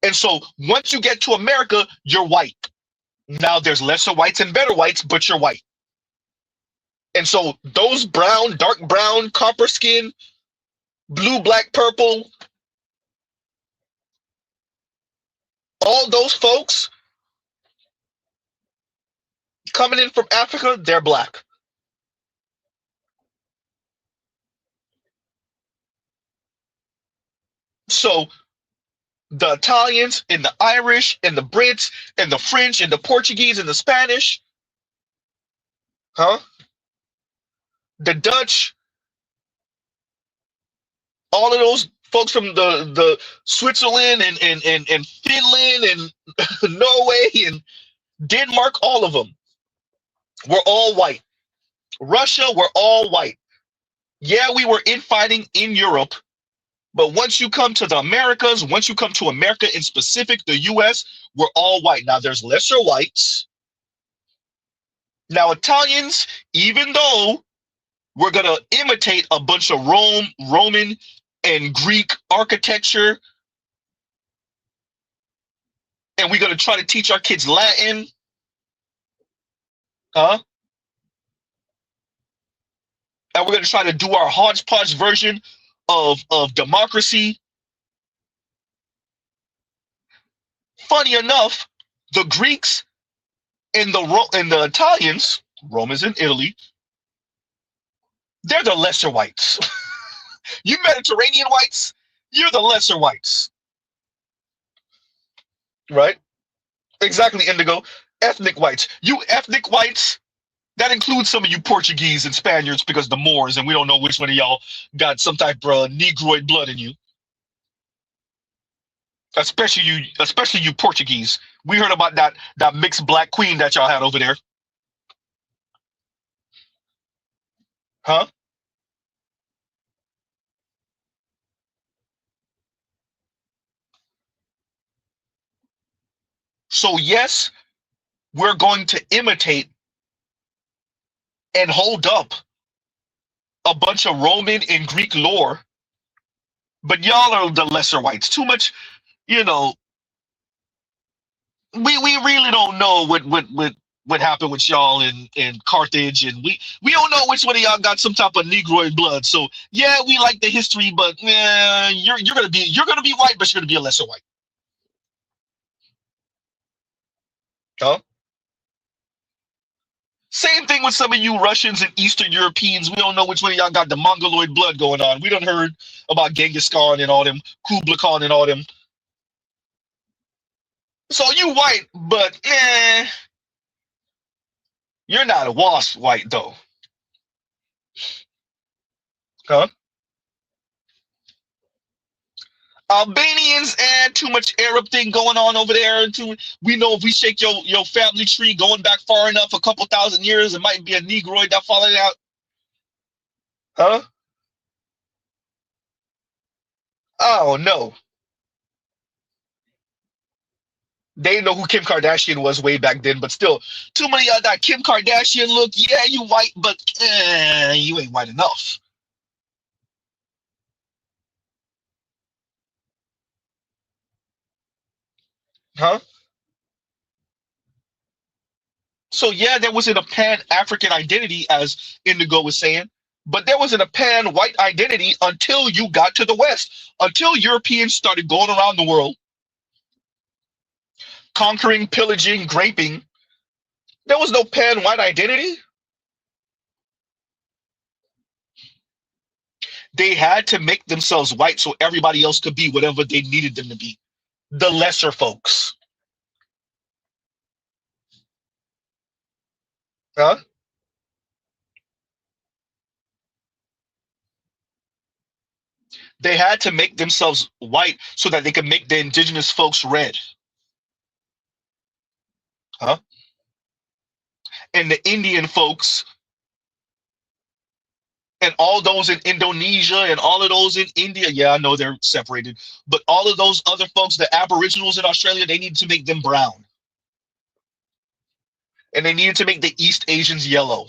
B: And so once you get to America, you're white. Now there's lesser whites and better whites, but you're white. And so those brown, dark brown, copper skin, blue, black, purple, all those folks coming in from Africa, they're black. So the Italians and the Irish and the Brits and the French and the Portuguese and the Spanish, the Dutch, all of those folks from the Switzerland and Finland and Norway and Denmark, all of them were all white. Russia were all white. Yeah, we were infighting in Europe, but once you come to the Americas, once you come to America in specific, the US, we're all white. Now there's lesser whites. Now Italians, even though we're gonna imitate a bunch of Roman and Greek architecture, and we're gonna try to teach our kids Latin, and we're gonna try to do our hodgepodge version of democracy. Funny enough, the Greeks and the Italians, Rome is in Italy, they're the lesser whites. You Mediterranean whites, you're the lesser whites. Right? Exactly, Indigo. Ethnic whites. You ethnic whites, that includes some of you Portuguese and Spaniards because the Moors, and we don't know which one of y'all got some type of Negroid blood in you. Especially you Portuguese. We heard about that mixed black queen that y'all had over there. So yes, we're going to imitate and hold up a bunch of Roman and Greek lore, but y'all are the lesser whites. Too much, we really don't know what happened with y'all in Carthage, and we don't know which one of y'all got some type of Negroid blood. So yeah, we like the history, but you're gonna be white, but you're gonna be a lesser white. Same thing with some of you Russians and Eastern Europeans. We don't know which one of y'all got the Mongoloid blood going on. We done heard about Genghis Khan and all them, Kublai Khan and all them. So you white, but you're not a wasp white though. Albanians, and too much Arab thing going on over there. We know if we shake your family tree going back far enough, a couple thousand years, it might be a Negroid that followed out. Oh no. They know who Kim Kardashian was way back then, but still, too many of that Kim Kardashian look. Yeah, you white, but you ain't white enough. So yeah, there wasn't a pan-African identity, as Indigo was saying, but there wasn't a pan-white identity until you got to the West, until Europeans started going around the world, conquering, pillaging, raping. There was no pan-white identity. They had to make themselves white so everybody else could be whatever they needed them to be. The lesser folks. They had to make themselves white so that they could make the indigenous folks red. And the Indian folks and all those in Indonesia and all of those in India, yeah, I know they're separated, but all of those other folks, the Aboriginals in Australia, they needed to make them brown. And they needed to make the East Asians yellow.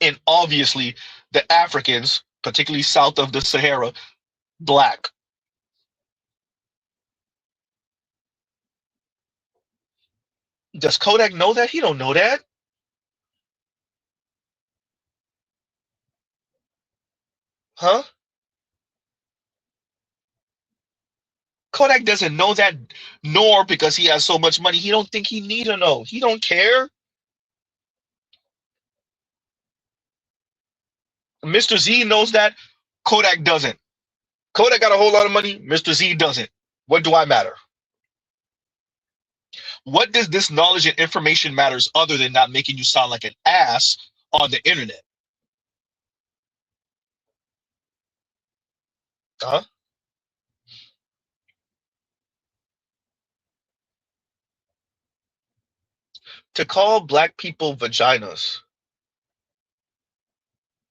B: And obviously, the Africans, particularly south of the Sahara, black. Does Kodak know that? He don't know that. Huh? Kodak doesn't know that, nor because he has so much money, he don't think he need to know. He don't care. Mr. Z knows that. Kodak doesn't. Kodak got a whole lot of money. Mr. Z doesn't. What do I matter? What does this knowledge and information matters other than not making you sound like an ass on the internet? Huh? To call black people vaginas.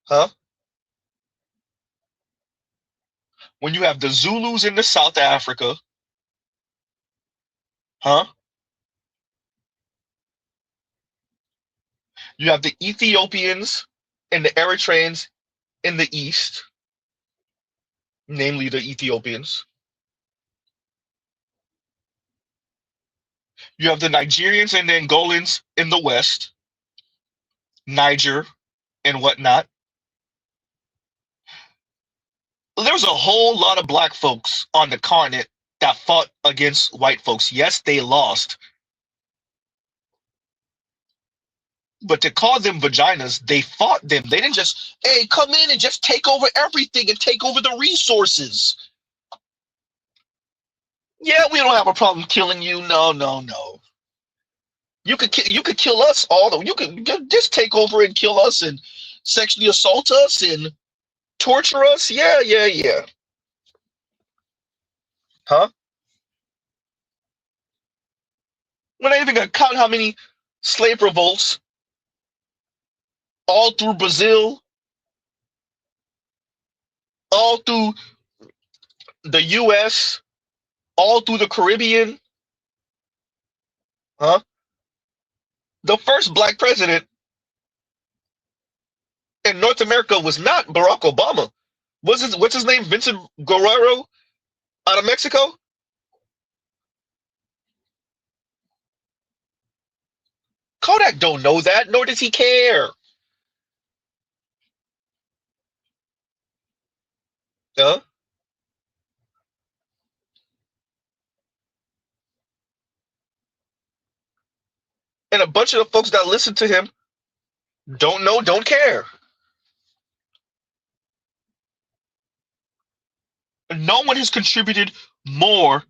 B: Huh? When you have the Zulus in the South Africa. Huh? You have the Ethiopians and the Eritreans in the East, namely the Ethiopians. You have the Nigerians and the Angolans in the West, Niger and whatnot. There's a whole lot of black folks on the continent that fought against white folks. Yes, they lost. But to call them vaginas, they fought them. They didn't just, hey, come in and just take over everything and take over the resources. Yeah, we don't have a problem killing you. No, no, no. You could kill us all. You could just take over and kill us and sexually assault us and torture us. Yeah, yeah, yeah. Huh? We're not even gonna count how many slave revolts all through Brazil, all through the US, all through the Caribbean. Huh? The first black president in North America was not Barack Obama. What's his name? Vincent Guerrero out of Mexico? Kodak don't know that, nor does he care. Huh? And a bunch of the folks that listen to him don't know, don't care. No one has contributed more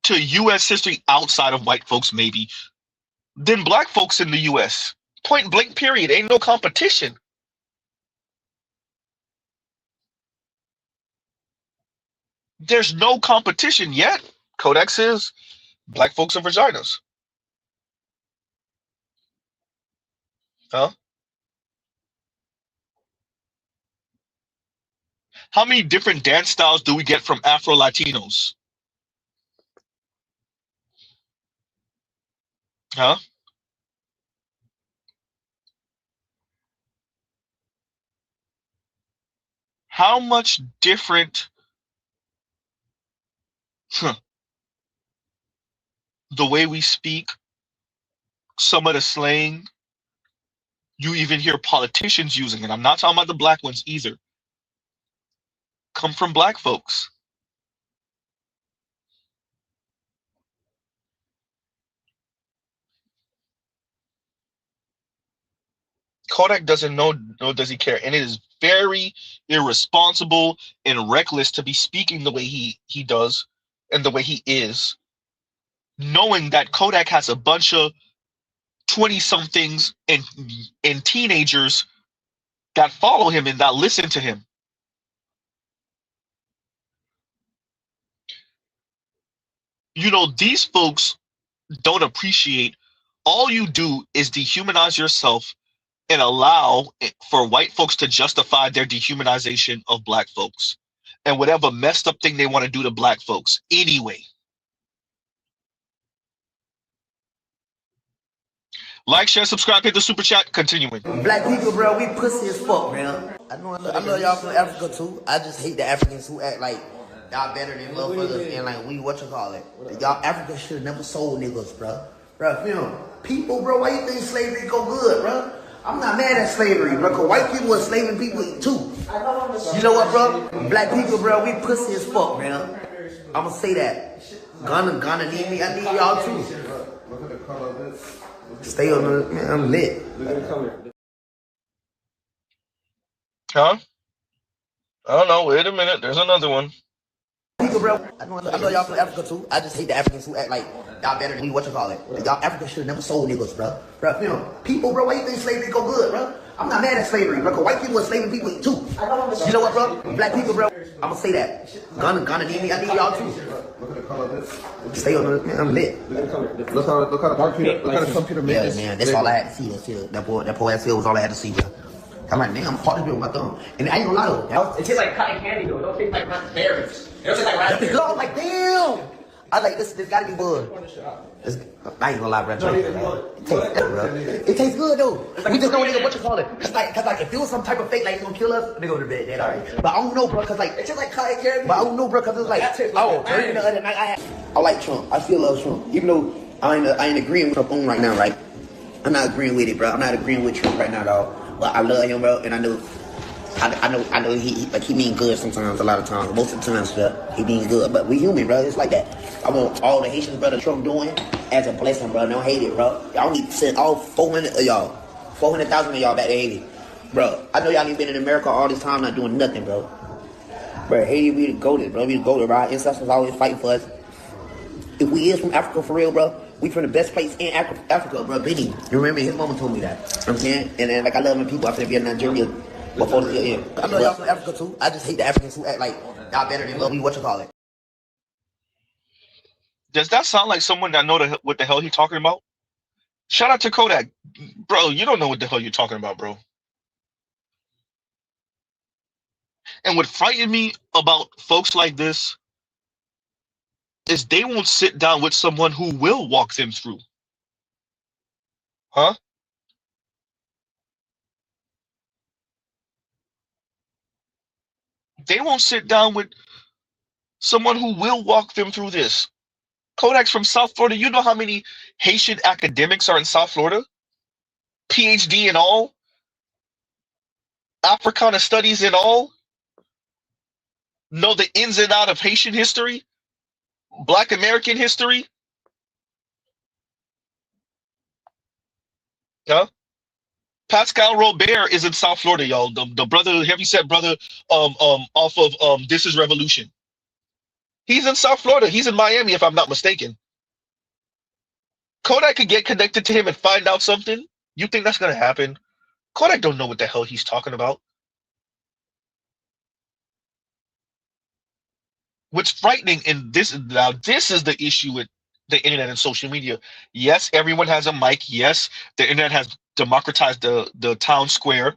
B: to U.S. history outside of white folks, maybe, than black folks in the U.S. Point blank, period. Ain't no competition. There's no competition yet. Kodak says black folks are vaginas. Huh? How many different dance styles do we get from Afro-Latinos? Huh? How much different the way we speak, some of the slang, you even hear politicians using it. I'm not talking about the black ones either. Come from black folks. Kodak doesn't know, nor does he care. And it is very irresponsible and reckless to be speaking the way he does and the way he is, knowing that Kodak has a bunch of 20-somethings and teenagers that follow him and that listen to him. You know, these folks don't appreciate all you do is dehumanize yourself and allow for white folks to justify their dehumanization of black folks and whatever messed up thing they want to do to black folks anyway. Like, share, subscribe, hit the super chat. Continuing.
D: Black people, bro, we pussy as fuck, man. I know y'all from Africa too. I just hate the Africans who act like Y'all better than motherfuckers and like we y'all Africa should have never sold niggas, bro. Bro, you know, people, bro, why you think slavery go good, bro? I'm not mad at slavery, bro, cause white people are enslaving people too. You know what, bro? Black people, bro, we pussy as fuck, man. I'ma say that. Ghana need me, I need y'all too.
M: Look at the color of this.
D: Stay on the, man, I'm lit.
B: Huh? I don't know. Wait a minute. There's another one.
D: People, bro, I know y'all from Africa too. I just hate the Africans who act like y'all better than y'all Africa should have never sold niggas, bro. Bro, you know, people, bro, why you think slavery go good, bro? I'm not mad at slavery, bro, cause white people are enslaving people too. You know what, bro? Black people, bro, I'ma say that. Ghana need me, I need y'all too.
M: Look at the color of this.
D: Stay on the, man, I'm lit.
M: Look how the computer made this.
D: Yeah, man, that's all I had to see. That poor ass was all I had to see, bro. I'm like, man, I'm parting with my thumb. And I ain't gonna lie though.
W: It tastes like cotton candy though. It don't taste like raspberries. It don't taste like raspberries.
D: I'm like, damn. I like this gotta be bud. I ain't gonna lie, bro. It tastes good though. We just don't know what you call it. Cause like if it was some type of fake like it's gonna kill us, they go to bed, alright. But I don't know, bro, cause like it tastes like cotton candy. But I don't know, bro, cause it's like the other night I like Trump. I still love Trump. Even though I ain't agreeing with Trump on right now, right? I'm not agreeing with it, bro. I'm not agreeing with Trump right now, dog. But I love him, bro, and I know he mean good sometimes, a lot of times. Most of the times, bro, he mean good. But we human, bro. It's like that. I want all the Haitians, brother, Trump doing as a blessing, bro. Don't hate it, bro. Y'all need to send all 400 of y'all, 400,000 of y'all back to Haiti, bro. I know y'all ain't been in America all this time, not doing nothing, bro. Bro, Haiti, we the goated, bro. We the goated, bro. Our ancestors always fighting for us. If we is from Africa for real, bro, we from the best place in Africa, bro. Benny, you remember his mama told me that. You know what I'm saying? And then like I love when people out there be in Nigeria. Before the year. I know y'all from Africa too. I just hate the Africans who act like y'all better than what you call it.
B: Does that sound like someone that know what the hell he's talking about? Shout out to Kodak. Bro, you don't know what the hell you're talking about, bro. And what frightened me about folks like this is they won't sit down with someone who will walk them through. Huh? They won't sit down with someone who will walk them through this. Kodak's from South Florida. You know how many Haitian academics are in South Florida? PhD and all? Africana studies and all? Know the ins and out of Haitian history? Black American history? Huh? Pascal Robert is in South Florida, y'all. The brother, heavyset brother, off of This Is Revolution. He's in South Florida. He's in Miami, if I'm not mistaken. Kodak could get connected to him and find out something. You think that's gonna happen? Kodak don't know what the hell he's talking about. What's frightening in this now, this is the issue with the internet and social media. Yes, everyone has a mic. Yes, the internet has democratized the town square.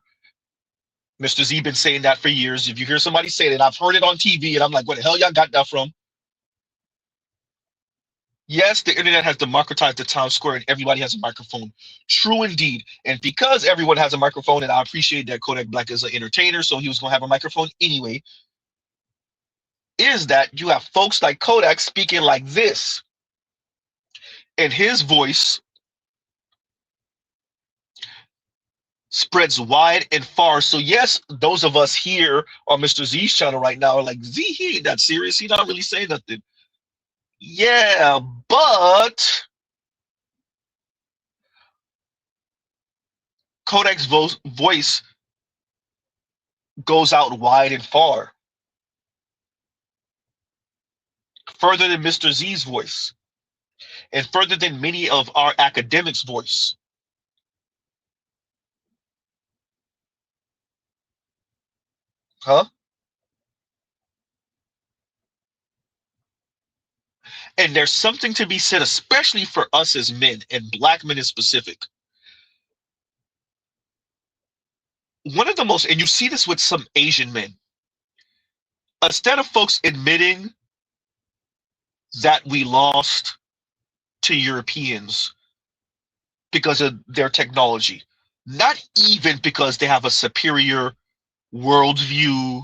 B: Mr. Z been saying that for years. If you hear somebody say that, I've heard it on TV, and I'm like, where the hell y'all got that from? Yes, the internet has democratized the town square, and everybody has a microphone. True indeed. And because everyone has a microphone, and I appreciate that Kodak Black is an entertainer, so he was going to have a microphone anyway, is that you have folks like Kodak speaking like this. And his voice spreads wide and far. So yes, those of us here on Mr. Z's channel right now are like, Z, he ain't that serious. He not really saying nothing. Yeah, but Kodak's voice goes out wide and far. Further than Mr. Z's voice. And further than many of our academics' voice. Huh? And there's something to be said, especially for us as men, and black men in specific. One of the most, and you see this with some Asian men, instead of folks admitting that we lost to Europeans because of their technology, not even because they have a superior worldview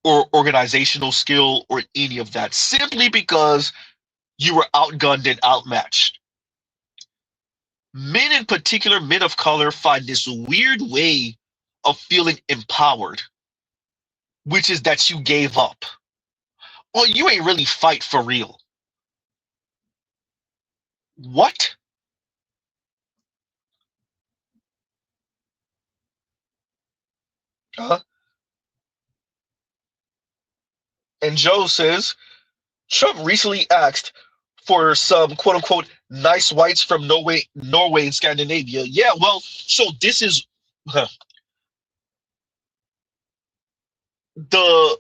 B: or organizational skill or any of that, simply because you were outgunned and outmatched. Men in particular, men of color, find this weird way of feeling empowered, which is that you gave up. Well, you ain't really fight for real. What? Huh? And Joe says, Trump recently asked for some quote unquote nice whites from Norway and Scandinavia. Yeah, well, so this is the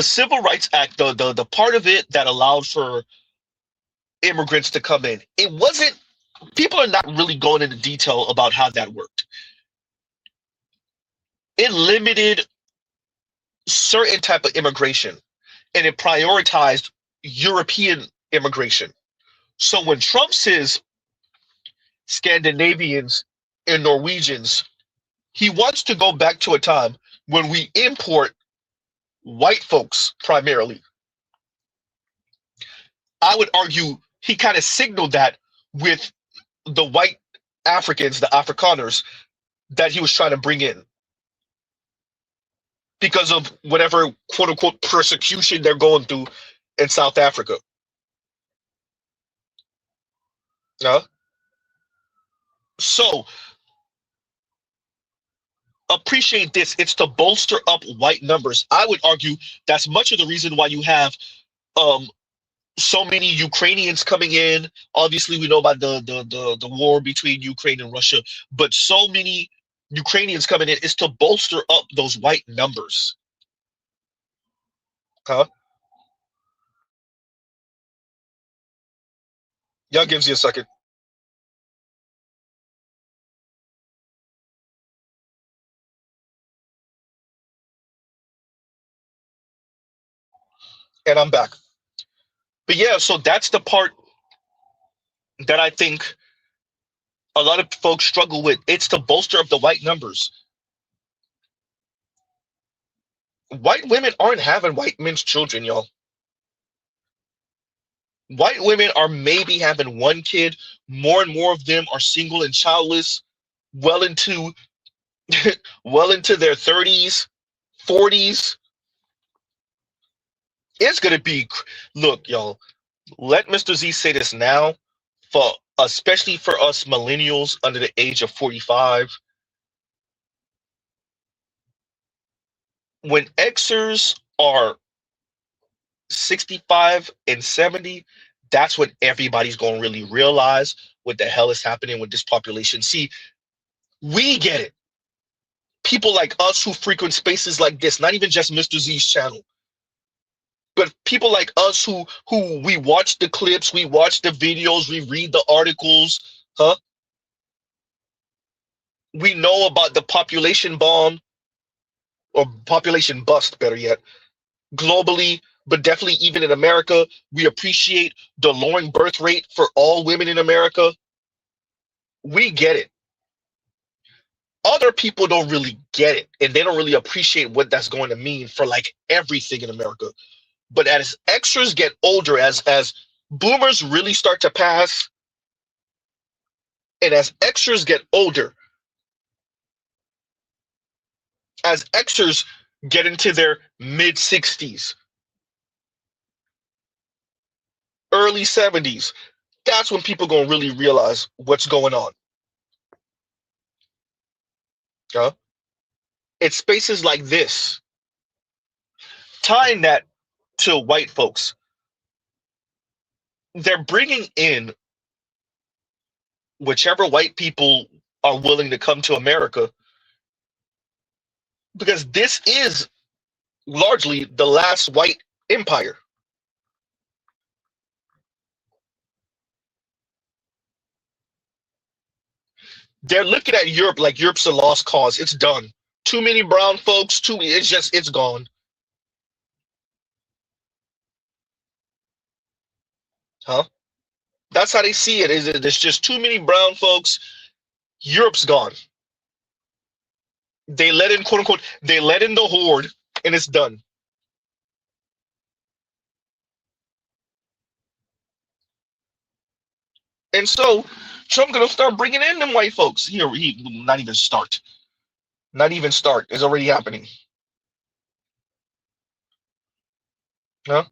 B: Civil Rights Act, the part of it that allowed for immigrants to come in. It wasn't, people are not really going into detail about how that worked. It limited certain type of immigration and it prioritized European immigration. So when Trump says Scandinavians and Norwegians, he wants to go back to a time when we import white folks primarily. I would argue he kind of signaled that with the white Africans, the Afrikaners, that he was trying to bring in because of whatever quote unquote persecution they're going through in South Africa. So appreciate this. It's to bolster up white numbers. I would argue that's much of the reason why you have so many Ukrainians coming in. Obviously, we know about the war between Ukraine and Russia, but so many Ukrainians coming in is to bolster up those white numbers. Y'all gives you a second. And I'm back. But yeah, so that's the part that I think a lot of folks struggle with. It's to bolster up the white numbers. White women aren't having white men's children, y'all. White women are maybe having one kid. More and more of them are single and childless, well into well into their 30s, 40s. It's gonna be, look, y'all. Let Mr. Z say this now, for especially for us millennials under the age of 45. When Xers are 65 and 70, that's when everybody's going to really realize what the hell is happening with this population. See, we get it. People like us who frequent spaces like this, not even just Mr. Z's channel, but people like us who we watch the clips, we watch the videos, we read the articles, we know about the population bomb, or population bust, better yet, globally, but definitely even in America. We appreciate the lowering birth rate for all women in America. We get it. Other people don't really get it, and they don't really appreciate what that's going to mean for like everything in America. But as extras get older, as boomers really start to pass, and as extras get older, as extras get into their mid-60s, early 70s, that's when people gonna really realize what's going on. It's spaces like this, tying that to white folks. They're bringing in whichever white people are willing to come to America, because this is largely the last white empire. They're looking at Europe like Europe's a lost cause. It's done. Too many brown folks, it's gone. That's how they see it. Is it? There's just too many brown folks. Europe's gone. They let in, quote unquote, they let in the horde, and it's done. And so Trump gonna start bringing in them white folks. Here, he not even start. Not even start. It's already happening. Huh?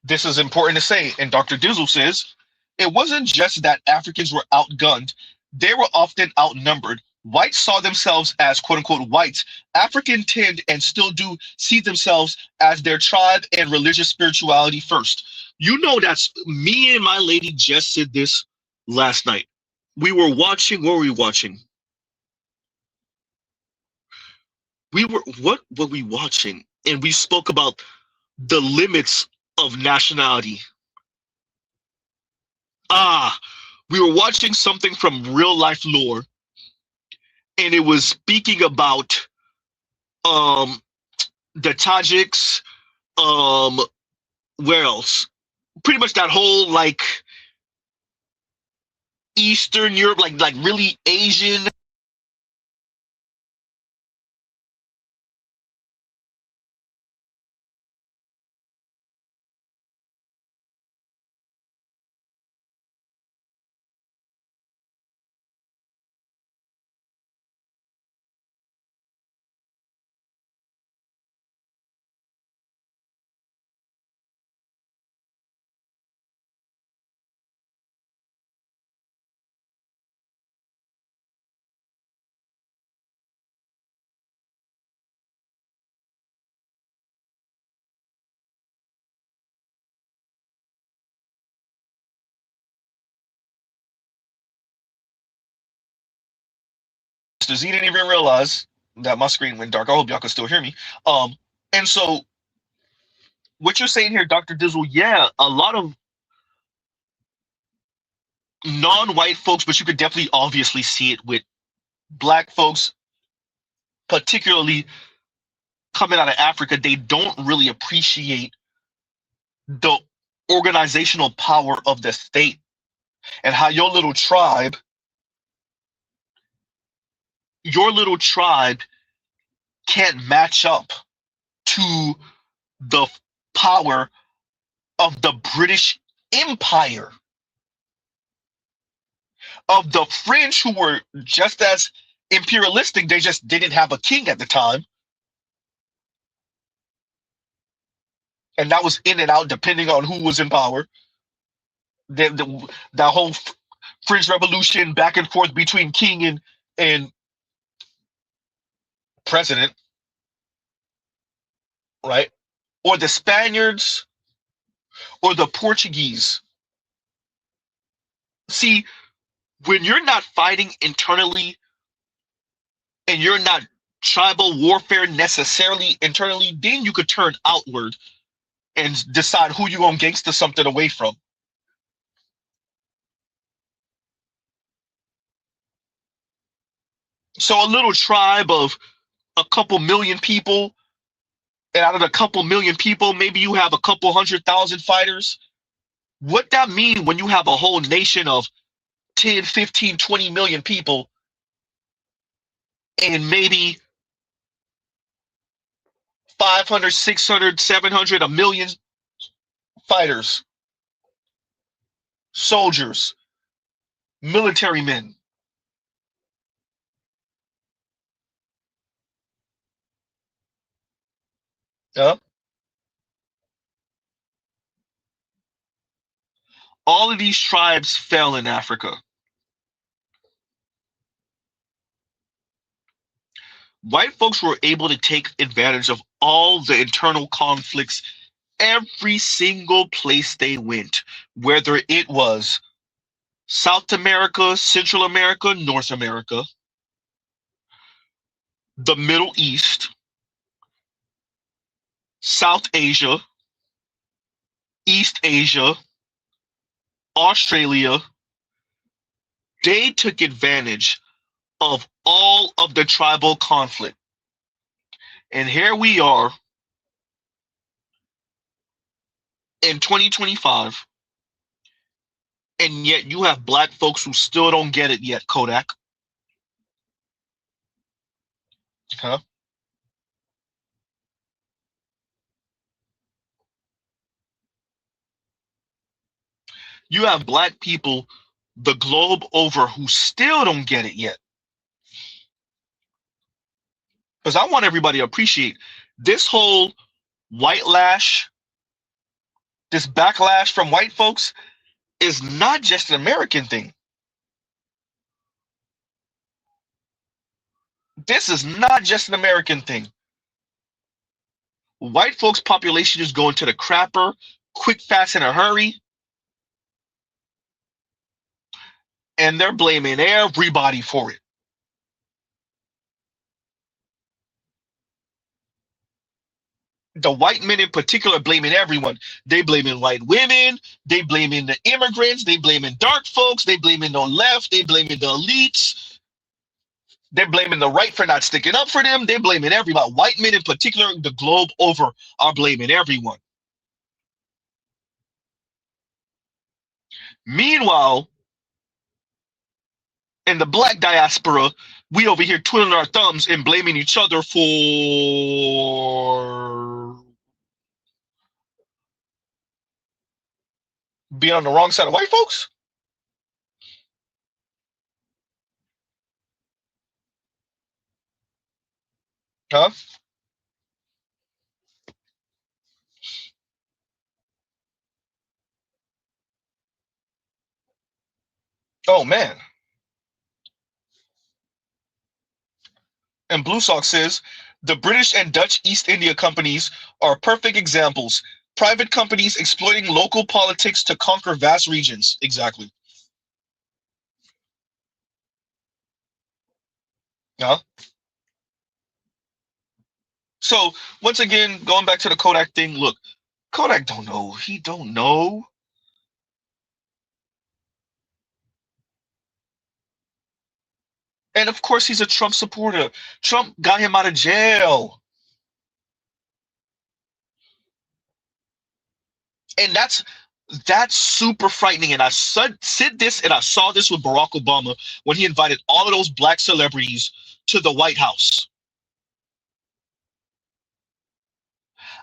B: This is important to say. And Dr. Dizzle says it wasn't just that Africans were outgunned, they were often outnumbered. Whites saw themselves as quote unquote whites. African tend and still do see themselves as their tribe and religious spirituality first. You know, that's me and my lady just said this last night. We were watching, what were we watching? What were we watching? And we spoke about the limits of nationality. We were watching something from Real Life Lore, and it was speaking about the Tajiks, where else? Pretty much that whole like Eastern Europe, like really Asian. He didn't even realize that my screen went dark. I hope y'all can still hear me. And so what you're saying here, Dr. Dizzle, yeah, a lot of non-white folks, but you could definitely obviously see it with black folks, particularly coming out of Africa. They don't really appreciate the organizational power of the state and how your little tribe can't match up to the power of the British Empire, of the French, who were just as imperialistic. They just didn't have a king at the time, and that was in and out depending on who was in power. That whole French Revolution, back and forth between king and president, right? Or the Spaniards or the Portuguese. See, when you're not fighting internally and you're not tribal warfare necessarily internally, then you could turn outward and decide who you're going to gangster something away from. So a little tribe of a couple million people, and out of a couple million people, maybe you have a couple 100,000 fighters. What that mean when you have a whole nation of 10, 15, 20 million people and maybe 500, 600, 700, a million fighters, soldiers, military men. Yeah. All of these tribes fell in Africa. White folks were able to take advantage of all the internal conflicts every single place they went, whether it was South America, Central America, North America, the Middle East, South Asia, East Asia, Australia. They took advantage of all of the tribal conflict. And here we are in 2025, And yet you have black folks who still don't get it yet, Kodak. Huh? You have black people the globe over who still don't get it yet. Because I want everybody to appreciate this whole white lash, this backlash from white folks is not just an American thing. This is not just an American thing. White folks' population is going to the crapper quick, fast, in a hurry. And they're blaming everybody for it. The white men in particular blaming everyone. They blaming white women. They blaming the immigrants. They blaming dark folks. They blaming the left. They blaming the elites. They're blaming the right for not sticking up for them. They're blaming everybody. White men in particular, the globe over, are blaming everyone. Meanwhile, in the black diaspora, we over here twiddling our thumbs and blaming each other for being on the wrong side of white folks. Huh? Oh, man. And Blue Sox says, the British and Dutch East India companies are perfect examples. Private companies exploiting local politics to conquer vast regions. Exactly. Huh? So, once again, going back to the Kodak thing, look, Kodak don't know. He don't know. And of course, he's a Trump supporter. Trump got him out of jail. And that's super frightening. And I said this, and I saw this with Barack Obama when he invited all of those black celebrities to the White House.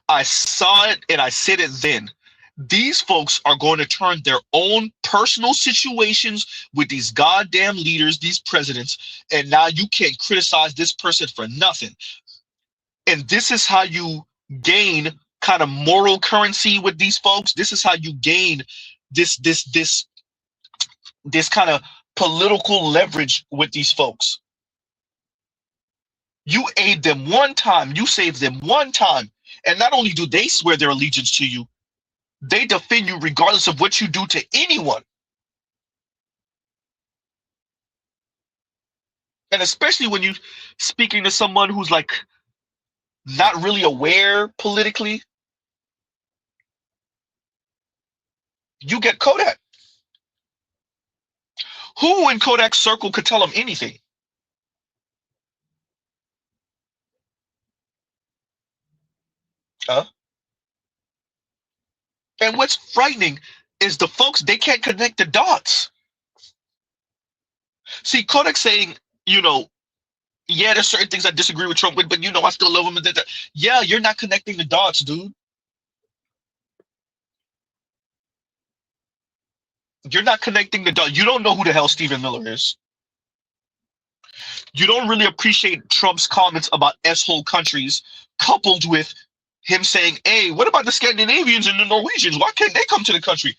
B: I saw it and I said it then. These folks are going to turn their own personal situations with these goddamn leaders, these presidents, and now you can't criticize this person for nothing. And this is how you gain kind of moral currency with these folks. This is how you gain this kind of political leverage with these folks. You aid them one time, you save them one time, and not only do they swear their allegiance to you, they defend you regardless of what you do to anyone. And especially when you're speaking to someone who's like not really aware politically, you get Kodak. Who in Kodak's circle could tell him anything? Huh? And what's frightening is the folks, they can't connect the dots. See, Kodak saying, you know, yeah, there's certain things I disagree with Trump with, but you know, I still love him. And yeah, you're not connecting the dots, dude. You're not connecting the dots. You don't know who the hell Stephen Miller is. You don't really appreciate Trump's comments about S-hole countries, coupled with him saying, hey, what about the Scandinavians and the Norwegians? Why can't they come to the country?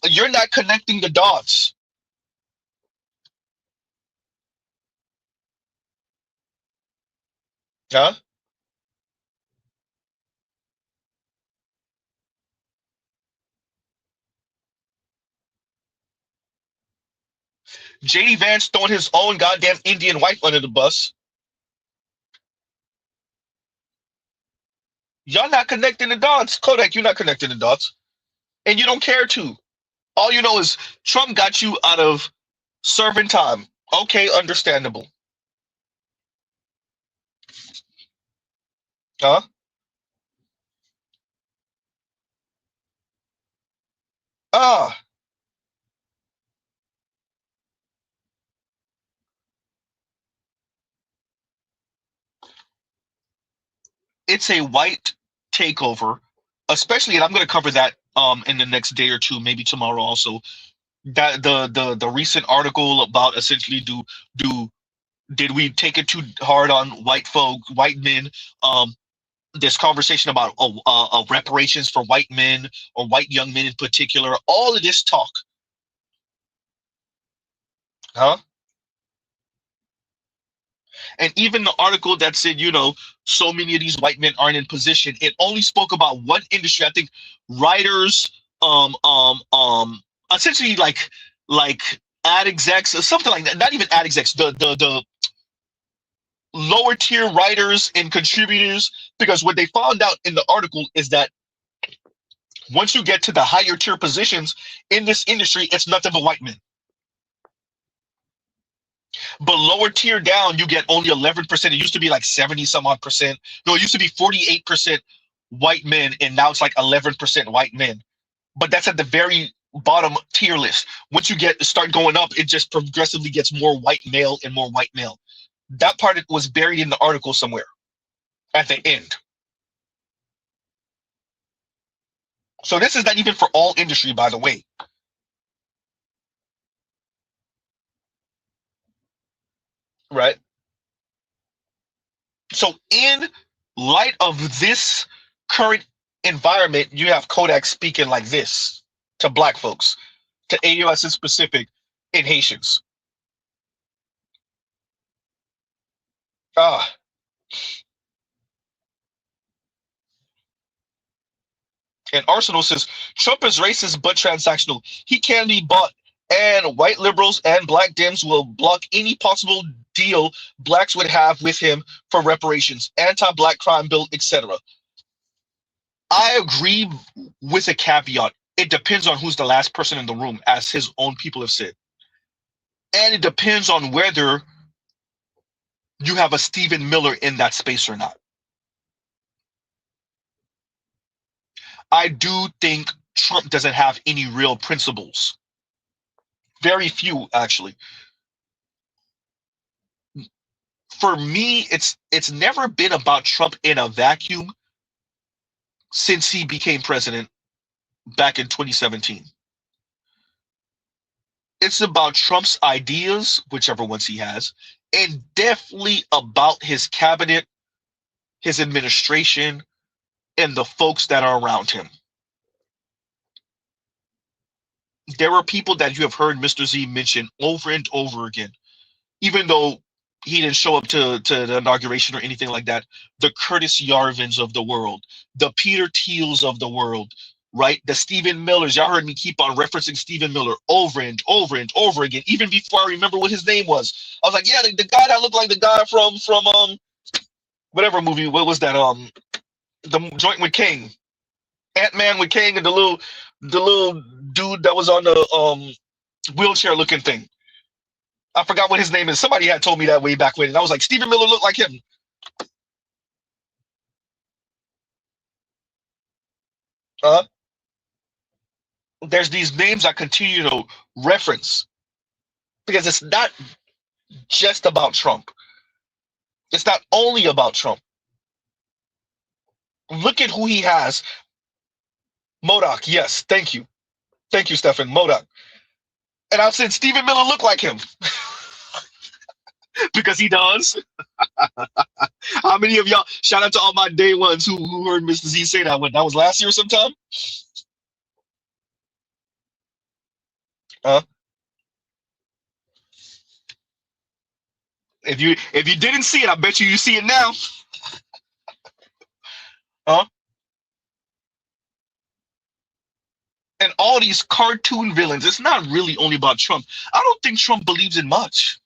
B: You're not connecting the dots. Huh? JD Vance throwing his own goddamn Indian wife under the bus. Y'all not connecting the dots. Kodak, you're not connecting the dots. And you don't care to. All you know is Trump got you out of serving time. Okay, understandable. Huh? Ah. it's a white takeover, especially, and I'm going to cover that in the next day or two, maybe tomorrow also. That the recent article about essentially did we take it too hard on white folk, white men? This conversation about reparations for white men or white young men in particular. All of this talk, huh? And even the article that said, so many of these white men aren't in position. It only spoke about one industry. I think writers, essentially like ad execs or something like that. Not even ad execs. The lower tier writers and contributors, because what they found out in the article is that once you get to the higher tier positions in this industry, it's nothing but white men. But lower tier down, you get only 11%. It used to be like 70 some odd percent. No, it used to be 48% white men, and now it's like 11% white men. But that's at the very bottom tier list. Once you start going up, it just progressively gets more white male and more white male. That part was buried in the article somewhere at the end. So this is not even for all industry, by the way. Right? So in light of this current environment, you have Kodak speaking like this to black folks, to AUS in specific, and Haitians. And Arsenal says, Trump is racist but transactional. He can be bought, and white liberals and black Dems will block any possible deal blacks would have with him for reparations, anti-black crime bill, etc. I agree with a caveat. It depends on who's the last person in the room, as his own people have said. And it depends on whether you have a Stephen Miller in that space or not. I do think Trump doesn't have any real principles. Very few, actually. For me, it's never been about Trump in a vacuum since he became president back in 2017. It's about Trump's ideas, whichever ones he has, and definitely about his cabinet, his administration, and the folks that are around him. There are people that you have heard Mr. Z mention over and over again, even though he didn't show up to the inauguration or anything like that. The Curtis Yarvins of the world, the Peter Thiels of the world, right? The Stephen Millers. Y'all heard me keep on referencing Stephen Miller over and over and over again, even before I remember what his name was. I was like, yeah, the guy that looked like the guy from whatever movie. What was that? The joint with King, Ant-Man with King, and the little dude that was on the wheelchair looking thing. I forgot what his name is. Somebody had told me that way back when, and I was like, Stephen Miller looked like him. There's these names I continue to reference because it's not just about Trump. It's not only about Trump. Look at who he has. Modoc, yes, thank you. Thank you, Stephen. Modoc. And I said, Stephen Miller looked like him. Because he does. How many of y'all, shout out to all my day ones who heard Mr. Z say that one. That was last year sometime? If you didn't see it, I bet you see it now. And all these cartoon villains, it's not really only about Trump. I don't think Trump believes in much.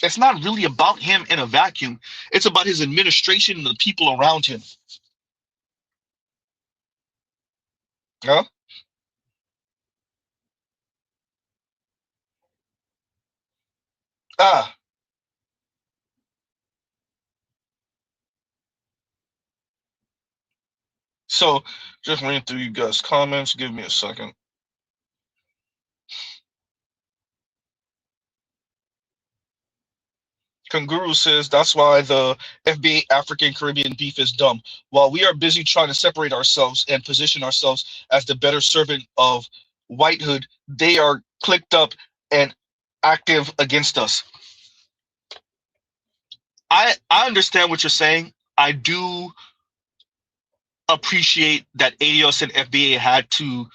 B: It's not really about him in a vacuum. It's about his administration and the people around him. So just reading through you guys' comments. Give me a second. Kanguru says that's why the FBA African Caribbean beef is dumb. While we are busy trying to separate ourselves and position ourselves as the better servant of whitehood, they are clicked up and active against us. I understand what you're saying. I do appreciate that ADOS and FBA had to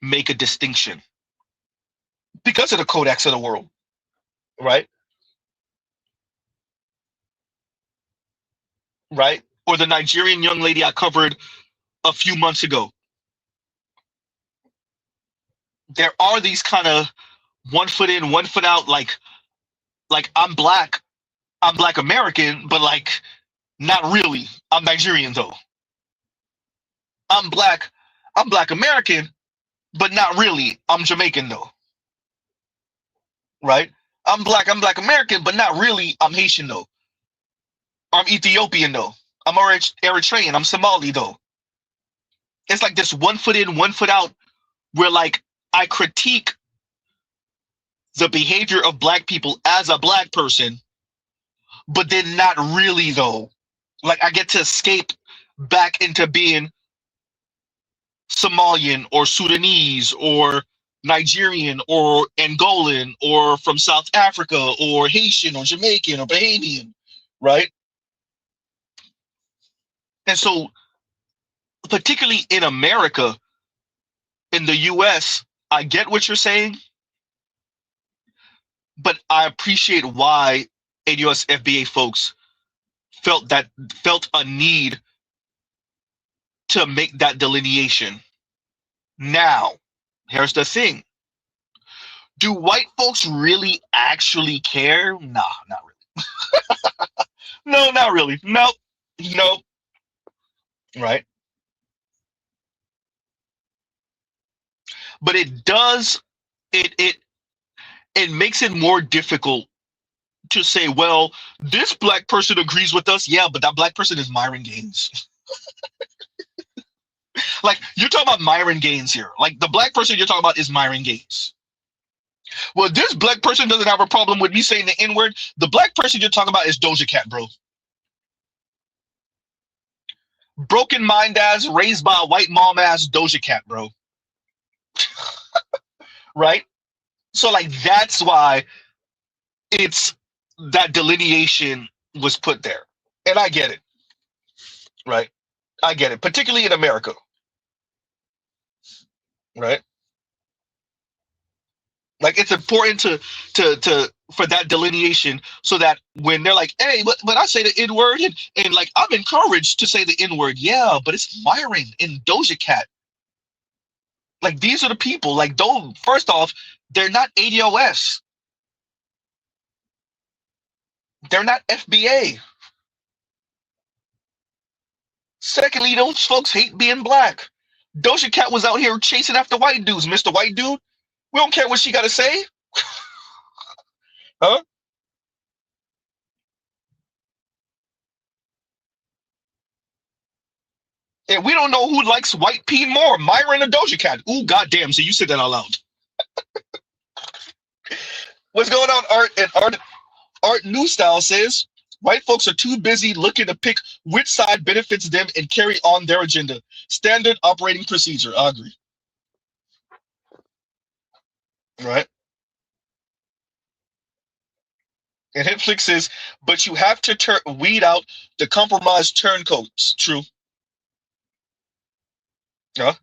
B: make a distinction because of the codex of the world, right? Right? Or the Nigerian young lady I covered a few months ago. There are these kind of 1 foot in, 1 foot out, like I'm black American, but like not really. I'm Nigerian though. I'm black American, but not really. I'm Jamaican though. Right? I'm black American, but not really. I'm Haitian though. I'm Ethiopian though. I'm Eritrean. I'm Somali though. It's like this 1 foot in, 1 foot out, where like I critique the behavior of black people as a black person, but then not really though. Like I get to escape back into being Somalian or Sudanese or Nigerian or Angolan or from South Africa or Haitian or Jamaican or Bahamian, right? And so, particularly in America, in the US, I get what you're saying, but I appreciate why ADOS FBA folks felt a need to make that delineation. Now, here's the thing. Do white folks really actually care? Nah, not really. No, not really. Nope. Nope. Right? But it does, it makes it more difficult to say, well, this black person agrees with us. Yeah, but that black person is Myron Gaines. Like, you're talking about Myron Gaines here. Like, the black person you're talking about is Myron Gaines. Well, this black person doesn't have a problem with me saying the N-word. The black person you're talking about is Doja Cat, bro. Broken mind ass, raised by a white mom ass Doja Cat, bro. Right? So, like, that's why it's that delineation was put there. And I get it. Right? I get it. Particularly in America. Right? Like, it's important to for that delineation, so that when they're like, hey, but I say the N-word, and like, I'm encouraged to say the N-word. Yeah, but it's Myron and Doja Cat. Like, these are the people. Like, don't, first off, they're not ADOS. They're not FBA. Secondly, those folks hate being black. Doja Cat was out here chasing after white dudes. Mr. White Dude, we don't care what she got to say. Huh? And we don't know who likes white peen more, Myron or Doja Cat. Ooh, goddamn! So you said that out loud. What's going on, Art? And Art New Style says white folks are too busy looking to pick which side benefits them and carry on their agenda. Standard operating procedure. I agree. Right. And Hitflix says, but you have to weed out the compromised turncoats. True. Huh?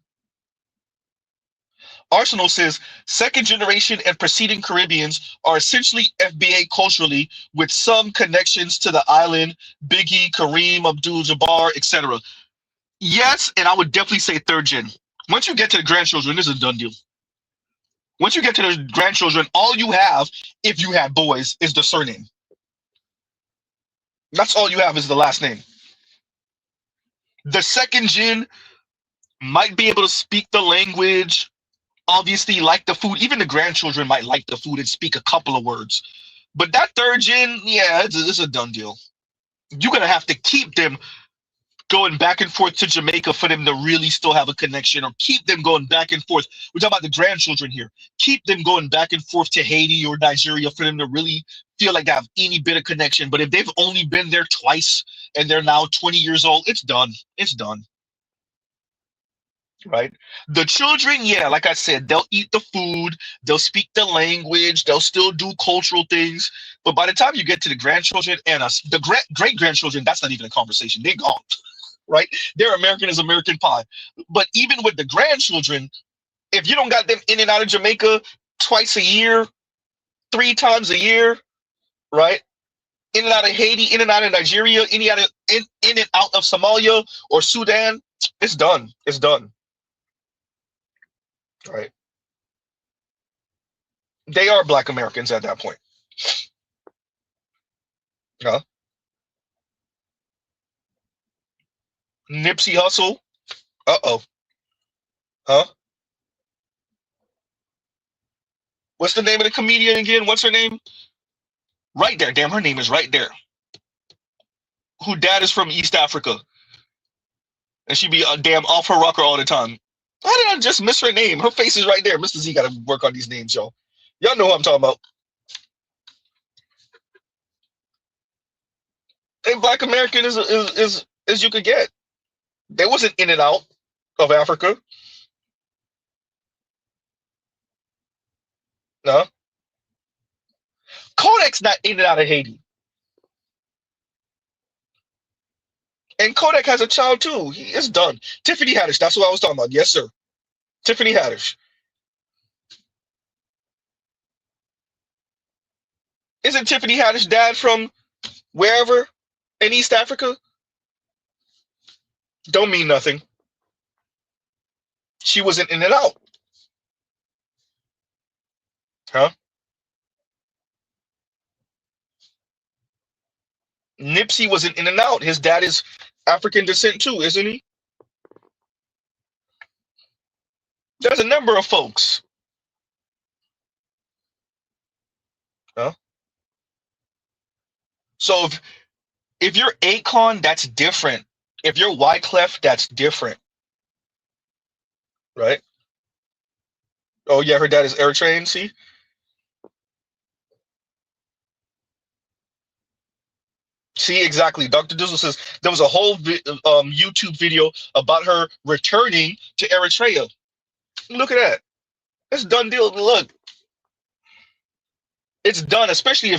B: Arsenal says, second generation and preceding Caribbeans are essentially FBA culturally, with some connections to the island, Biggie, Kareem, Abdul-Jabbar, etc. Yes, and I would definitely say third gen. Once you get to the grandchildren, this is a done deal. Once you get to the grandchildren, all you have, if you have boys, is the surname. That's all you have is the last name. The second gen might be able to speak the language, obviously like the food. Even the grandchildren might like the food and speak a couple of words. But that third gen, yeah, it's a done deal. You're going to have to keep them going back and forth to Jamaica for them to really still have a connection, or keep them going back and forth. We're talking about the grandchildren here. Keep them going back and forth to Haiti or Nigeria for them to really feel like they have any bit of connection. But if they've only been there twice and they're now 20 years old, it's done. It's done. Right? The children, yeah, like I said, they'll eat the food, they'll speak the language, they'll still do cultural things. But by the time you get to the grandchildren and the great grandchildren, that's not even a conversation. They're gone. Right? They're American as American pie. But even with the grandchildren, if you don't got them in and out of Jamaica twice a year, 3 times a year, right? In and out of Haiti, in and out of Nigeria, in and out of Somalia or Sudan, it's done. It's done. Right? They are Black Americans at that point. Huh? Nipsey Hussle. Uh-oh. Huh? What's the name of the comedian again? What's her name? Right there. Damn, her name is right there. Who dad is from East Africa. And she be a damn off her rocker all the time. Why did I just miss her name? Her face is right there. Mr. Z got to work on these names, y'all. Y'all know who I'm talking about. They Black American as you could get. They wasn't in and out of Africa. No. Kodak's not in and out of Haiti. And Kodak has a child too. He is done. Tiffany Haddish, that's what I was talking about. Yes, sir. Tiffany Haddish. Isn't Tiffany Haddish dad from wherever in East Africa? Don't mean nothing. She wasn't in and out. Huh? Nipsey wasn't in and out. His dad is African descent too, isn't he? There's a number of folks. Huh? So if you're Akon, that's different. If you're Wyclef, that's different. Right? Oh yeah, her dad is Eritrean, see? See, exactly. Dr. Dizzle says there was a whole YouTube video about her returning to Eritrea. Look at that. It's a done deal. Look. It's done, especially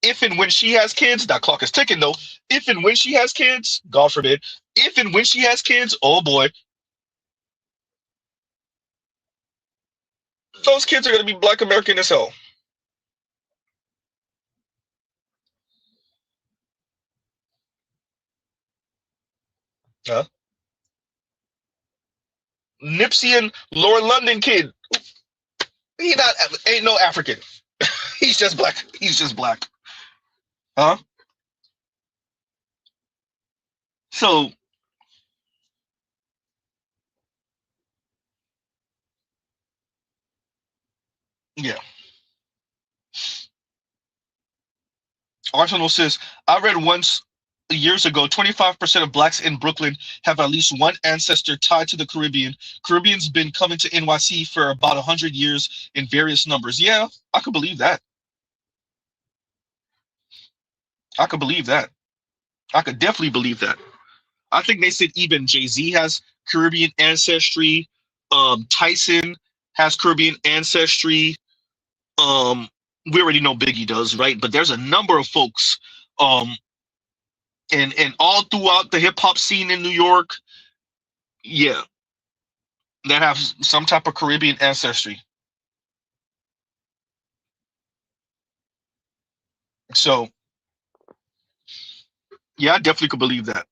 B: if and when she has kids. That clock is ticking though. If and when she has kids, God forbid. If and when she has kids, oh boy. Those kids are going to be Black American as hell. Huh? Nipsey and Lauren London kid. He ain't no African. He's just black. He's just black. Huh? So yeah. Arsenal says, I read once years ago, 25% of blacks in Brooklyn have at least one ancestor tied to the Caribbean. Caribbean's been coming to NYC for about 100 years in various numbers. Yeah, I could believe that. I could believe that. I could definitely believe that. I think they said even Jay-Z has Caribbean ancestry. Tyson has Caribbean ancestry. We already know Biggie does, right? But there's a number of folks and all throughout the hip-hop scene in New York, yeah, that have some type of Caribbean ancestry. So yeah, I definitely could believe that.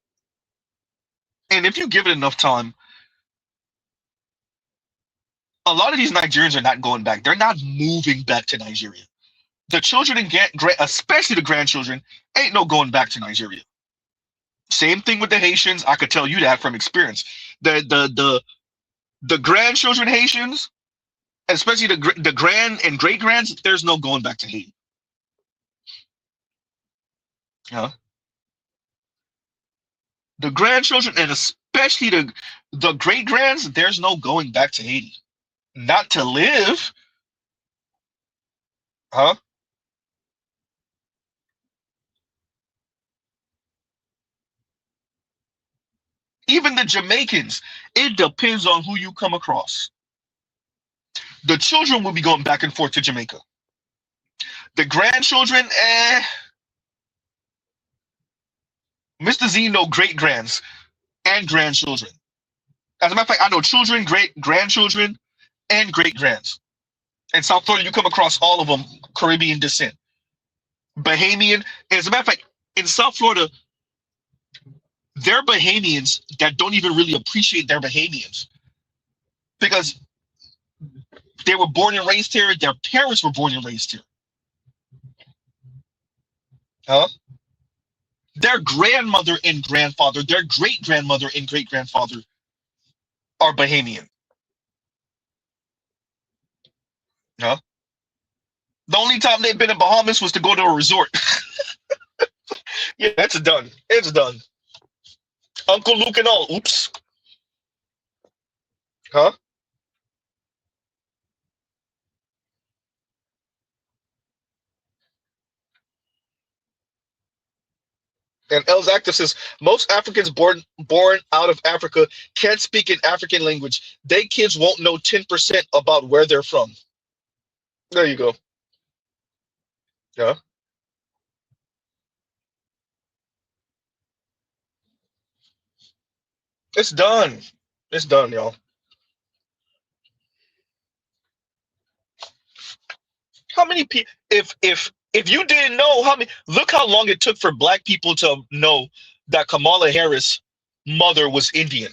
B: And if you give it enough time, a lot of these Nigerians are not going back. They're not moving back to Nigeria. The children and especially the grandchildren, ain't no going back to Nigeria. Same thing with the Haitians. I could tell you that from experience. The grandchildren Haitians, especially the grand and great grands, there's no going back to Haiti. Huh? The grandchildren and especially the great grands, there's no going back to Haiti. Not to live. Huh? Even the Jamaicans, it depends on who you come across. The children will be going back and forth to Jamaica. The grandchildren, Mr. Z know great grands and grandchildren. As a matter of fact, I know children, great grandchildren, and great grands. In South Florida, you come across all of them Caribbean descent. Bahamian. As a matter of fact, in South Florida, they're Bahamians that don't even really appreciate their Bahamians because they were born and raised here. Their parents were born and raised here. Huh? Their grandmother and grandfather, their great grandmother and great grandfather are Bahamian. Huh? The only time they've been in Bahamas was to go to a resort. Yeah, it's done. It's done. Uncle Luke and all. Oops. Huh? And Els Active says most Africans born out of Africa can't speak an African language. They kids won't know 10% about where they're from. There you go. Yeah. It's done. It's done, y'all. How many people? If you didn't know how many, look how long it took for Black people to know that Kamala Harris' mother was Indian.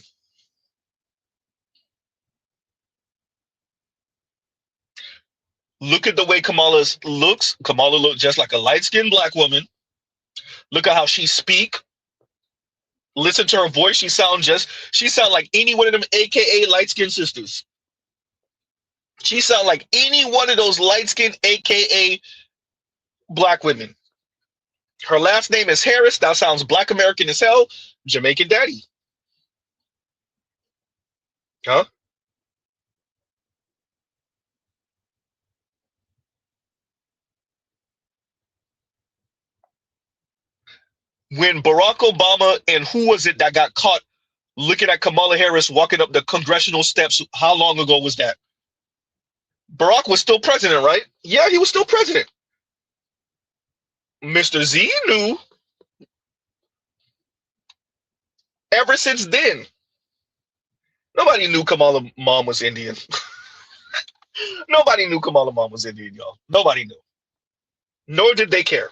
B: Look at the way Kamala looks. Kamala looks just like a light-skinned Black woman. Look at how she speak. Listen to her voice. She sound like any one of them AKA light-skinned sisters. She sound like any one of those light-skinned AKA Black women. Her last name is Harris. That sounds Black American as hell. Jamaican daddy. Huh? When Barack Obama and who was it that got caught looking at Kamala Harris walking up the congressional steps, how long ago was that? Barack was still president, right? Yeah, he was still president. Mr. Z knew ever since then. Nobody knew Kamala mom was Indian. Nobody knew Kamala mom was Indian, y'all. Nobody knew. Nor did they care.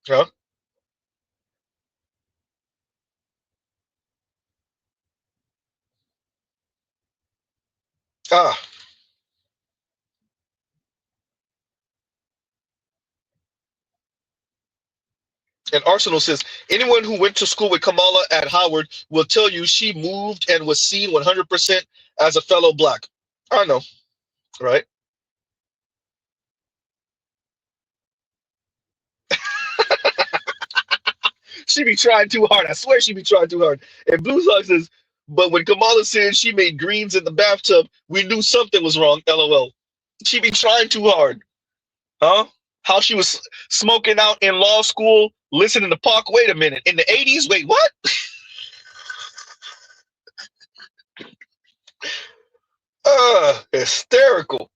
B: Huh? Ah. And Arsenal says, anyone who went to school with Kamala at Howard will tell you she moved and was seen 100% as a fellow Black. I know, right? She be trying too hard. I swear she be trying too hard. And Blue Sox says, but when Kamala said she made greens in the bathtub, we knew something was wrong, LOL. She be trying too hard. Huh? How she was smoking out in law school, listening to Pac. Wait a minute. In the 80s? Wait, what? Hysterical.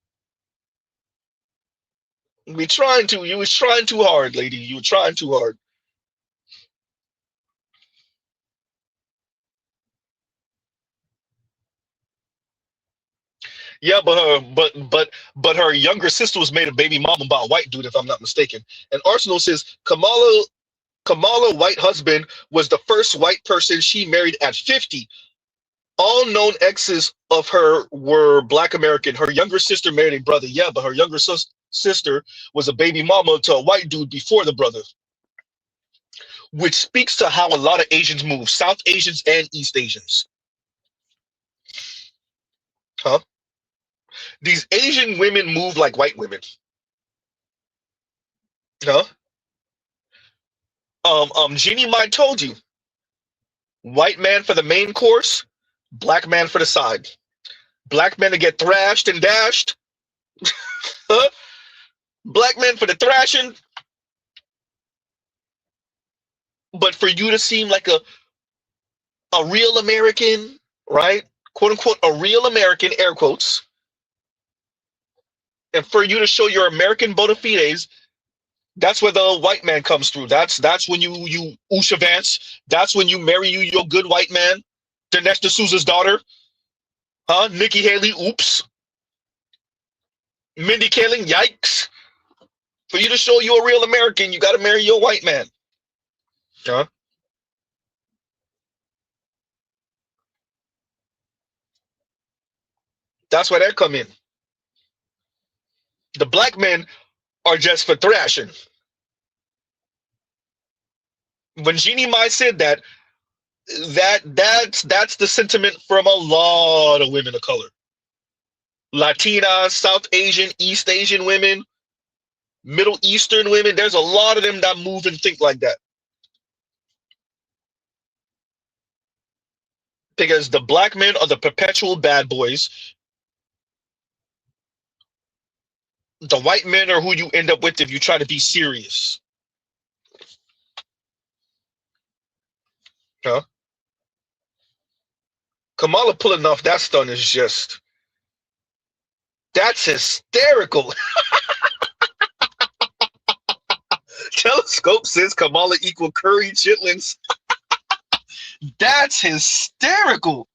B: You was trying too hard, lady. You were trying too hard. Yeah, but her younger sister was made a baby mama by a white dude, if I'm not mistaken. And Arsenal says Kamala white husband was the first white person she married at 50. All known exes of her were Black American. Her younger sister married a brother. Yeah, but her younger sister was a baby mama to a white dude before the brother. Which speaks to how a lot of Asians move, South Asians and East Asians. Huh? These Asian women move like white women. Huh? Jeannie Mai told you. White man for the main course, Black man for the side. Black men to get thrashed and dashed. Huh? Black men for the thrashing. But for you to seem like a real American, right? Quote unquote, a real American, air quotes, and for you to show your American bona fides, that's where the white man comes through. That's when you Usha Vance. That's when you marry your good white man, Dinesh D'Souza's daughter, huh? Nikki Haley, oops. Mindy Kaling, yikes. For you to show you're a real American, you got to marry your white man, huh? That's where that come in. The black men are just for thrashing. When Jeannie Mai said that, that's the sentiment from a lot of women of color. Latina, South Asian, East Asian women, Middle Eastern women. There's a lot of them that move and think like that. Because the black men are the perpetual bad boys. The white men are who you end up with if you try to be serious. Huh? Kamala pulling off that stunt is just, that's hysterical. Telescope says Kamala equal curry chitlins. That's hysterical.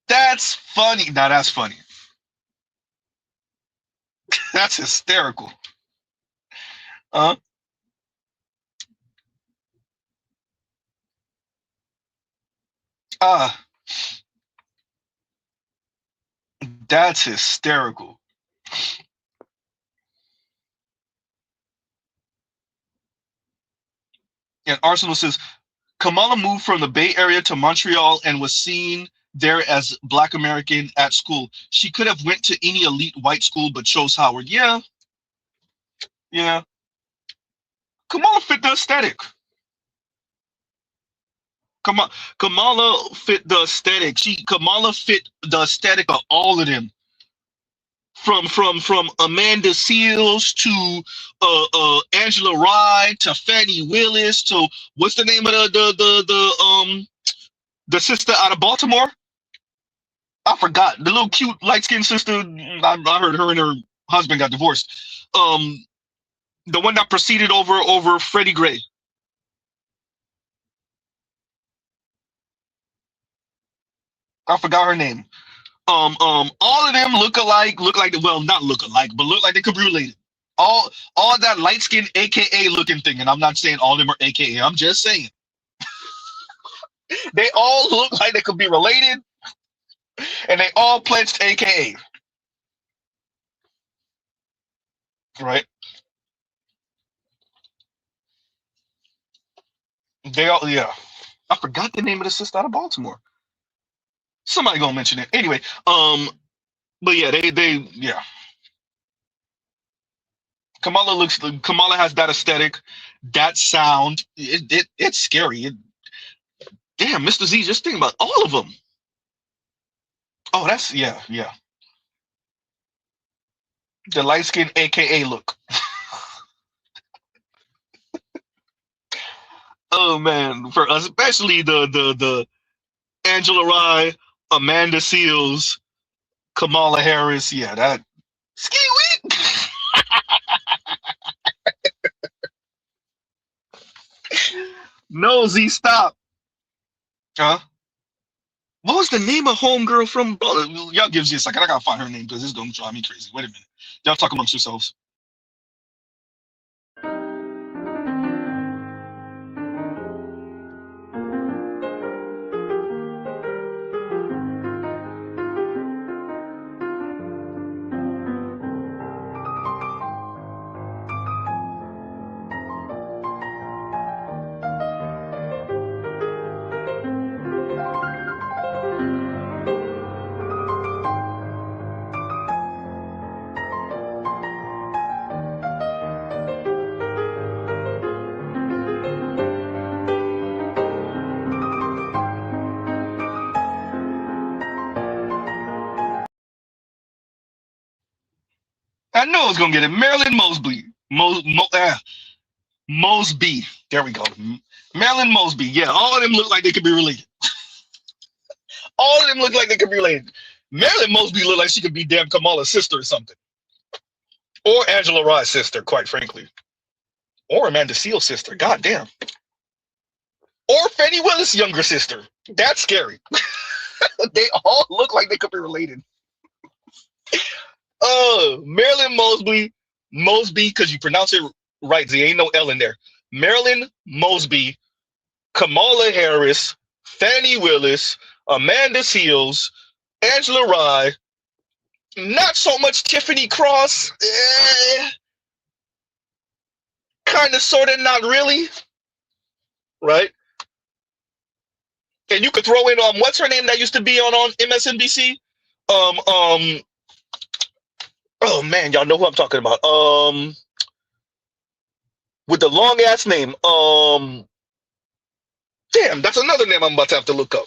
B: That's funny. Now that's funny. That's hysterical. That's hysterical. And Arsenal says Kamala moved from the Bay Area to Montreal and was seen there as Black American at school. She could have went to any elite white school but chose Howard. Yeah. Kamala fit the aesthetic. Kamala fit the aesthetic. Kamala fit the aesthetic of all of them. From Amanda Seals to Angela Rye to Fannie Willis to what's the name of the sister out of Baltimore? I forgot, the little cute light skinned sister. I heard her and her husband got divorced. The one that proceeded over Freddie Gray. I forgot her name. All of them look like well, not look alike, but look like they could be related. All that light skinned AKA looking thing, and I'm not saying all of them are AKA. I'm just saying they all look like they could be related, and they all pledged AKA. Right? They all, yeah. I forgot the name of the sister out of Baltimore. Somebody gonna mention it anyway. But yeah, they yeah. Kamala has that aesthetic, that sound. It's scary. Damn, Mr. Z, just think about all of them. Oh, that's yeah. The light skin AKA look. Oh man, for especially the Angela Rye, Amanda Seals, Kamala Harris. Yeah, that ski week. No, Z, stop. Huh? What was the name of homegirl from? Y'all give Z a second. I gotta find her name because it's gonna drive me crazy. Wait a minute. Y'all talk amongst yourselves. I know it's gonna get it. Marilyn Mosley. Mosby. There we go. Marilyn Mosby. Yeah, all of them look like they could be related. All of them look like they could be related. Marilyn Mosby look like she could be damn Kamala's sister or something. Or Angela Rye's sister, quite frankly. Or Amanda Seale's sister. God damn. Or Fannie Willis' younger sister. That's scary. They all look like they could be related. Marilyn Mosby, because you pronounce it right. There ain't no L in there. Marilyn Mosby, Kamala Harris, Fannie Willis, Amanda Seales, Angela Rye, not so much Tiffany Cross. Kind of, sort of, not really. Right? And you could throw in what's her name that used to be on MSNBC? Oh man, y'all know who I'm talking about. With the long ass name. Damn, that's another name I'm about to have to look up.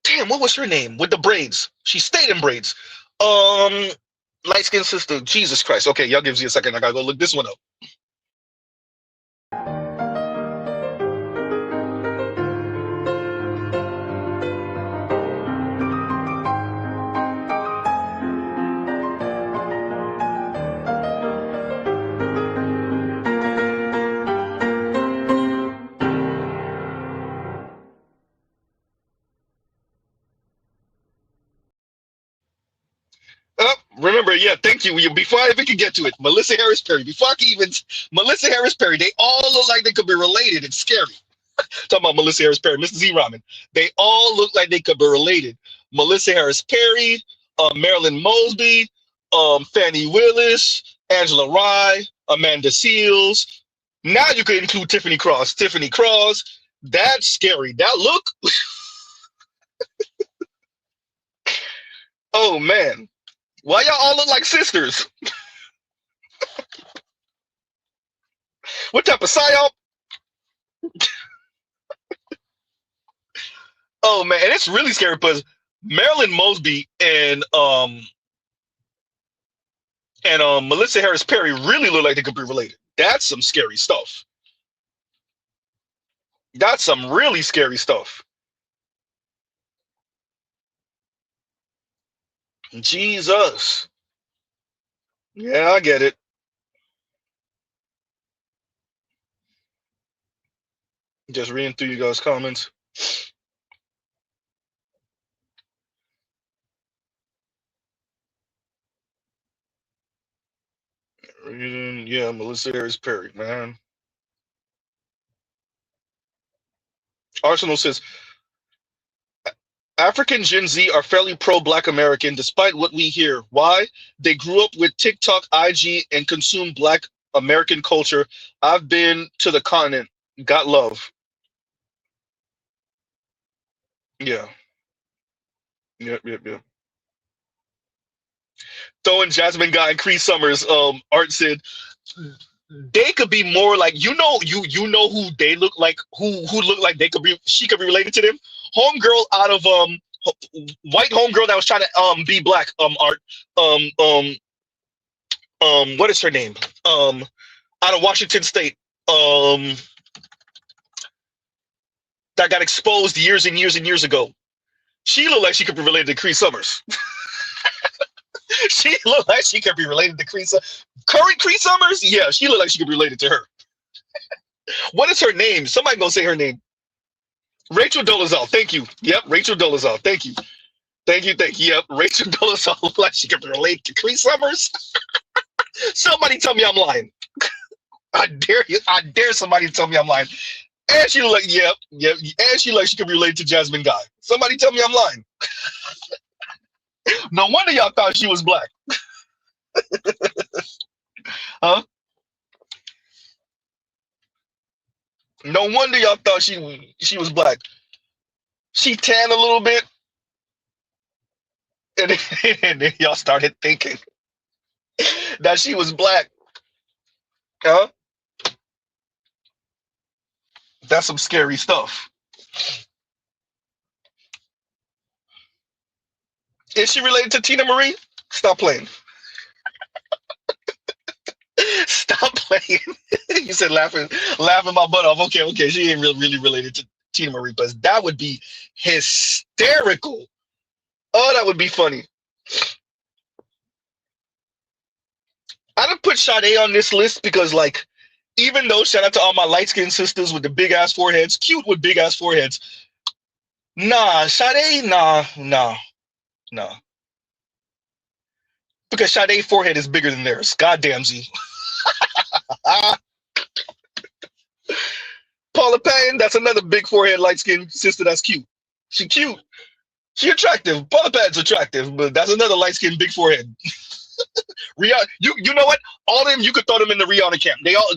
B: Damn, what was her name? With the braids. She stayed in braids. Light-skinned sister. Jesus Christ. Okay, y'all give me a second. I gotta go look this one up. Remember, yeah, thank you. Before I even could get to it, Melissa Harris Perry. Melissa Harris Perry, they all look like they could be related. It's scary. Talking about Melissa Harris Perry, Mr. Z Ramen. They all look like they could be related. Melissa Harris Perry, Marilyn Mosby, Fannie Willis, Angela Rye, Amanda Seales. Now you could include Tiffany Cross. Tiffany Cross, that's scary. That look. Oh man. Why y'all all look like sisters? What type of psyop? Oh man, and it's really scary because Marilyn Mosby and Melissa Harris Perry really look like they could be related. That's some scary stuff. That's some really scary stuff. Jesus. Yeah, I get it. Just reading through you guys' comments. Reading, yeah, Melissa Harris Perry, man. Arsenal says, African Gen Z are fairly pro-Black American despite what we hear. Why? They grew up with TikTok, IG, and consume Black American culture. I've been to the continent. Got love. Yeah. Yep. Throwing Jasmine Guy and Cree Summers, Art said, they could be more like, you know who they look like, who look like she could be related to them. Homegirl out of white homegirl that was trying to be black, Art. What is her name? Out of Washington State. That got exposed years and years and years ago. She looked like she could be related to Cree Summers. She looked like she could be related to Cree Summers. Current Cree Summers? Yeah, she looked like she could be related to her. What is her name? Somebody gonna say her name. Rachel Dolezal. Thank you. Yep, Rachel Dolezal. Thank you. Yep, Rachel Dolezal looked like she could be related to Cree Summers. Somebody tell me I'm lying. I dare you. I dare somebody to tell me I'm lying. And she looked like, yep. And she like she could be related to Jasmine Guy. Somebody tell me I'm lying. No wonder y'all thought she was black. Huh? No wonder y'all thought she was black. She tan a little bit. And then y'all started thinking that she was black. Huh? That's some scary stuff. Is she related to Tina Marie? Stop playing. Stop playing. You said laughing my butt off. Okay. She ain't really related to Tina Marie, but that would be hysterical. Oh, that would be funny. I done put Sade on this list because, like, even though shout out to all my light skinned sisters with the big ass foreheads, cute with big ass foreheads. Nah, Sade, nah. Because Sade's forehead is bigger than theirs. Goddamn Z. Paula Patton, that's another big forehead, light skinned sister that's cute. She cute. She attractive. Paula Patton's attractive, but that's another light skinned big forehead. Rihanna, you know what? All of them, you could throw them in the Rihanna camp. They all,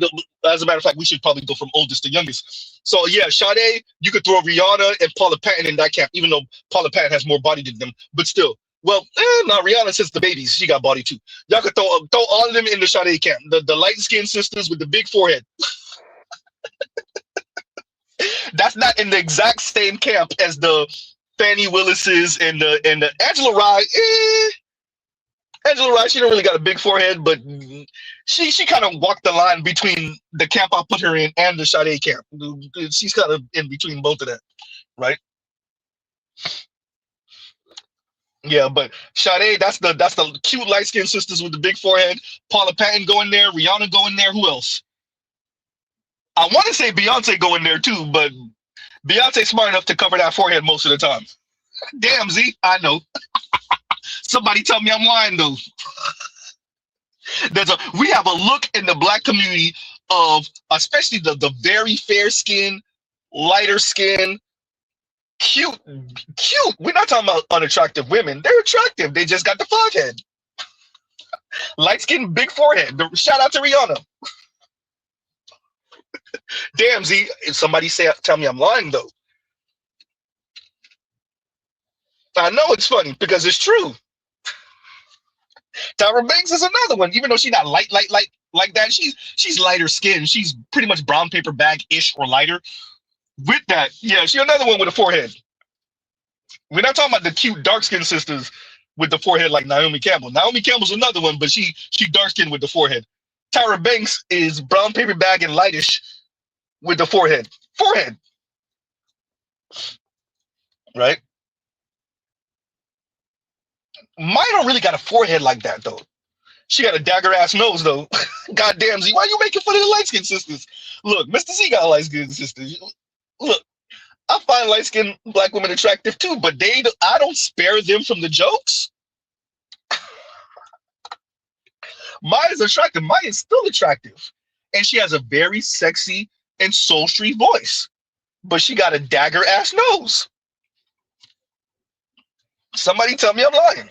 B: as a matter of fact, we should probably go from oldest to youngest. So yeah, Sade, you could throw Rihanna and Paula Patton in that camp, even though Paula Patton has more body than them, but still. Well, no, Rihanna since the babies, she got body too. Y'all could throw all of them in the Sade camp. The light skinned sisters with the big forehead. That's not in the exact same camp as the Fannie Willis's and the Angela Rye. Angela Rye, she don't really got a big forehead, but she kind of walked the line between the camp I put her in and the Sade camp. She's kind of in between both of that, right? Yeah, but Sade, that's the cute light skinned sisters with the big forehead. Paula Patton go in there, Rihanna go in there. Who else? I want to say Beyonce go in there too, but Beyonce smart enough to cover that forehead most of the time. Damn, Z, I know. Somebody tell me I'm lying though. We have a look in the Black community of, especially the very fair skin, lighter skin, cute. We're not talking about unattractive women. They're attractive. They just got the forehead. Light skin, big forehead. Shout out to Rihanna. Damn, Z, if somebody tell me I'm lying though. I know it's funny because it's true. Tyra Banks is another one, even though she's not light like that. She's lighter skin. She's pretty much brown paper bag-ish or lighter. With that, yeah, she's another one with a forehead. We're not talking about the cute dark-skinned sisters with the forehead like Naomi Campbell. Naomi Campbell's another one, but she dark-skinned with the forehead. Tyra Banks is brown paper bag and lightish with the forehead. Right? Mine don't really got a forehead like that though. She got a dagger ass nose though. Goddamn Z, why you making fun of the light skinned sisters? Look, Mr. Z got light skinned sisters. Look, I find light skinned Black women attractive too, but I don't spare them from the jokes. Mine is attractive. Mine is still attractive, and she has a very sexy and sultry voice, but she got a dagger ass nose. Somebody tell me I'm lying.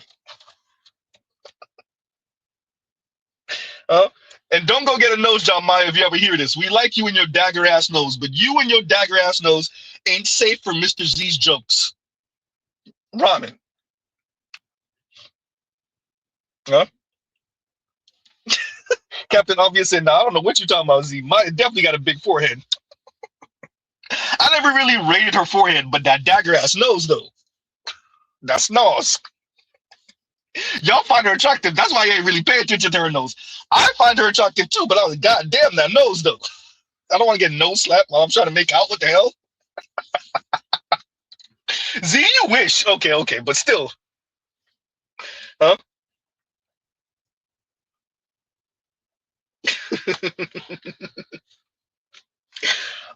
B: And don't go get a nose job, Maya, if you ever hear this. We like you and your dagger ass nose, but you and your dagger ass nose ain't safe for Mr. Z's jokes. Ramen. Huh? Captain Obvious said, no, I don't know what you're talking about, Z. Maya definitely got a big forehead. I never really rated her forehead, but that dagger ass nose, though. That's nose. Y'all find her attractive. That's why you ain't really pay attention to her nose. I find her attractive too, but I was goddamn that nose though. I don't want to get nose slapped while I'm trying to make out. What the hell? Z, you wish. Okay, but still. Huh?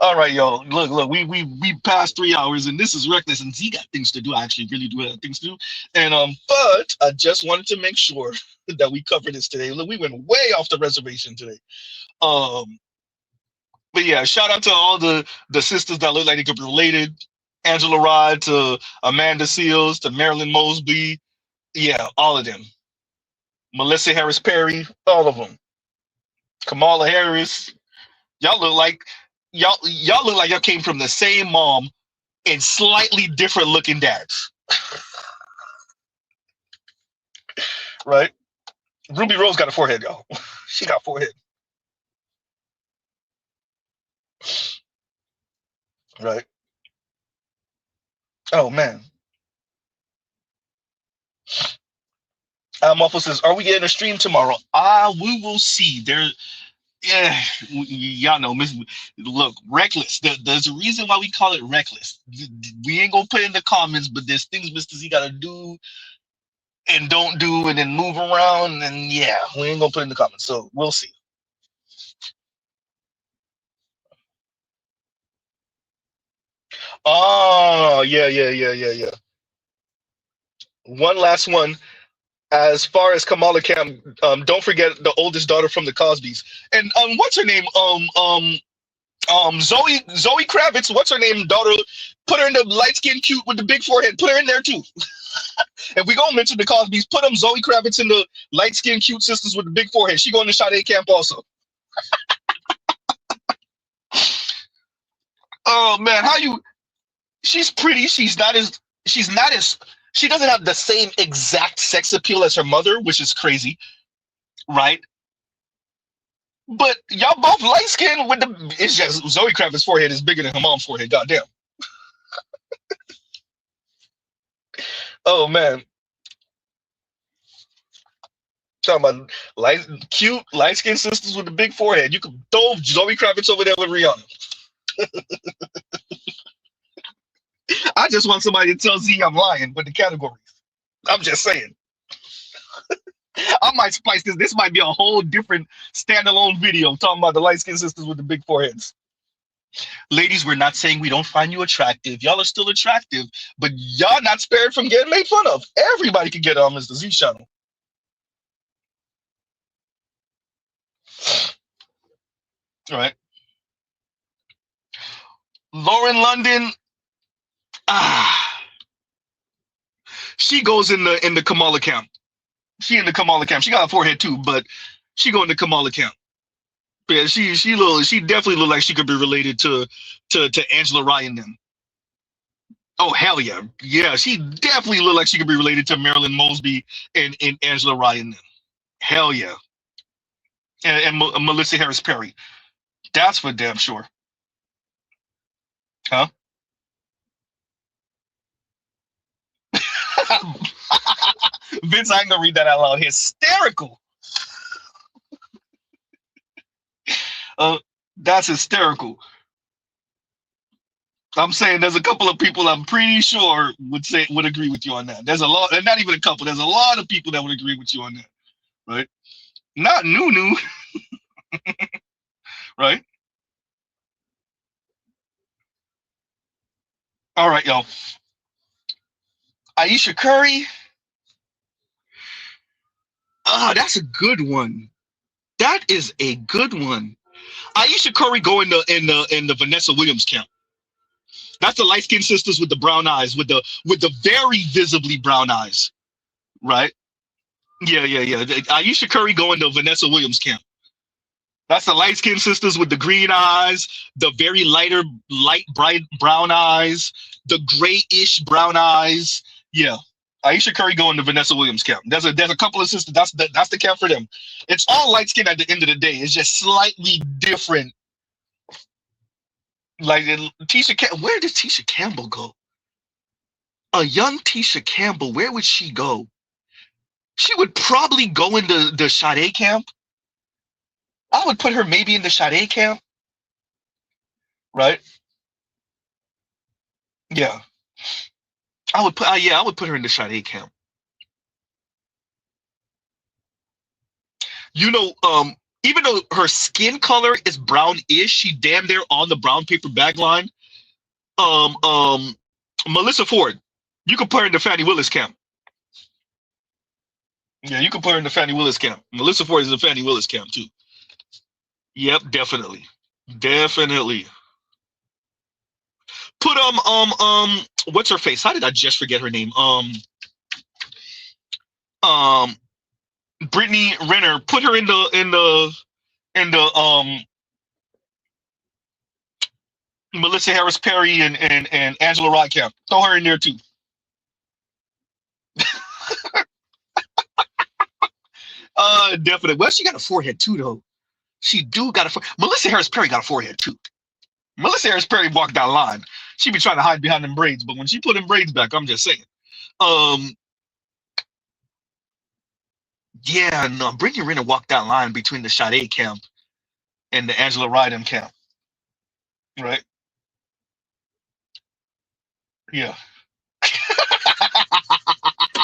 B: All right, y'all. Look. We passed 3 hours, and this is reckless. And Z got things to do. I actually really do have things to do. And but I just wanted to make sure that we covered this today. Look, we went way off the reservation today. But yeah, shout out to all the sisters that look like they could be related. Angela Rye to Amanda Seals to Marilyn Mosby. Yeah, all of them. Melissa Harris Perry, all of them. Kamala Harris. Y'all look like y'all came from the same mom and slightly different looking dads. Right? Ruby Rose got a forehead, y'all. She got a forehead. Right? Oh man. Muffle says, are we getting a stream tomorrow? We will see. Yeah, y'all know, Miss. Look, reckless. There's a reason why we call it reckless. We ain't gonna put it in the comments, but there's things Mr. Z gotta do and don't do, and then move around, and yeah, we ain't gonna put it in the comments. So we'll see. Oh, yeah. One last one. As far as Kamala Khan, don't forget the oldest daughter from the Cosbys. And what's her name? Zoe Kravitz. What's her name? Daughter. Put her in the light skin, cute with the big forehead. Put her in there too. If we gonna mention the Cosbys, put them Zoe Kravitz in the light skin, cute sisters with the big forehead. She going to Sade camp also. Oh man, how you? She's pretty. She's not as. She doesn't have the same exact sex appeal as her mother, which is crazy, right? But y'all both light skinned with the. It's just Zoe Kravitz's forehead is bigger than her mom's forehead. Goddamn. Oh man. Talking about cute light skinned sisters with the big forehead. You could throw Zoe Kravitz over there with Rihanna. I just want somebody to tell Z I'm lying with the categories. I'm just saying. I might spice this. This might be a whole different standalone video talking about the light-skinned sisters with the big foreheads. Ladies, we're not saying we don't find you attractive. Y'all are still attractive, but y'all not spared from getting made fun of. Everybody can get on Mr. Z channel. All right. Lauren London. She goes in the Kamala camp. She in the Kamala camp. She got a forehead too, but she go in the Kamala camp. Yeah, she definitely look like she could be related to Angela Ryan them. Oh hell yeah, yeah. She definitely look like she could be related to Marilyn Mosby and Angela Ryan them. Hell yeah. And Melissa Harris Perry. That's for damn sure. Huh? Vince, I ain't gonna read that out loud. Hysterical. That's hysterical. I'm saying there's a couple of people I'm pretty sure would agree with you on that. There's a lot, and not even a couple. There's a lot of people that would agree with you on that, right? Not Nunu, right? All right, y'all. Aisha Curry. That's a good one. That is a good one. Aisha Curry go in the Vanessa Williams camp. That's the light-skinned sisters with the brown eyes, with the very visibly brown eyes, right? Yeah. Aisha Curry go in the Vanessa Williams camp. That's the light-skinned sisters with the green eyes, the very light bright brown eyes, the grayish brown eyes. Yeah. Aisha Curry going to Vanessa Williams camp. There's a couple of sisters. That's the camp for them. It's all light skin at the end of the day. It's just slightly different. Like where did Tisha Campbell go? A young Tisha Campbell, where would she go? She would probably go into the Sade camp. I would put her maybe in the Sade camp. Right? Yeah. I would put her in the Sade camp. You know, even though her skin color is brownish, she damn near on the brown paper bag line. Melissa Ford, you can put her in the Fannie Willis camp. Yeah, you can put her in the Fannie Willis camp. Melissa Ford is in the Fannie Willis camp too. Yep, definitely. Put what's her face? How did I just forget her name? Brittany Renner. Put her in the Melissa Harris Perry and Angela Rye camp. Throw her in there too. Definitely. Well, she got a forehead too, though. She do got a forehead. Melissa Harris Perry got a forehead too. Melissa Harris Perry walked that line. She be trying to hide behind them braids, but when she put them braids back, I'm just saying. Yeah, no, Brittany Renner walked that line between the Sade camp in the Angela Rydam camp, right? Yeah.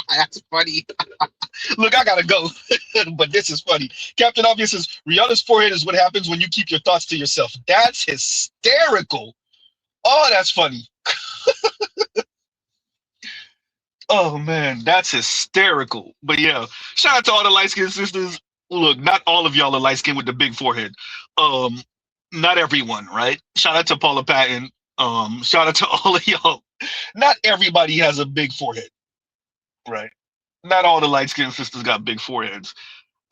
B: That's funny. Look, I gotta go, but this is funny. Captain Obvious says, Rihanna's forehead is what happens when you keep your thoughts to yourself. That's hysterical. Oh, that's funny. Oh, man, that's hysterical. But yeah, shout out to all the light-skinned sisters. Look, not all of y'all are light-skinned with the big forehead. Not everyone, right? Shout out to Paula Patton. Shout out to all of y'all. Not everybody has a big forehead, right? Not all the light-skinned sisters got big foreheads.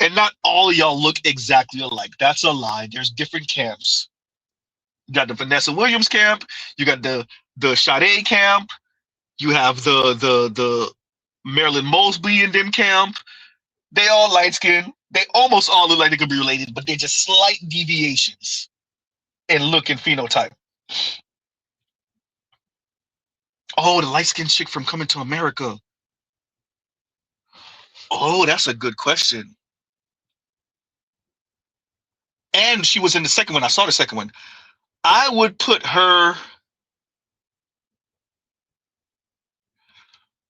B: And not all of y'all look exactly alike. That's a lie. There's different camps. You got the Vanessa Williams camp. You got the Sade camp. You have the Marilyn Mosby in them camp. They all light-skinned. They almost all look like they could be related, but they're just slight deviations in look and phenotype. Oh, the light-skinned chick from Coming to America. Oh, that's a good question. And she was in the second one. I saw the second one. I would put her.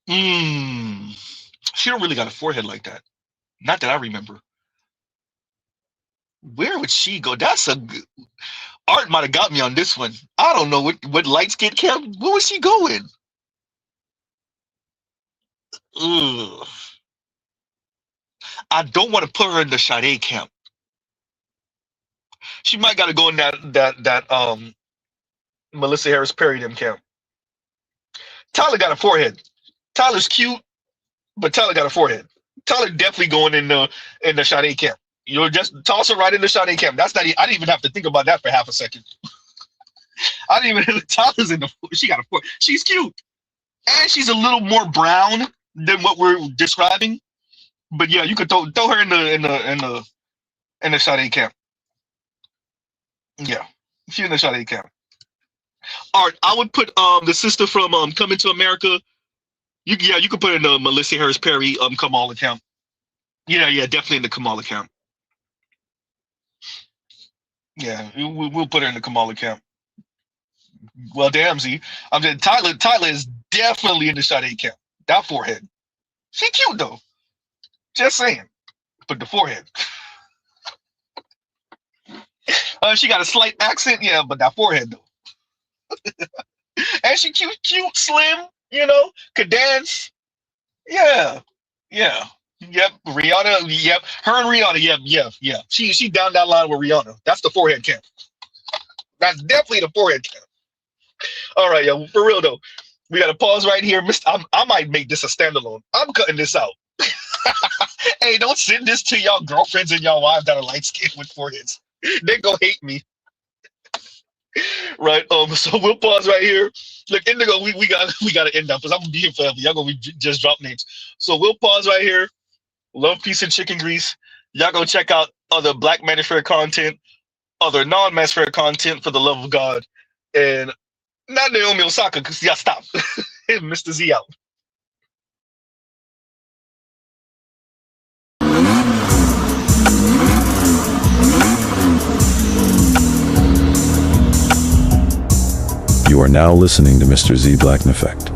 B: She don't really got a forehead like that. Not that I remember. Where would she go? That's a good. Art might have got me on this one. I don't know what light skin camp. Where was she going? Ugh. I don't want to put her in the Sade camp. She might got to go in that Melissa Harris Perry them camp. Tyler got a forehead. Tyler's cute, but Tyler got a forehead. Tyler definitely going in the Sade camp. You'll just toss her right in the Sade camp. That's not. I didn't even have to think about that for half a second. I didn't even. Tyler's in the. She got a forehead. She's cute, and she's a little more brown than what we're describing. But yeah, you could throw her in the Sade camp. Yeah, she's in the Sade camp. Art, I would put the sister from Coming to America. You could put in the Melissa Harris Perry Kamala camp. Yeah, definitely in the Kamala camp. Yeah, we'll put her in the Kamala camp. Well, damn, Z. I'm saying Tyler is definitely in the Sade camp. That forehead. She cute though. Just saying. But the forehead. She got a slight accent, yeah, but that forehead though. And she cute, slim, could dance. Yeah. Yep. Rihanna, yep. Her and Rihanna, yep. She down that line with Rihanna. That's the forehead camp. That's definitely the forehead camp. All right, yo, for real though. We gotta pause right here. I might make this a standalone. I'm cutting this out. Hey, don't send this to y'all girlfriends and y'all wives that are light skinned with foreheads. They gonna hate me. Right. So we'll pause right here. Look, Indigo, we gotta end up because I'm gonna be here forever. Y'all gonna just drop names. So we'll pause right here. Love, peace, and chicken grease. Y'all go check out other Black Manosphere content, other non-Manosphere content for the love of God. And not Naomi Osaka, because y'all stop. Mr. Z out.
F: You are now listening to Mr. Z Blackneffect.